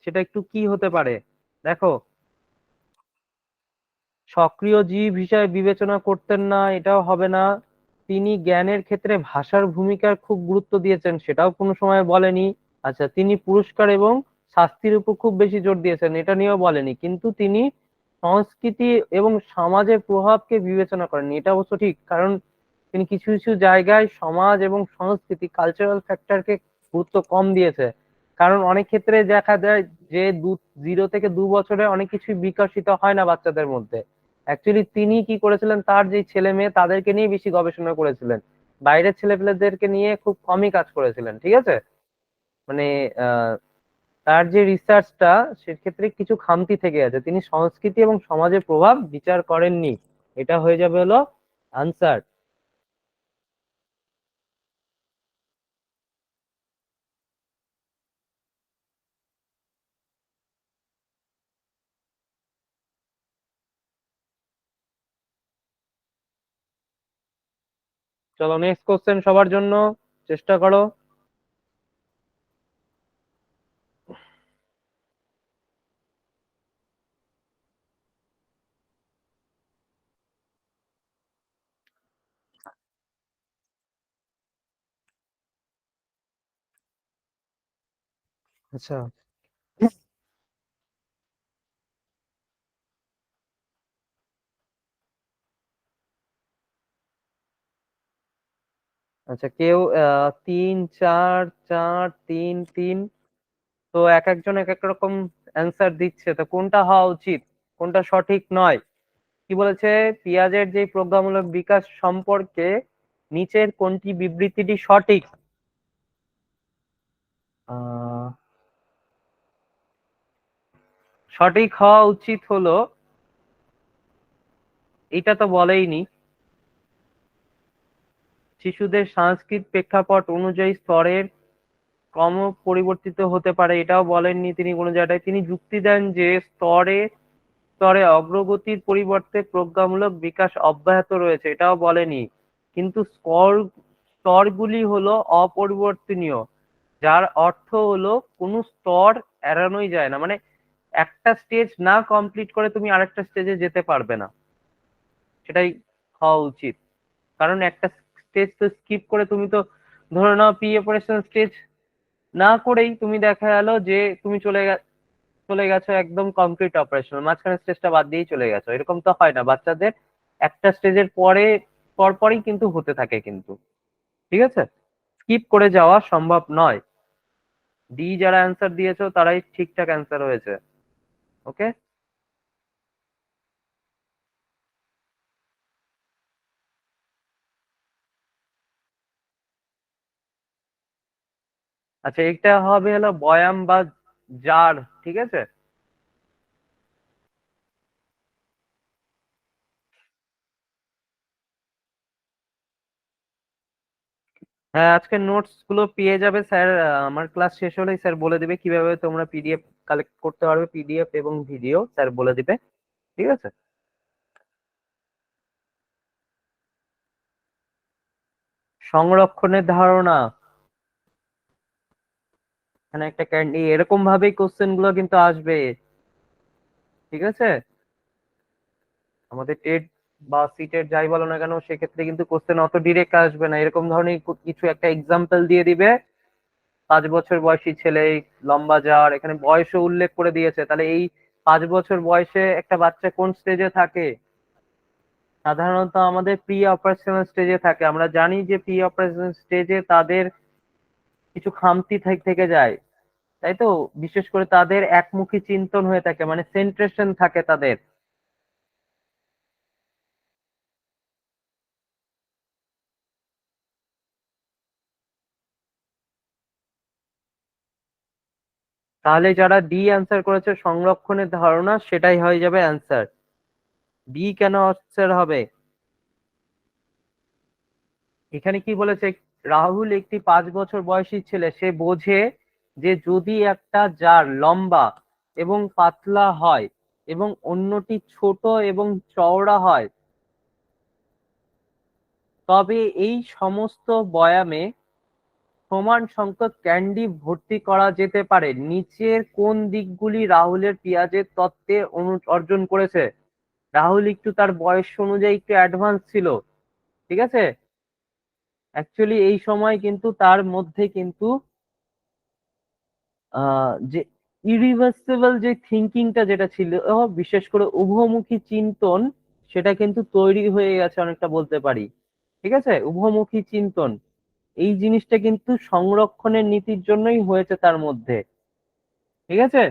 সেটা একটু কি হতে পারে দেখো। সক্রিয় জীব হিসাবে বিবেচনা করতেন না, এটাও হবে না। তিনি জ্ঞানের ক্ষেত্রে ভাষার ভূমিকার খুব গুরুত্ব দিয়েছেন, সেটাও কোনো সময় বলেনি। আচ্ছা, তিনি পুরস্কার এবং শাস্তির উপর খুব বেশি জোর দিয়েছেন, এটা নিয়েও বলেনি। কিন্তু তিনি সংস্কৃতি এবং সমাজের প্রভাবকে বিবেচনা করেননি, এটা অবশ্য ঠিক। কারণ তিনি কিছু কিছু জায়গায় সমাজ এবং সংস্কৃতি কালচারাল ফ্যাক্টরকে গুরুত্ব কম দিয়েছে। কারণ অনেক ক্ষেত্রে দেখা যায় যে 0 থেকে 2 বছরে অনেক কিছু বিকশিত হয় না বাচ্চাদের মধ্যে। অ্যাকচুয়ালি তিনি কি করেছিলেন, তার যে ছেলে মেয়ে তাদেরকে নিয়ে বেশি গবেষণা করেছিলেন, বাইরের ছেলেপেলেদেরকে নিয়ে খুব কমই কাজ করেছিলেন। ঠিক আছে, মানে আহ তার যে রিসার্চটা সেক্ষেত্রে কিছু খামতি থেকে আছে, তিনি সংস্কৃতি এবং সমাজের প্রভাব বিচার করেননি। এটা হয়ে যাবে হলো আনসার। চলো নেক্সট কোশ্চেন সবার জন্য, চেষ্টা করো। আচ্ছা। আচ্ছা, কেউ 3 4 4 3 3, তো এক একজন এক এক রকম অ্যান্সার দিচ্ছে, তো কোনটা হওয়া উচিত, কোনটা সঠিক নয়? কি বলেছে? পিঁয়াজের যে প্রজ্ঞামূলক বিকাশ সম্পর্কে নিচের কোনটি বিবৃতিটি সঠিক? আহ সঠিক হওয়া উচিত হলো, এটা তো বলেইনি, শিশুদের সাংস্কৃতিক প্রেক্ষাপট অনুযায়ী স্তরের ক্রম পরিবর্তিত হতে পারে, এটাও বলেননি তিনি কোনো জায়গায়। তিনি যুক্তি দেন যে স্তরে স্তরে অগ্রগতির পরিবর্তে প্রজ্ঞামূলক বিকাশ অব্যাহত রয়েছে, এটাও বলেনি। কিন্তু স্তরগুলি হলো অপরিবর্তনীয়, যার অর্থ হলো কোনো স্তর এড়ানোই যায় না। মানে একটা স্টেজ না কমপ্লিট করে তুমি আরেকটা স্টেজে যেতে পারবে না, সেটাই হওয়া উচিত। কারণ একটা স্টেজ তো স্কিপ করে তুমি তো, ধরে নাও প্রি অপারেশন স্টেজ না করেই তুমি দেখা গেল যে তুমি চলে গেছো একদম কমপ্লিট অপারেশন, মাঝখানে স্টেজটা বাদ দিয়েই চলে গেছো, এরকম তো হয় না। বাচ্চাদের একটা স্টেজের পরপরই কিন্তু হতে থাকে কিন্তু। ঠিক আছে, স্কিপ করে যাওয়া সম্ভব নয়। ডি যারা অ্যান্সার দিয়েছো তারাই ঠিকঠাক অ্যান্সার হয়েছে। ওকে। আচ্ছা, এটা হবে হলো বয়াম বা জার। ঠিক আছে। হ্যাঁ, আজকের নোটস গুলো পেয়ে যাবে স্যার। আমার ক্লাস শেষ হলেই স্যার বলে দিবে কিভাবে তোমরা পিডিএফ কালেক্ট করতে পারবে, পিডিএফ এবং ভিডিও স্যার বলে দিবে। ঠিক আছে। সংরক্ষণের ধারণা, এখানে একটা ক্যান্ডি, এরকম ভাবেই কোশ্চেন গুলো কিন্তু আসবে। ঠিক আছে, আমাদের টেট বা সিটেট যাই বলো না কেন, সেক্ষেত্রে কিন্তু কোশ্চেন অত ডিরেক্ট আসবে না, এরকম ধরনের কিছু একটা এক্সাম্পল দিয়ে দিবে। 5 বছর বয়সী ছেলে, লম্বা জার, এখানে বয়সও উল্লেখ করে দিয়েছে। তাহলে এই 5 বছর বয়সে একটা বাচ্চা কোন স্টেজে থাকে? সাধারণত আমাদের প্রি অপারেশনাল স্টেজে থাকে। আমরা জানি যে প্রি অপারেশনাল স্টেজে তাদের কিছু খামতি থেকে যায়, তাই তো? বিশেষ করে তাদের একমুখী চিন্তন হয়ে থাকে, মানে সেন্ট্রেশন থাকে তাদের। তাহলে যারা ডি অ্যান্সার করেছে সংরক্ষণের ধারণা, সেটাই হয়ে যাবে অ্যান্সার। ডি কেন অ্যান্সার হবে? এখানে কি বলেছে? রাহুল একটি 5 বছর বয়সী ছেলে, সে বোঝে যে যদি একটা জার লম্বা এবং পাতলা হয় এবং অন্যটি ছোট এবং চওড়া হয়, তবে এই সমস্ত বয়ামে সমান সংখ্যক ক্যান্ডি ভর্তি করা যেতে পারে। নিচের কোন দিকগুলি রাহুলের পেঁয়াজের তত্ত্বে অর্জন করেছে? রাহুল একটু তার বয়স অনুযায়ী একটু অ্যাডভান্স ছিল, ঠিক আছে? অ্যাকচুয়ালি এই সময় কিন্তু তার মধ্যে কিন্তু যে ইরিভার্সিবল যে থিঙ্কিংটা যেটা ছিল, বিশেষ করে উভমুখী চিন্তন, সেটা কিন্তু তৈরি হয়ে গেছে অনেকটা বলতে পারি। ঠিক আছে, উভমুখী চিন্তন, এই জিনিসটা কিন্তু সংরক্ষণের নীতির জন্যই হয়েছে তার মধ্যে। ঠিক আছে,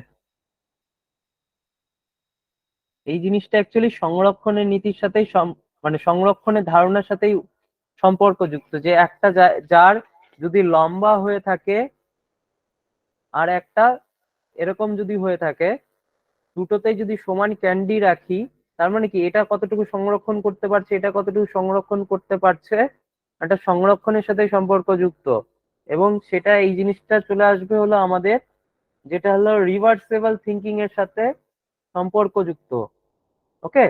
এই জিনিসটা অ্যাকচুয়ালি সংরক্ষণের নীতির সাথেই মানে সংরক্ষণের ধারণার সাথেই সম্পর্কযুক্ত, যে একটা যার যদি লম্বা হয়ে থাকে আর একটা এরকম যদি হয়ে থাকে, দুটোতেই যদি সমান ক্যান্ডি রাখি, তার মানে কি এটা কতটুকু সংরক্ষণ করতে পারছে, এটা কতটুকু সংরক্ষণ করতে পারছে, এটা সংরক্ষণের সাথে সম্পর্কযুক্ত। এবং সেটা, এই জিনিসটা চলে আসবে হলো আমাদের, যেটা হলো রিভার্সেবল থিঙ্কিং এর সাথে সম্পর্কযুক্ত। ওকে,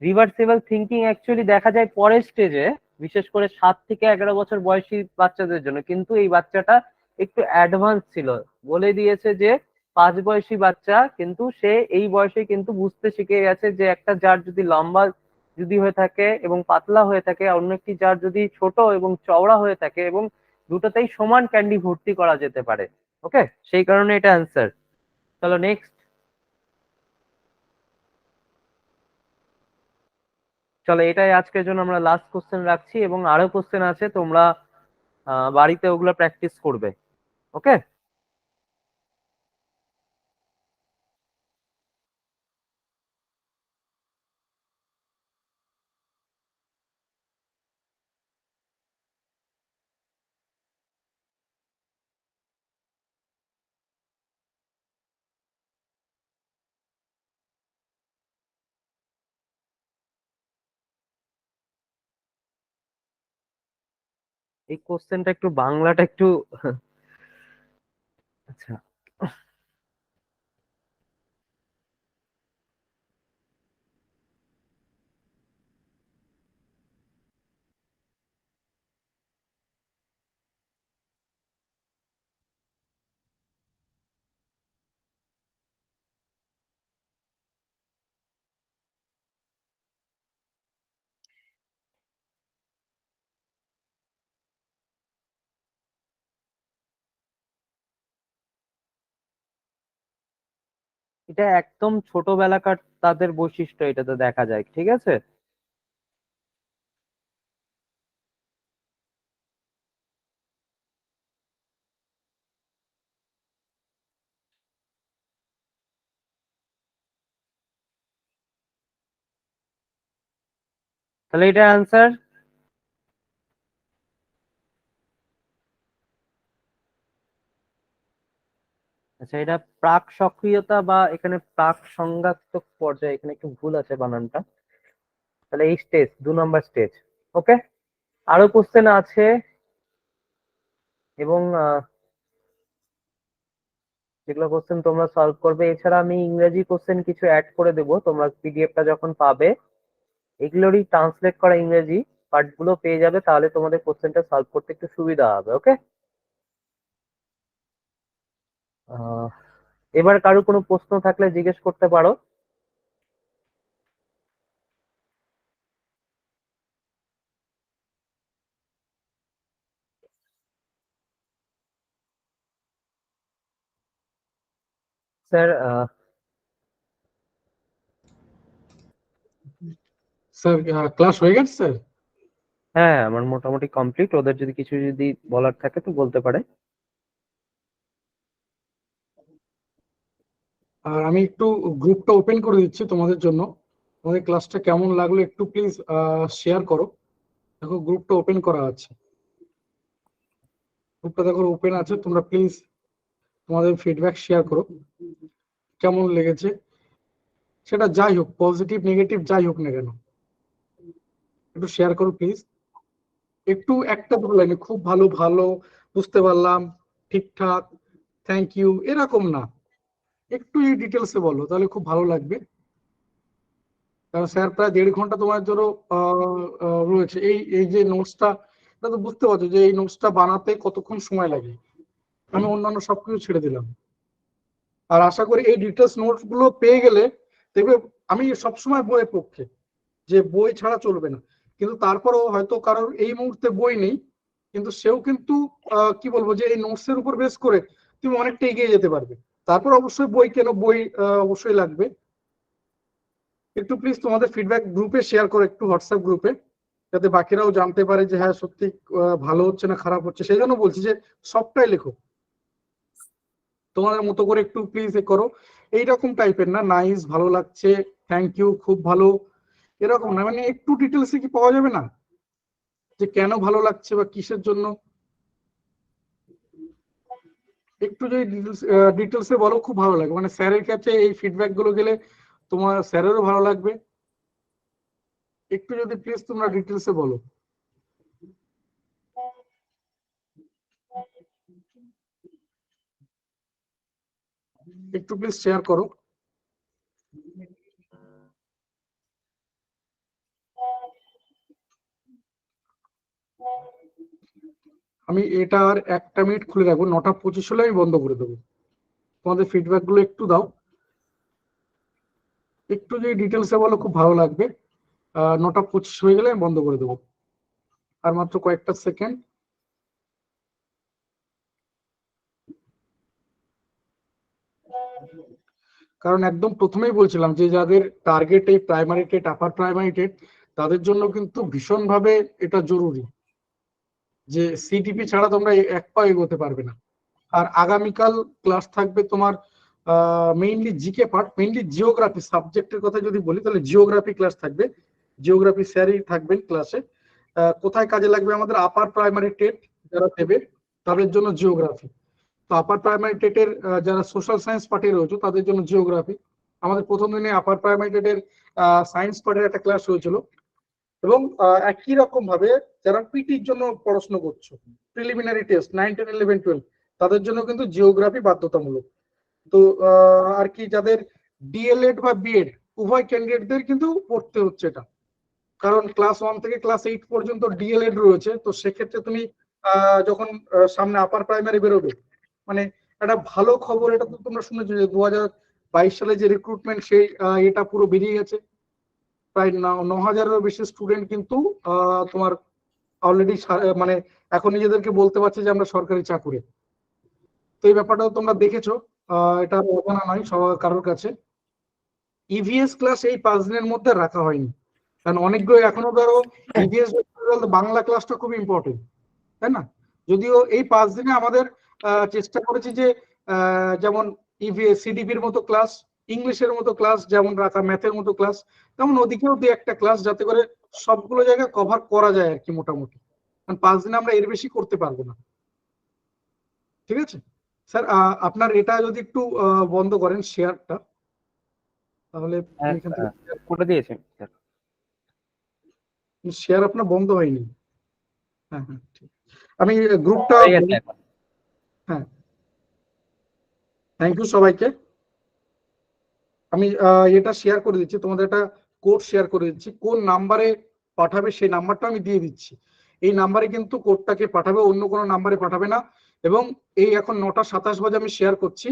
রিভার্সেবল থিঙ্কিং অ্যাকচুয়ালি দেখা যায় পরের স্টেজে, বিশেষ করে 7 থেকে 11 বছর বয়সী বাচ্চাদের জন্য, কিন্তু এই বাচ্চাটা একটু অ্যাডভান্স ছিল। বলে দিয়েছে যে 5 বয়সী বাচ্চা কিন্তু সে এই বয়সে কিন্তু বুঝতে শিখে গেছে যে একটা জার যদি লম্বা যদি হয়ে থাকে এবং পাতলা হয়ে থাকে, আর অন্য একটি জার যদি ছোট এবং চওড়া হয়ে থাকে, এবং দুটোতেই সমান ক্যান্ডি ভর্তি করা যেতে পারে। ওকে, সেই কারণে এটা অ্যান্সার। চলো নেক্সট। চলো, এটাই আজকের জন্য আমরা লাস্ট কোশ্চেন রাখছি, এবং আরো কোশ্চেন আছে, তোমরা বাড়িতে ওগুলো প্র্যাকটিস করবে। ওকে, এই কোশ্চেনটা একটু বাংলাটা একটু আচ্ছা, এটা একদম ছোটবেলাকার তাদের বৈশিষ্ট্য, এটাতে দেখা যায়। ঠিক আছে, তাহলে এটা অ্যান্সার। আচ্ছা, এটা প্রাক সক্রিয়তা বা এখানে প্রাক সংজ্ঞাত্মক পর্যায়ে, এখানে একটু ভুল আছে বানানটা। তাহলে এই স্টেজ 2 নম্বর স্টেজ। ওকে, আরো কোশ্চেন আছে, এবং যেগুলো কোশ্চেন তোমরা সলভ করবে। এছাড়া আমি ইংরেজি কোশ্চেন কিছু অ্যাড করে দেবো, তোমরা পিডিএফটা যখন পাবে, এগুলোরই ট্রান্সলেট করা ইংরেজি পার্টগুলো পেয়ে যাবে, তাহলে তোমাদের কোশ্চেনটা সলভ করতে একটু সুবিধা হবে। ওকে, এবার কারো কোনো প্রশ্ন থাকলে জিজ্ঞেস করতে পারো। স্যার স্যার ক্লাস হয়ে গেছে স্যার? হ্যাঁ, আমার মোটামুটি কমপ্লিট। ওদের যদি কিছু বলার থাকে তো বলতে পারে। আর আমি একটু গ্রুপটা ওপেন করে দিচ্ছি তোমাদের জন্য। তোমাদের ক্লাসটা কেমন লাগলো একটু প্লিজ শেয়ার করো। দেখো গ্রুপটা ওপেন করা আছে, গ্রুপটা দেখো ওপেন আছে, তোমরা প্লিজ তোমাদের ফিডব্যাক শেয়ার করো কেমন লেগেছে। সেটা যাই হোক, পজিটিভ নেগেটিভ যাই হোক না কেন, একটু শেয়ার করো প্লিজ। একটু একটা দুটো লাইনে খুব ভালো ভালো বুঝতে পারলাম, ঠিকঠাক, থ্যাংক ইউ, এরকম না, একটু এই ডিটেলসে বলো তাহলে খুব ভালো লাগবে। কারণ স্যার প্রায় 1.5 ঘন্টা তোমার জন্য রয়েছে। এই এই যে নোটসটা, এটা তো বুঝতে পারছো যে এই নোটসটা বানাতে কতক্ষণ সময় লাগে। আমি অন্যান্য সবকিছু ছেড়ে দিলাম, আর আশা করি এই ডিটেলস নোটস গুলো পেয়ে গেলে দেখবে, আমি সবসময় বইয়ের পক্ষে যে বই ছাড়া চলবে না, কিন্তু তারপরেও হয়তো কারোর এই মুহূর্তে বই নেই, কিন্তু সেও কিন্তু কি বলবো যে এই নোটস এর উপর বেস করে তুমি অনেকটা এগিয়ে যেতে পারবে। তারপর অবশ্যই বই কেন, বই অবশ্যই লাগবে। একটু প্লিজ তোমাদের ফিডব্যাক গ্রুপে শেয়ার করো, একটু হোয়াটসঅ্যাপ গ্রুপে, যাতে বাকিরাও জানতে পারে যে হ্যাঁ সত্যি ভালো হচ্ছে না খারাপ হচ্ছে। সেই জন্য বলছি যে সবটাই লেখো তোমাদের মতো করে, একটু প্লিজ এ করো। এইরকম টাইপের না, নাইস, ভালো লাগছে, থ্যাংক ইউ, খুব ভালো, এরকম না, মানে একটু ডিটেলসে কি পাওয়া যাবে না যে কেন ভালো লাগছে বা কিসের জন্য। একটু যদি ডিটেলসে বলো খুব ভালো লাগে, মানে স্যারের কাছে এই ফিডব্যাক গুলো গেলে তোমার স্যারেরও ভালো লাগবে। একটু যদি প্লিজ তোমরা ডিটেলসে বলো। একটু প্লিজ শেয়ার করো। আমি এটা আর 1টা মিনিট খুলে রাখবো, 9টা 25 হলে আমি বন্ধ করে দেবো। তোমাদের ফিডব্যাক গুলো একটু দাও, একটু যদি ডিটেলসে বলো খুব ভালো লাগবে। 9টা 25 হয়ে গেলে আমি বন্ধ করে দেবো, আর মাত্র কয়েকটা সেকেন্ড। কারণ একদম প্রথমেই বলছিলাম যে যাদের টার্গেট এই primary TET, upper primary TET, তাদের জন্য কিন্তু ভীষণভাবে এটা জরুরি যে সিটিপি ছাড়া তোমরা এক পা এগোতে পারবে না। আর আগামীকাল ক্লাস থাকবে তোমার mainly GK part, mainly geography সাবজেক্টের কথা যদি বলি তাহলে জিওগ্রাফি ক্লাস থাকবে। জিওগ্রাফি স্যারই থাকবেন ক্লাসে। কোথায় কাজে লাগবে আমাদের আপার প্রাইমারি টেট যারা দেবে তাদের জন্য জিওগ্রাফি। তো আপার প্রাইমারি টেটের যারা সোশ্যাল সায়েন্স পার্টে রয়েছে তাদের জন্য জিওগ্রাফি। আমাদের প্রথম দিনে আপার প্রাইমারি টেটের সায়েন্স পার্টের একটা ক্লাস হয়েছিল। এবং একই রকম ভাবে যারা পিটির জন্য পড়াশোনা করছো, প্রিলিমিনারি টেস্ট 9, 10, 11, 12, তাদের জন্য কিন্তু জিওগ্রাফি বাধ্যতামূলক। তো আর কি যাদের ডিএলএড বা বিএড উভয় ক্যান্ডিডেটদের কিন্তু পড়তে হচ্ছে এটা, কারণ ক্লাস 1 থেকে ক্লাস 8 পর্যন্ত ডিএলএড রয়েছে। তো সেক্ষেত্রে তুমি যখন সামনে আপার প্রাইমারি বেরোবে, মানে একটা ভালো খবর, এটা তো তোমরা শুনেছো যে 2022 সালে যে রিক্রুটমেন্ট সেই এটা পুরো বেরিয়ে গেছে। প্রায় 9,000-এরও বেশি স্টুডেন্ট কিন্তু তোমার অলরেডি মানে এখন নিজেদেরকে বলতে পারছে যে আমরা সরকারি চাকুরে। তো এই ব্যাপারটাও তোমরা দেখেছো, এটা অজানা নয় সবার কারোর কাছে। ইভিএস ক্লাস এই 5 দিনের মধ্যে রাখা হয়নি, কারণ অনেকগুলো এখনো ধরো ইভিএস বাংলা ক্লাসটা খুব ইম্পর্টেন্ট, তাই না? যদিও এই 5 দিনে আমাদের চেষ্টা করেছি যে যেমন ইভিএস সিডিপির মতো ক্লাস, ইংলিশের মতো ক্লাস যেমন রাখা, ম্যাথের মতো ক্লাস, তেমন ওদিকেও 2-1টা ক্লাস, যাতে করে সবগুলো জায়গায় কভার করা যায় আর কি মোটামুটি। কারণ 5 দিনে আমরা এর বেশি করতে পারবো না। ঠিক আছে স্যার, আপনার এটা যদি একটু বন্ধ করেন শেয়ারটা, তাহলে হ্যাঁ, আমি এখান থেকে করে দিয়েছি স্যার। শেয়ার আপনার বন্ধ হয়নি। হ্যাঁ হ্যাঁ ঠিক। আমি গ্রুপটা, হয়ে গেছে এখন। হ্যাঁ, থ্যাংক ইউ সবাইকে। আমি এটা শেয়ার করে দিচ্ছি, তোমাদের একটা কোড শেয়ার করে দিচ্ছি। কোন নাম্বারে পাঠাবে সেই নাম্বারটা আমি দিয়ে দিচ্ছি। এই নাম্বারে কিন্তু কোডটাকে পাঠাবে, অন্য কোনো নাম্বারে পাঠাবে না। এবং এই এখন 9:27 বাজে আমি শেয়ার করছি,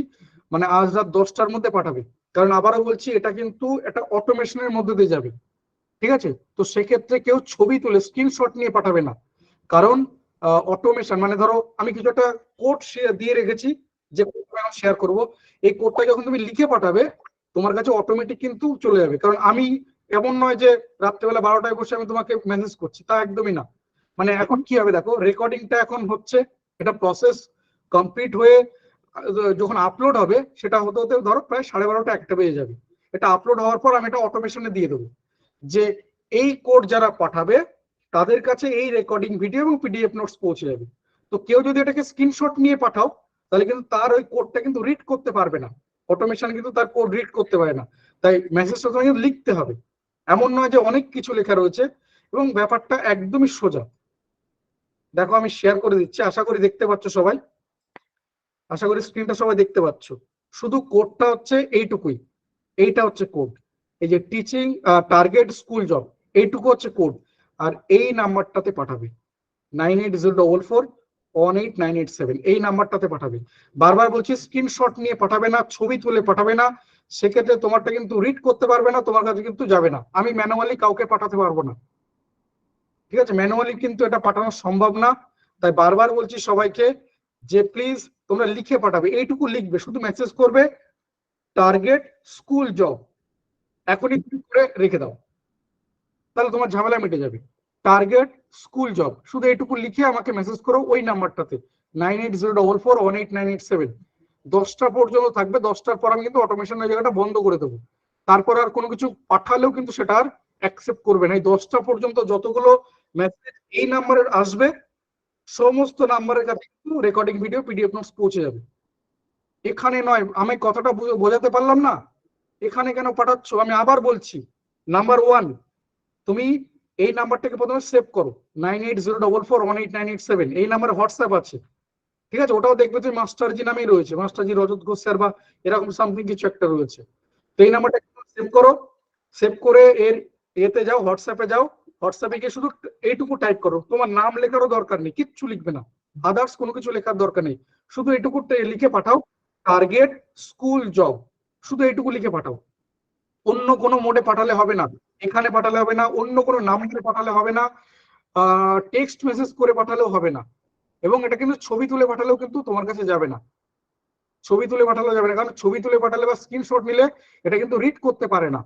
মানে আজ রাত 10টার মধ্যে পাঠাবে। কারণ আবারও বলছি, এটা কিন্তু একটা অটোমেশনের মধ্যে দিয়ে যাবে, ঠিক আছে? তো সেক্ষেত্রে কেউ ছবি তুলে স্ক্রিনশট নিয়ে পাঠাবে না, কারণ অটোমেশন মানে ধরো আমি কিছু একটা কোড দিয়ে রেখেছি যে শেয়ার করব, এই কোডটা যখন তুমি লিখে পাঠাবে তোমার কাছে অটোমেটিক কিন্তু চলে যাবে। কারণ আমি এমন নয় যে রাত্রেবেলা 12টায় বসে আমি তোমাকে মেসেজ করছি, তা একদমই না। মানে এখন কি হবে দেখো, রেকর্ডিংটা এখন হচ্ছে, এটা প্রসেস কমপ্লিট হয়ে যখন আপলোড হবে সেটা হতে হতে ধরো প্রায় 12:30 1টা বেজে যাবে। এটা আপলোড হওয়ার পর আমি এটা অটোমেশনে দিয়ে দেবো যে এই কোড যারা পাঠাবে তাদের কাছে এই রেকর্ডিং ভিডিও এবং পিডিএফ নোটস পৌঁছে যাবে। তো কেউ যদি এটাকে স্ক্রিনশট নিয়ে পাঠাও তাহলে কিন্তু তার ওই কোডটা কিন্তু রিড করতে পারবে না, অটোমেশন কিন্তু তার কোড রিড করতে পারে না। তাই মেসেজটা তোমাকে লিখতে হবে, এমন নয় যে অনেক কিছু লেখা রয়েছে। এবং ব্যাপারটা একদমই সোজা। দেখো আমি শেয়ার করে দিচ্ছি, আশা করি দেখতে পাচ্ছ সবাই, আশা করি স্ক্রিনটা সবাই দেখতে পাচ্ছ। শুধু কোডটা হচ্ছে এইটুকুই, এইটা হচ্ছে কোড। এই যে টিচিং টার্গেট স্কুল জব, এইটুকু হচ্ছে কোড। আর এই নাম্বারটাতে পাঠাবে 9804418987, এই নাম্বারটাতে পাঠাবে। বারবার বলছি স্ক্রিনশট নিয়ে পাঠাবে না, ছবি তুলে পাঠাবে না, সেক্ষেত্রে তোমারটা কিন্তু রিড করতে পারবে না, তোমার কাছে কিন্তু যাবে না। আমি ম্যানুয়ালি কাউকে পাঠাতে পারবো না, ঠিক আছে? ম্যানুয়ালি কিন্তু এটা পাঠানো সম্ভব না। তাই বারবার বলছি সবাইকে যে প্লিজ তোমরা লিখে পাঠাবে, এইটুকু লিখবে, শুধু মেসেজ করবে টার্গেট স্কুল জব, এখনই করে রেখে দাও, তাহলে তোমার ঝামেলা মিটে যাবে। টার্গেট স্কুল জব, শুধু এইটুকু লিখে আমাকে মেসেজ করো ওই নাম্বারটাতে 9804418987। 10টা পর্যন্ত থাকবে, 10টার পর আমি কিন্তু অটোমেশনের জায়গাটা বন্ধ করে দেবো। তারপর আর কোনো কিছু পাঠালেও কিন্তু সেটা আর অ্যাকসেপ্ট করবে না। এই 10টা পর্যন্ত যতগুলো মেসেজ এই নাম্বারের আসবে সমস্ত নাম্বারের কাছে কিন্তু রেকর্ডিং ভিডিও পিডিএফ নোটস পৌঁছে যাবে। এখানে নয়, আমি কথাটা বোঝাতে পারলাম না? এখানে কেন পাঠাচ্ছ? আমি আবার বলছি, নাম্বার 1, তুমি এই নাম্বারটাকে প্রথমে সেভ করো 9804418987, এই নাম্বারে হোয়াটসঅ্যাপ আছে, ঠিক আছে? ওটাও দেখবে যে মাস্টারজি নামেই রয়েছে, মাস্টারজি রজত ঘোষ স্যার বা এরকম সামথিং কিছু একটা রয়েছে। তো এই নাম্বারটা সেভ করো, সেভ করে এর এতে যাও, হোয়াটসঅ্যাপে যাও, হোয়াটসঅ্যাপে গিয়ে শুধু এইটুকু টাইপ করো, তোমার নাম লেখারও দরকার নেই, কিচ্ছু লিখবে না, আদার্স কোনো কিছু লেখার দরকার নেই, শুধু এইটুকু লিখে পাঠাও টার্গেট স্কুল জব, শুধু এইটুকু লিখে পাঠাও। অন্য কোনো মোডে পাঠালে হবে না, এখানে পাঠালে হবে না, অন্য কোনো নাম্বারে পাঠালে হবে না, টেক্সট মেসেজ করে পাঠালেও হবে না। এবং এটা কিন্তু ছবি তুলে পাঠালেও কিন্তু তোমার কাছে যাবে না, ছবি তুলে পাঠালেও যাবে না, কারণ ছবি তুলে পাঠালে বা স্ক্রিনশট নিলে এটা কিন্তু রিড করতে পারে না,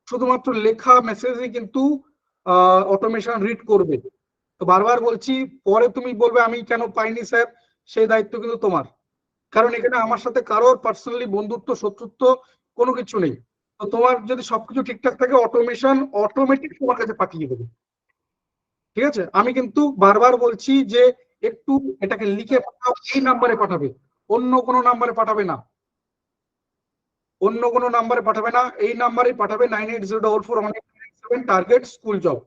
শুধুমাত্র লেখা মেসেজই কিন্তু অটোমেশন রিড করবে। তো বারবার বলছি, পরে তুমি বলবে আমি কেন পাইনি স্যার, সেই দায়িত্ব কিন্তু তোমার, কারণ এখানে আমার সাথে কারোর পার্সোনালি বন্ধুত্ব শত্রুত্ব কোনো কিছু নেই। তো তোমার যদি সবকিছু ঠিকঠাক থাকে অটোমেশন অটোমেটিক তোমার কাছে পাঠিয়ে দেবে, ঠিক আছে? আমি কিন্তু বারবার বলছি যে একটু এটাকে লিখে পাঠাও, এই নাম্বারে পাঠাবে, অন্য কোনো নাম্বারে পাঠাবে না, অন্য কোনো নাম্বারে পাঠাবে না, এই নাম্বারেই পাঠাবে 98044187 টার্গেট স্কুল জব,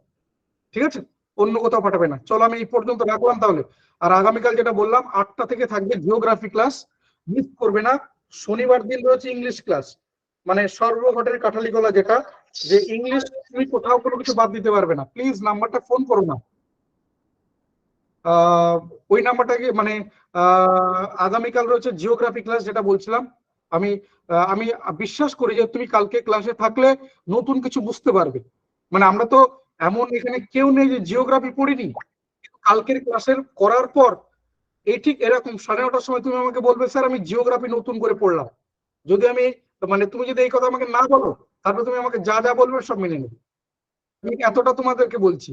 ঠিক আছে? অন্য কোথাও পাঠাবে না। চলো আমি এই পর্যন্ত রাখলাম তাহলে। আর আগামীকাল যেটা বললাম 8টা থেকে থাকবে জিওগ্রাফি ক্লাস, মিস করবে না। শনিবার দিন রয়েছে ইংলিশ ক্লাস, মানে সর্বঘটের কাঠালিগলা, যেটা যে ইংলিশ তুমি কোথাও কোনো কিছু বাদ দিতে পারবে না। প্লিজ নাম্বারটা ফোন করো না, ওই নাম্বারটাকে, মানে আগামীকাল রয়েছে জিওগ্রাফি ক্লাস যেটা বলছিলাম। আমি আমি বিশ্বাস করি যে তুমি কালকে ক্লাসে থাকলে নতুন কিছু বুঝতে পারবে। মানে আমরা তো এমন এখানে কেউ নেই যে জিওগ্রাফি পড়িনি, কালকের ক্লাসের করার পর এই ঠিক এরকম 9:30টার সময় তুমি আমাকে বলবে স্যার আমি জিওগ্রাফি নতুন করে পড়লাম। যদি আমি, মানে তুমি যদি এই কথা আমাকে না বলো, তারপরে তুমি আমাকে যা যা বলবে সব মেনে নেবে। আমি এতটা তোমাদেরকে বলছি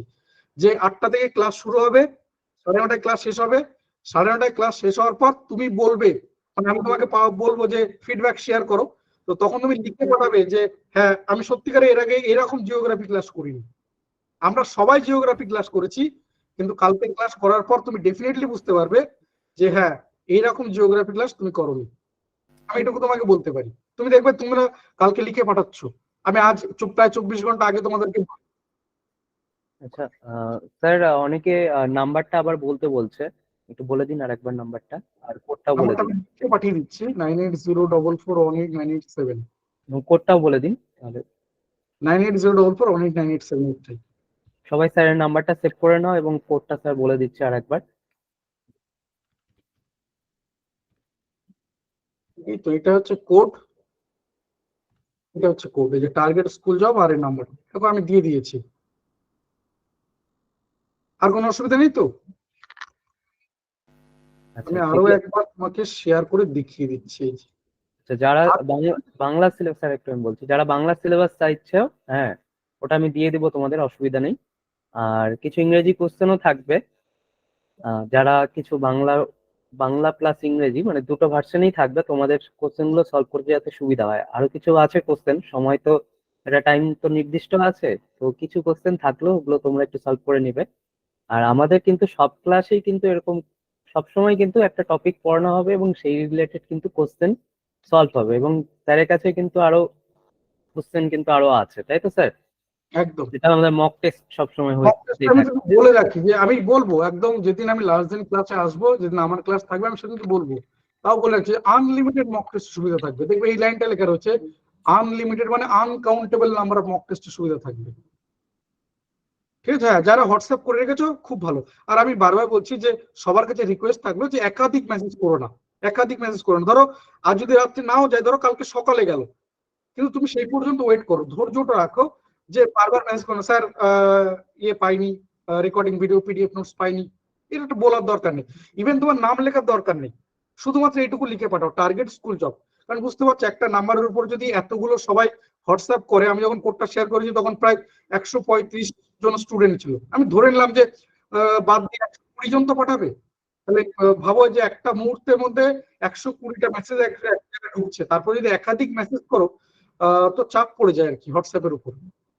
যে 8টা থেকে ক্লাস শুরু হবে, 9:30টায় ক্লাস শেষ হবে, 9:30টায় ক্লাস শেষ হওয়ার পর তুমি বলবে, মানে আমি তোমাকে বলবো যে ফিডব্যাক শেয়ার করো, তো তখন তুমি লিখে পাঠাবে যে হ্যাঁ আমি সত্যিকারে এর আগে এরকম জিওগ্রাফি ক্লাস করিনি। আমরা সবাই জিওগ্রাফি ক্লাস করেছি, কিন্তু কালকে ক্লাস করার পর তুমি ডেফিনেটলি বুঝতে পারবে যে হ্যাঁ এইরকম জিওগ্রাফি ক্লাস তুমি করোনি। আমি এটুকু তোমাকে বলতে পারি, তুমি দেখবে তোমরা কালকে লিখে পাঠাচ্ছ। আমি আজ প্রায় 24 ঘন্টা আগে তোমাদেরকে। আচ্ছা স্যার, অনেকে নাম্বারটা আবার বলতে বলছে, একটু বলে দিন আর একবার নাম্বারটা আর কোডটাও বলে নাম্বারটা দিন। আমি লিখে পাঠিয়ে দিচ্ছি 9804418987, কোডটাও বলে দিন তাহলে। 9804418987। সবাই স্যারের নাম্বারটা সেভ করে নাও এবং কোডটা স্যার বলে দিচ্ছে আর একবার। এই তো এটা হচ্ছে কোড, এটা হচ্ছে কোড, এই যে টার্গেট স্কুল জব আর এই নাম্বার দেখো আমি দিয়ে দিয়েছি। আর কোনো অসুবিধা নেই তো? আচ্ছা আমি আরো দেখলে, একবার তোমাকে শেয়ার করে দেখিয়ে দিচ্ছি এই যে। আচ্ছা যারা আর বাংলা বাংলা সিলেবাস, স্যার একটু আমি বলছি, যারা বাংলা সিলেবাস চাইছো, হ্যাঁ ওটা আমি দিয়ে দিব, তোমাদের অসুবিধা নেই। আর কিছু ইংরেজি কোশ্চেনও থাকবে। যারা কিছু বাংলা বাংলা প্লাস ইংরেজি মানে দুটো ভার্সনই থাকবে, তোমাদের কোশ্চেন গুলো সলভ করতে যাতে সুবিধা হয়। আরো কিছু আছে কোশ্চেন, সময় তো একটা টাইম তো নির্দিষ্ট আছে, তো কিছু কোশ্চেন থাকলেও ওগুলো তোমরা একটু সলভ করে নিবে। আর আমাদের কিন্তু সব ক্লাসেই কিন্তু এরকম সবসময় কিন্তু একটা টপিক পড়ানো হবে এবং সেই রিলেটেড কিন্তু কোশ্চেন সলভ হবে, এবং স্যারের কাছে কিন্তু আরো কোশ্চেন কিন্তু আরো আছে, তাই তো স্যার? একদম যেটা আমাদের মক টেস্ট সবসময় মক টেস্ট হয়েই আমি থাকে। শুধু বলে রাখি যে আমি বলবো একদম, যেদিন আমি লাস্ট দিন ক্লাসে আসবো, যেদিন আমার ক্লাস থাকবে আমি সেদিন বলবো। তাও বলে রাখছি আনলিমিটেড মক টেস্ট সুবিধা থাকবে, দেখবে এই লাইনটা লেখা রয়েছে আনলিমিটেড, মানে আনকাউন্টেবল নাম্বার অফ মক টেস্টের সুবিধা থাকবে। ঠিক আছে, হ্যাঁ যারা হোয়াটসঅ্যাপ করে রেখেছো খুব ভালো। আর আমি বারবার বলছি যে সবার কাছে রিকোয়েস্ট থাকলো যে একাধিক মেসেজ করো না, একাধিক মেসেজ করো না। ধরো আজ যদি রাত্রে নাও যায়, ধরো কালকে সকালে গেল, কিন্তু তুমি সেই পর্যন্ত ওয়েট করো, ধৈর্যটা রাখো। যে বারবার মেসেজ করো স্যার ইয়ে পাইনি, রেকর্ডিং ভিডিও পিডিএফ নোটস পাইনি, এটা একটা বলার দরকার নেই। ইভেন তোমার নাম লেখার দরকার নেই, শুধুমাত্র এইটুকু লিখে পাঠাও টার্গেট স্কুল জব। কারণ বুঝতে পারছো একটা নাম্বারের উপর যদি এতগুলো সবাই হোয়াটসঅ্যাপ করে, আমি যখন কোডটা শেয়ার করেছি তখন প্রায় 135 জন স্টুডেন্ট ছিল, আমি ধরে নিলাম যে বাদ দিয়ে 120 জন তো পাঠাবে। তাহলে ভাবো যে একটা মুহূর্তের মধ্যে 120টা মেসেজ এক জায়গায় ঢুকছে, তারপর যদি একাধিক মেসেজ করো তো চাপ পড়ে যায় আর কি হোয়াটসঅ্যাপের উপর,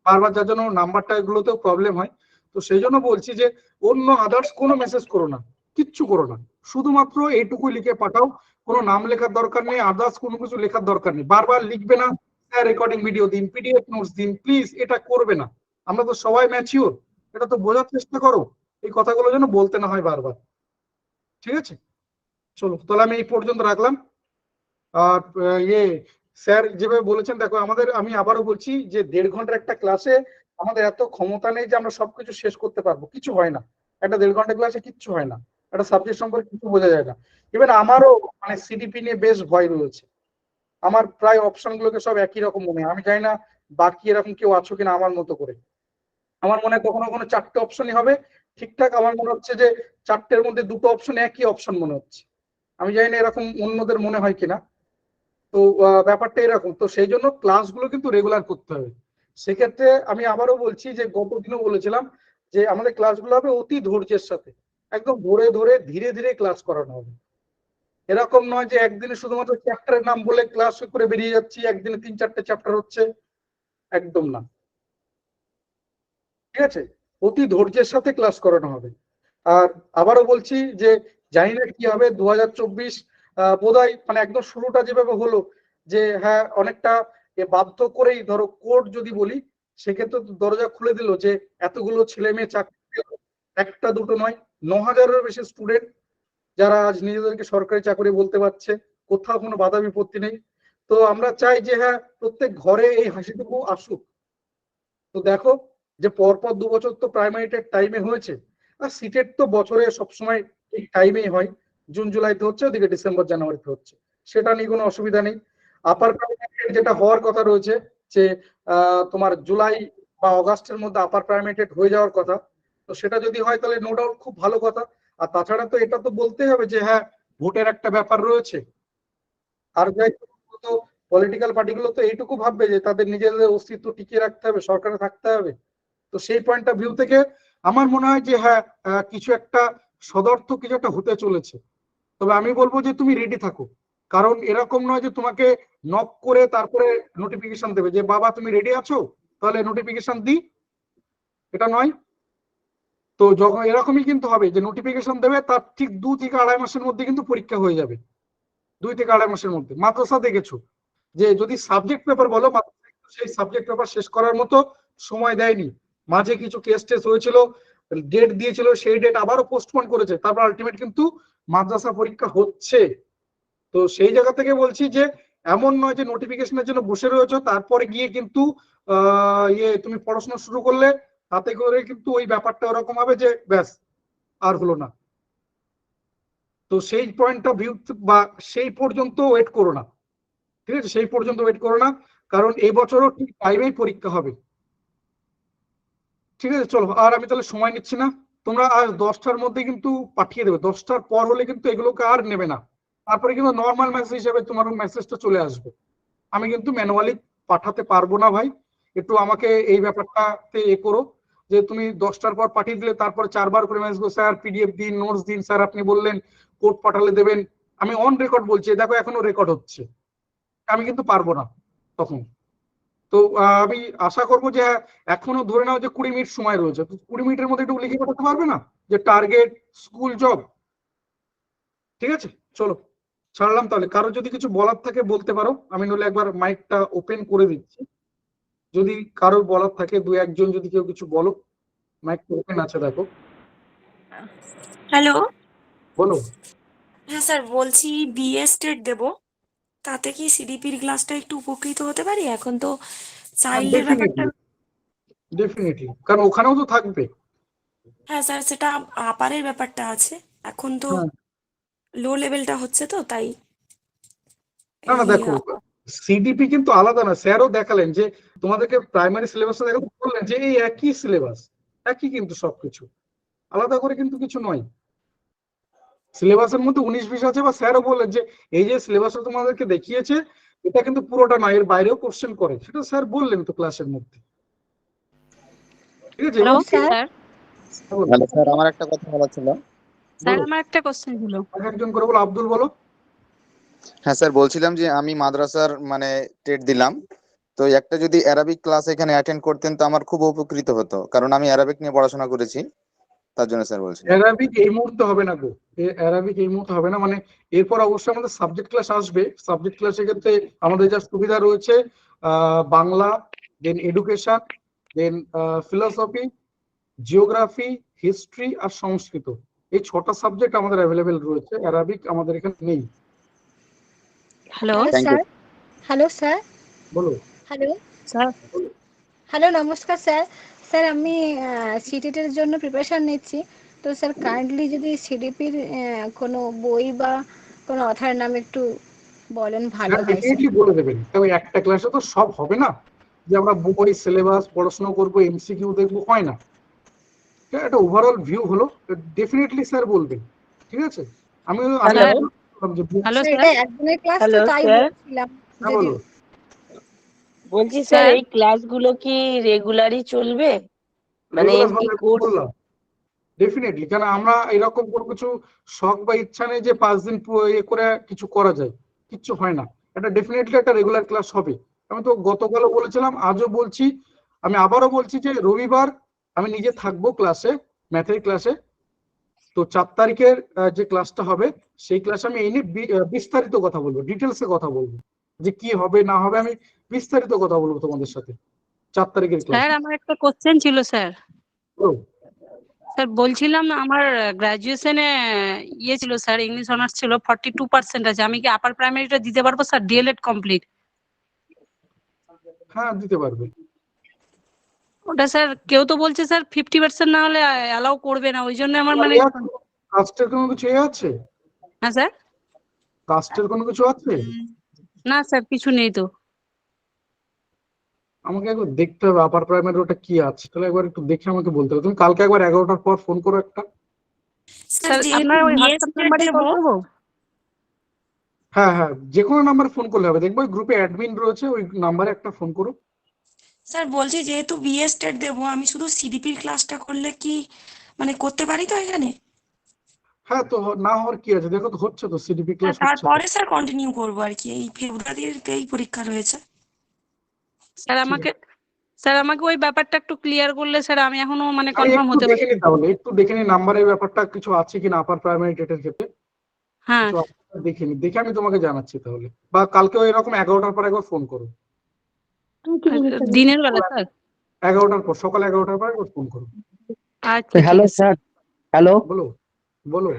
বারবার যার জন্য নাম্বারটা এগুলোতেও প্রবলেম হয়। তো সেই জন্য বলছি যে অন্য আদার্স কোনো মেসেজ করো না, কিচ্ছু করো না, শুধুমাত্র এইটুকু লিখে পাঠাও। কোনো নাম লেখার দরকার নেই, আদার্স কোনো কিছু লেখার দরকার নেই, বারবার লিখবে না স্যার রেকর্ডিং ভিডিও দিন, পিডিএফ নোটস দিন, প্লিজ এটা করবে না। আমরা তো সবাই ম্যাচিওর, এটা তো বোঝার চেষ্টা করো, এই কথাগুলো যেন বলতে না হয় বারবার। ঠিক আছে, চলো তাহলে আমি এই পর্যন্ত রাখলাম। আর ইয়ে স্যার যেভাবে বলেছেন দেখো আমাদের, আমি আবারও বলছি যে 1.5 ঘন্টার একটা ক্লাসে আমাদের এত ক্ষমতা নেই যে আমরা সবকিছু শেষ করতে পারবো, কিছু হয় না। একটা 1.5 ঘন্টা ক্লাসে কিচ্ছু হয় না, একটা সাবজেক্ট সম্পর্কে কিছু বোঝা যায় না। ইভেন আমারও মানে সিডিপি নিয়ে বেশ ভয় রয়েছে, আমার প্রায় অপশন গুলোকে সব একই রকম মনে হয়। আমি জানি না বাকি এরকম কেউ আছো কিনা আমার মতো করে। আমার মনে হয় কখনো কখনো 4টে অপশনই হবে ঠিকঠাক, আমার মনে হচ্ছে যে 4টের মধ্যে 2টো অপশন একই অপশন মনে হচ্ছে। আমি জানি না এরকম অন্যদের মনে হয় কিনা। তো ব্যাপারটা এরকম, তো সেই জন্য ক্লাসগুলো কিন্তু রেগুলার করতে হবে। সেক্ষেত্রে আমি আবারও বলছি যে গত দিনও বলেছিলাম যে আমাদের ক্লাসগুলো হবে অতি ধৈর্যের সাথে, একদম ধরে ধরে ধীরে ধীরে ক্লাস করানো হবে। এরকম নয় যে একদিনে শুধুমাত্র চ্যাপ্টারের নাম বলে ক্লাস করে বেরিয়ে যাচ্ছি, একদিনে 3-4টে চ্যাপ্টার হচ্ছে, একদম না। ঠিক আছে, অতি ধৈর্যের সাথে ক্লাস করানো হবে। আর আবারও বলছি যে জানি না কি হবে 2024, বোধহয় মানে একদম শুরুটা যেভাবে হলো যে হ্যাঁ অনেকটা বাধ্য করেই, ধরো কোর্ট যদি বলি সেক্ষেত্রে তো দরজা খুলে দিল যে এতগুলো ছেলে মেয়ে চাকরি পেলো, একটা দুটো নয়, 9,000-এরও বেশি স্টুডেন্ট যারা আজ নিজেদেরকে সরকারি চাকরি বলতে পারছে, কোথাও কোনো বাধা বিপত্তি নেই। তো আমরা চাই যে হ্যাঁ প্রত্যেক ঘরে এই হাসিটুকু আসুক। তো দেখো যে পরপর 2 বছর তো প্রাইমারিটের টাইমে হয়েছে, আর সিটেট তো বছরে সবসময় এই টাইমেই হয়, জুন জুলাইতে হচ্ছে, ওদিকে ডিসেম্বর জানুয়ারিতে হচ্ছে, সেটা নিয়ে কোনো অসুবিধা নেই। আপার প্রাইমারিটেড যেটা হওয়ার কথা রয়েছে যে তোমার জুলাই বা অগাস্টের মধ্যে আপার প্রাইমারিটেড হয়ে যাওয়ার কথা, তো সেটা যদি হয় তাহলে নো ডাউট খুব ভালো কথা। আর তাছাড়া তো এটা তো বলতেই হবে যে হ্যাঁ ভোটের একটা ব্যাপার রয়েছে। আর যাই তো পলিটিক্যাল পার্টিগুলো তো এইটুকু ভাববে যে তাদের নিজেদের অস্তিত্ব টিকিয়ে রাখতে হবে, সরকারে থাকতে হবে। তো সেই পয়েন্ট অফ ভিউ থেকে আমার মনে হয় যে হ্যাঁ কিছু একটা সদর্থক কিছু একটা হতে চলেছে। তবে আমি বলবো যে তুমি রেডি থাকো, কারণ এরকম নয় যে তোমাকে নক করে তারপরে নোটিফিকেশন দেবে যে বাবা তুমি রেডি আছো তাহলে নোটিফিকেশন দিই, এটা নয়। তো যখন এরকমই কিন্তু হবে যে নোটিফিকেশন দেবে তার ঠিক 2 থেকে আড়াই মাসের মধ্যে কিন্তু পরীক্ষা হয়ে যাবে, 2 থেকে আড়াই মাসের মধ্যে। মাদ্রাসা দেখেছো যে যদি সাবজেক্ট পেপার বলো, সেই সাবজেক্ট পেপার শেষ করার মতো সময় দেয়নি, মাঝে কিছু কেস টেস হয়েছিল, ডেট দিয়েছিল, সেই ডেট আবারও পোস্টপোন করেছে, তারপর আলটিমেট কিন্তু মাদ্রাসা পরীক্ষা হচ্ছে। তো সেই জায়গা থেকে বলছি যে এমন নয় যে নোটিফিকেশনের জন্য বসে রয়েছে তারপরে গিয়ে কিন্তু তুমি পড়াশোনা শুরু করলে তাতে করে কিন্তু ওই ব্যাপারটা ওরকম হবে যে ব্যাস আর হলো না। তো সেই পয়েন্টটা ভিউ বা সেই পর্যন্ত ওয়েট করো না, ঠিক আছে, সেই পর্যন্ত ওয়েট করো না, কারণ এই বছরও ঠিক টাইমেই পরীক্ষা হবে। ঠিক আছে, চলো আর আমি তাহলে সময় নিচ্ছি না, তোমরা আজ 10টার মধ্যে কিন্তু পাঠিয়ে দেবে, 10টার পর হলে কিন্তু এগুলোকে আর নেবে না, তারপরে কিন্তু নর্মাল মেসেজ হিসেবে তোমার মেসেজটা চলে আসবে। আমি কিন্তু ম্যানুয়ালি পাঠাতে পারবো না ভাই, একটু আমাকে এই ব্যাপারটাতে করো, যে তুমি 10টার পর পাঠিয়ে দিলে তারপরে 4বার করে মেসেজ করো, স্যার পিডিএফ দিন, নোটস দিন, স্যার আপনি বললেন কোড পাঠালে দেবেন। আমি অন রেকর্ড বলছি, দেখো এখনো রেকর্ড হচ্ছে, আমি কিন্তু পারবো না তখন। তো আমি আশা করবো যে এখনো ধরে নাও যে 20 মিনিট সময় রয়েছে, তো 20 মিনিটের মধ্যে একটু লিখে পাঠাতে পারবে না, যে টার্গেট স্কুল জব। ঠিক আছে, চলো ছাড়লাম তাহলে, কারো যদি কিছু বলার থাকে বলতে পারো, আমি নইলে একবার মাইকটা ওপেন করে দিচ্ছি, যদি কারো বলার থাকে, দু একজন যদি কেউ কিছু বলো, মাইকটা ওপেন আছে দেখো, হ্যালো। বলো। হ্যাঁ স্যার, বলছি বিএ স্টেট দেবো, তাতে কি সিডিপির ক্লাসটা একটু উপকৃত হতে পারি? এখন তো চাইল্ডের ব্যাপারটা। ডেফিনেটলি, ডেফিনেটলি, কারণ ওখানেও তো থাকবে। হ্যাঁ স্যার, সেটা আপারের ব্যাপারটা আছে, এখন তো হ্যাঁ, লো লেভেলটা হচ্ছে তো তাই। না না এই দেখো, সিডিপি কিন্তু আলাদা না, স্যারও দেখালেন যে তোমাদেরকে প্রাইমারি সিলেবাসটা দেখাতে বললেন যে এই একই সিলেবাস, একই কিন্তু সবকিছু, আলাদা করে কিন্তু কিছু নয়। সিলেবাসের মধ্যে 19-20 আছে, বা স্যারও বললেন যে এই যে সিলেবাসটা তোমাদেরকে দেখিয়েছে এটা কিন্তু পুরোটা নয়, এর বাইরেও কোশ্চেন করে, সেটা স্যার বললেন তো ক্লাসের মধ্যে। ঠিক আছে, হ্যালো এবং স্যার। হ্যাঁ, বলো। হ্যালো স্যার, আমার একটা কথা বলার ছিল। স্যার বলো, আমার একটা কোশ্চেন ছিল। এক একজন করে বলো, আব্দুল বলো। হ্যাঁ স্যার, বলছিলাম যে আমি মাদ্রাসার টেট দিলাম, তো একটা যদি অ্যারাবিক ক্লাস এখানে অ্যাটেন্ড করতেন তো আমার খুব উপকৃত হতো, কারণ আমি অ্যারাবিক নিয়ে পড়াশোনা করেছি, তার জন্য স্যার বলছিলাম। অ্যারাবিক এই মুহূর্তে হবে না গো, অ্যারাবিক এই মুহূর্তে হবে না, মানে এরপর অবশ্যই আমাদের সাবজেক্ট ক্লাস আসবে। সাবজেক্ট ক্লাসের ক্ষেত্রে আমাদের যা সুবিধা রয়েছে, বাংলা, দেন এডুকেশন, দেন ফিলসফি, জিওগ্রাফি, হিস্ট্রি আর সংস্কৃত, এই 6টা সাবজেক্ট আমাদের অ্যাভেলেবেল রয়েছে, অ্যারাবিক আমাদের এখানে নেই। Hello Thank you. Sir. Hello sir. বলো। হ্যালো। স্যার। হ্যালো, নমস্কার স্যার। স্যার আমি সিটেটের জন্য প্রিপারেশন নিচ্ছি, তো স্যার কাইন্ডলি যদি সিডিপির কোনো বই বা কোনো অথার নাম একটু বলেন ভালো স্যার হয় স্যার। ডেফিনেটলি বলে দেবেন, তবে একটা ক্লাসে তো সব হবে না, যে আমরা বই সিলেবাস পড়াশোনা করবো, এমসিকিউ দেখবো, হয় না। এটা একটা ওভারঅল ভিউ হলো, ডেফিনেটলি স্যার বলবেন। ঠিক আছে, আমি হ্যালো বললাম যে হ্যালো স্যার স্যার। এটা একদিনের ক্লাস তো হ্যালো তাই স্যার, বলছিলাম হ্যাঁ যদি বলো। বলছি স্যার স্যার এই ক্লাসগুলো কি রেগুলারই চলবে? মানে রেগুলার এর কি হবে কোর্স? বললাম, ডেফিনেটলি, কারণ আমরা এরকম কোনো কিছু শখ বা ইচ্ছা নেই যে 5 দিন ইয়ে করে কিছু করা যায়, কিচ্ছু হয় না। এটা ডেফিনেটলি একটা রেগুলার ক্লাস হবে। আমি তো গতকালও বলেছিলাম, আজও বলছি, আমি আবারও বলছি যে রবিবার আমি নিজে থাকবো ক্লাসে, ম্যাথের ক্লাসে। তো 4 তারিখের যে ক্লাসটা হবে, সেই ক্লাসে আমি এই নিয়ে বিস্তারিত কথা বলবো, ডিটেলসে কথা বলবো, যে কি হবে না হবে, আমি বিস্তারিত কথা বলবো তোমাদের সাথে 4 তারিখের ক্লাসে। স্যার আমার একটা কোশ্চেন ছিল স্যার। স্যার বলছিলাম আমার গ্রাজুয়েশনে ইয়ে ছিল স্যার, ইংলিশ অনার্স ছিল, 42% আছে, আমি কি আপার প্রাইমারিটা দিতে পারবো স্যার, ডিএলএড কমপ্লিট? হ্যাঁ দিতে পারবে। ওটা স্যার কেউ তো বলছে স্যার 50% না হলে অ্যালাউ করবে না, ওই জন্য আমার মানে। কাস্টের কোনো কিছু আছে? হ্যাঁ স্যার। কাস্টের কোনো কিছু আছে? না স্যার কিছু নেই তো। আমাকে একবার দেখতে হবে আপার প্রাইমারি ওটা কি আছে, তাহলে একবার একটু দেখে আমাকে বলতে হবে। তুমি কালকে একবার 11টার পর ফোন করো একটা। স্যার স্যার যেহেতু আপনার ওই বিএ হোয়াটসঅ্যাপ স্টেট নাম্বারে কল দেবো, করবো? হ্যাঁ হ্যাঁ, যে কোনো নাম্বারে ফোন করলে হবে, দেখবো ওই গ্রুপে অ্যাডমিন রয়েছে, ওই নাম্বারে একটা ফোন করো। স্যার বলছি যেহেতু বিএ স্টেট দেবো, আমি শুধু সিডিপির ক্লাসটা করলে কি মানে করতে পারি তো এখানে? হ্যাঁ, তো না হওয়ার কি আছে, দেখো তো হচ্ছে তো, সিডিপি হ্যাঁ, ক্লাস হচ্ছে তো। তারপরে স্যার কন্টিনিউ করবো আর কি, এই ফেব্রুয়ারিতেই পরীক্ষা রয়েছে। স্যার ঠিক আমাকে আছে, স্যার আমাকে ওই ব্যাপারটা একটু ক্লিয়ার করলে স্যার আমি এখনো মানে আমি কনফার্ম একটু হতে দেখে পারি। নি, তাহলে একটু দেখে নি নাম্বারের ব্যাপারটা কিছু আছে কিনা আপার প্রাইমারি টেটের ক্ষেত্রে, হ্যাঁ কিছু আছে কিনা দেখে নি, দেখে আমি তোমাকে জানাচ্ছি তাহলে, বা কালকে এরকম 11টার পর একবার ফোন করো। দিনের বেলা স্যার? 11টার পর, সকাল 11টার পর একবার ফোন করো। আচ্ছা ঠিক হ্যালো আছে। স্যার। হ্যালো, বলো। বলো।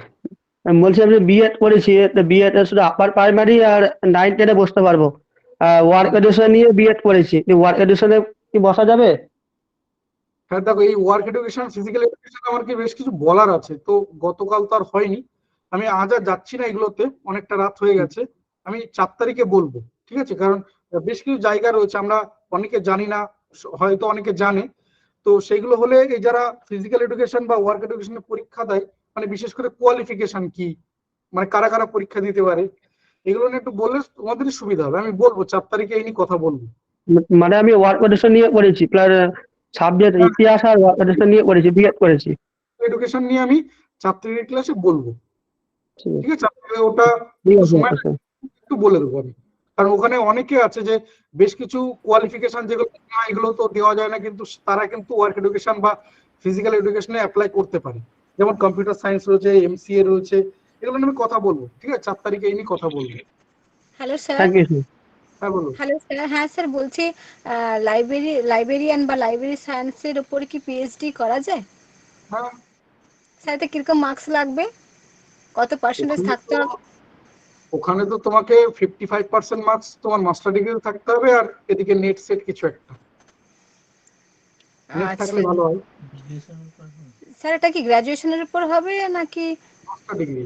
আমি বলছি আমি বিএড করেছি, তো বিএড এ শুধু আপার প্রাইমারি আর 9-10-এ বসতে পারবো। ওয়ার্ক এডুকেশন নিয়ে বিএড করেছি, ওয়ার্ক এডুকেশনে কি বসা যাবে? হ্যাঁ দেখো, এই ওয়ার্ক এডুকেশন ফিজিক্যাল এডুকেশন আমার কি বেশ কিছু বলার আছে, তো গতকাল তো আর হয়নি, আমি আজ আর যাচ্ছি না এগুলোতে, অনেকটা রাত হয়ে গেছে, আমি 4 তারিখে বলবো, ঠিক আছে? কারণ বেশ কিছু জায়গা রয়েছে আমরা অনেকে জানি না, হয়তো অনেকে জানে, তো সেইগুলো হলে এই যারা ফিজিক্যাল এডুকেশন বা ওয়ার্ক এডুকেশনের পরীক্ষা দেয়, মানে বিশেষ করে কোয়ালিফিকেশন কি, মানে কারা কারা পরীক্ষা দিতে পারে, এগুলো নিয়ে একটু বললে তোমাদেরই সুবিধা হবে। আমি বলবো 4 তারিখে এই নিয়ে কথা বলবো। মানে আমি ওয়ার্ক এডুকেশন নিয়ে পড়েছি, প্লাস সাবজেক্ট ইতিহাস আর ওয়ার্ক এডুকেশন নিয়ে পড়েছি, বিএড করেছি। এডুকেশন নিয়ে আমি 4 তারিখের ক্লাসে বলবো, ঠিক আছে? ওটা ঠিক আছে সময় স্যার। একটু বলে দেবো আমি, কারণ ওখানে অনেকে আছে যে বেশ কিছু কোয়ালিফিকেশন যেগুলো না, এগুলো তো দেওয়া যায় না, কিন্তু তারা কিন্তু ওয়ার্ক এডুকেশন বা ফিজিক্যাল এডুকেশনে অ্যাপ্লাই করতে পারে, যেমন কম্পিউটার সায়েন্স রয়েছে, এমসিএ রয়েছে, এগুলো নিয়ে আমি কথা বলবো, ঠিক আছে? 4 তারিখে এই নিয়ে কথা বলবো। Hello sir. Thank you sir. হ্যাঁ বলো। হ্যালো স্যার, হ্যাঁ স্যার বলছি লাইব্রেরিয়ান বা লাইব্রেরি সায়েন্সের উপরে কি পিএইচডি করা যায়? হ্যাঁ, স্যার এতে কিরকম মার্কস লাগবে, কত পার্সেন্টেজ থাকতে হবে? ওখানে তো তোমাকে 55% মার্কস তোমার মাস্টার ডিগ্রি থাকতে হবে, আর এদিকে নেট সেট কিছু একটা নেট থাকলে আচ্ছা ভালো হয়। স্যার, এটা কি গ্র্যাজুয়েশনের উপর হবে নাকি মাস্টার ডিগ্রি,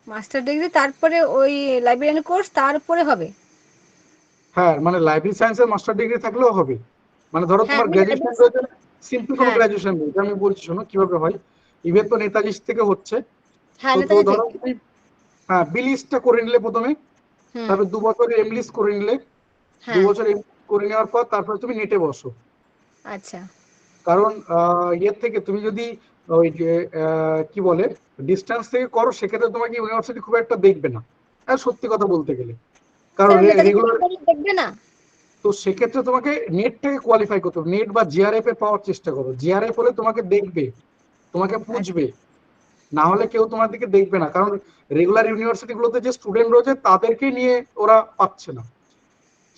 মাস্টার ডিগ্রি তারপরে ওই লাইব্রেরিয়ান কোর্স তারপরে হবে? হ্যাঁ মানে লাইব্রেরি সায়েন্সের মাস্টার ডিগ্রি থাকলেও হবে, মানে ধরো হ্যাঁ তোমার আমি গ্র্যাজুয়েশন রয়েছে, সিম্পল কোনো হ্যাঁ গ্র্যাজুয়েশন রয়েছে, আমি বলছি শোনো কিভাবে হয়। ইভেন তো নেতাজি থেকে হচ্ছে, হ্যাঁ তো নেতাজি ধরো থেকে। তুমি হ্যাঁ বিলিস্টটা করে নিলে প্রথমে, হুম। তারপর 2 বছরের এমলিস্ট করে নিলে, 2 হ্যাঁ। বছর করে নেওয়ার পর তারপর তুমি নেটে বসো। আচ্ছা কারণ ইয়ের থেকে তুমি যদি ওই যে কি বলে ডিস্টেন্স থেকে করো, সেক্ষেত্রে তোমাকে ইউনিভার্সিটি খুব একটা দেখবে না, আর সত্যি কথা বলতে গেলে, কারণ স্যার নেতাজি রেগুলার, থেকে দেখবে না? তো সেক্ষেত্রে তোমাকে নেটটাকে কোয়ালিফাই করতে হবে, নেট বা জিআরএফ এ পাওয়ার চেষ্টা করো, জিআরএফ হলে তোমাকে দেখবে, তোমাকে বুঝবে, না হলে কেউ তোমার দিকে দেখবে না, কারণ রেগুলার ইউনিভার্সিটি গুলোতে যে স্টুডেন্ট রয়েছে তাদেরকে নিয়ে ওরা পাচ্ছে না,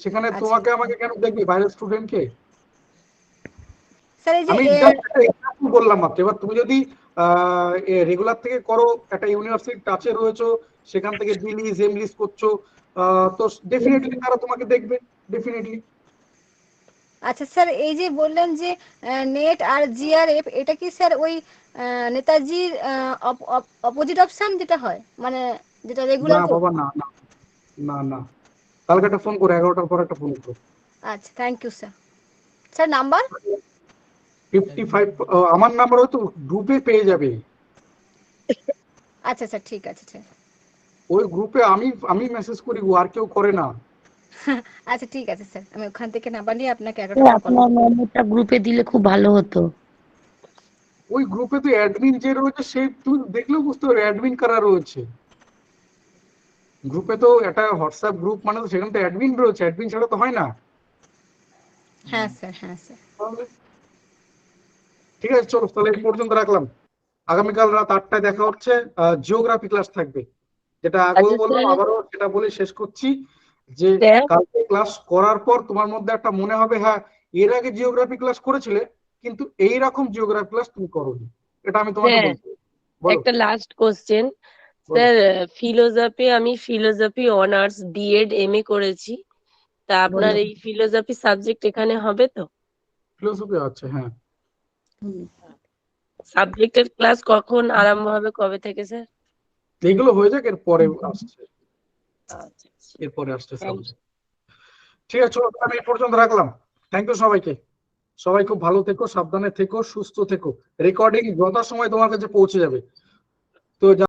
সেখানে আচ্ছা তোমাকে আমাকে কেন দেখবে বাইরের স্টুডেন্টকে? স্যার এই যে আমি just একটা example বললাম মাত্র। এবার তুমি যদি রেগুলার থেকে করো, একটা ইউনিভার্সিটি টাচে রয়েছো, সেখান থেকে বিলিস এমলিস করছো, তো ডেফিনেটলি তারা তোমাকে দেখবে, ডেফিনেটলি। আচ্ছা স্যার, এই যে বললেন যে নেট আর জিআরএফ, এটা কি স্যার ওই নেতাজির অপোজিট অপশন যেটা হয়, মানে যেটা না রেগুলার? বাবা, না না না না, কালকে একটা ফোন করো, 11টার পর একটা ফোন করো। আচ্ছা thank you sir. Sir number? 55 আমার নাম্বার হয়তো গ্রুপে পেয়ে যাবে, আচ্ছা স্যার ঠিক আছে স্যার। ওই গ্রুপে আমি মেসেজ করি, ও আর কেউ করে না। আচ্ছা ঠিক আছে স্যার, আমি ওখান থেকে নাম্বার নিয়ে আপনাকে 11টার পর কল আপনার নম্বরটা গ্রুপে দিলে খুব ভালো হতো। ওই গ্রুপে তো অ্যাডমিন যে রয়েছে, সে তুমি দেখলেও বুঝতে পারবে অ্যাডমিন কারা রয়েছে। গ্রুপে তো একটা হোয়াটসঅ্যাপ গ্রুপ, মানে তো সেখানে তো অ্যাডমিন রয়েছে, অ্যাডমিন ছাড়া তো হয় না। হ্যাঁ স্যার, হ্যাঁ স্যার। তাহলে ঠিক আছে, চলো তাহলে এই পর্যন্ত রাখলাম। আগামীকাল রাত 8টায় দেখা হচ্ছে, জিওগ্রাফি ক্লাস থাকবে, যেটা আগেও আচ্ছা বললাম, স্যার, আবারও সেটা বলে শেষ করছি, যে স্যার কালকে ক্লাস করার পর তোমার মধ্যে একটা মনে হবে, হ্যাঁ এর আগে জিওগ্রাফি ক্লাস করেছিলে, কিন্তু এই রকম জিওগ্রাফি ক্লাস তুমি করোনি, এটা আমি তোমাকে স্যার বলছি। বলো একটা লাস্ট কোশ্চেন। বলো। স্যার আমি ফিলোজফি অনার্স বিএড এমএ করেছি, তা আপনার এই ফিলোজফি সাবজেক্ট এখানে হবে তো? ফিলোসফি আছে, হ্যাঁ। সাবজেক্টের ক্লাস কখন আরম্ভ হবে, কবে থেকে স্যার? এইগুলো হয়ে যাক, এরপরে আসছে, আচ্ছা এরপরে আসছে Thank subject। ঠিক আছে, চলো আমি এই পর্যন্ত রাখলাম। থ্যাংক ইউ সবাইকে, সবাই খুব ভালো থেকো, সাবধানে থেকো, সুস্থ থেকো, রেকর্ডিং যথাসময় তোমার কাছে পৌঁছে যাবে। তো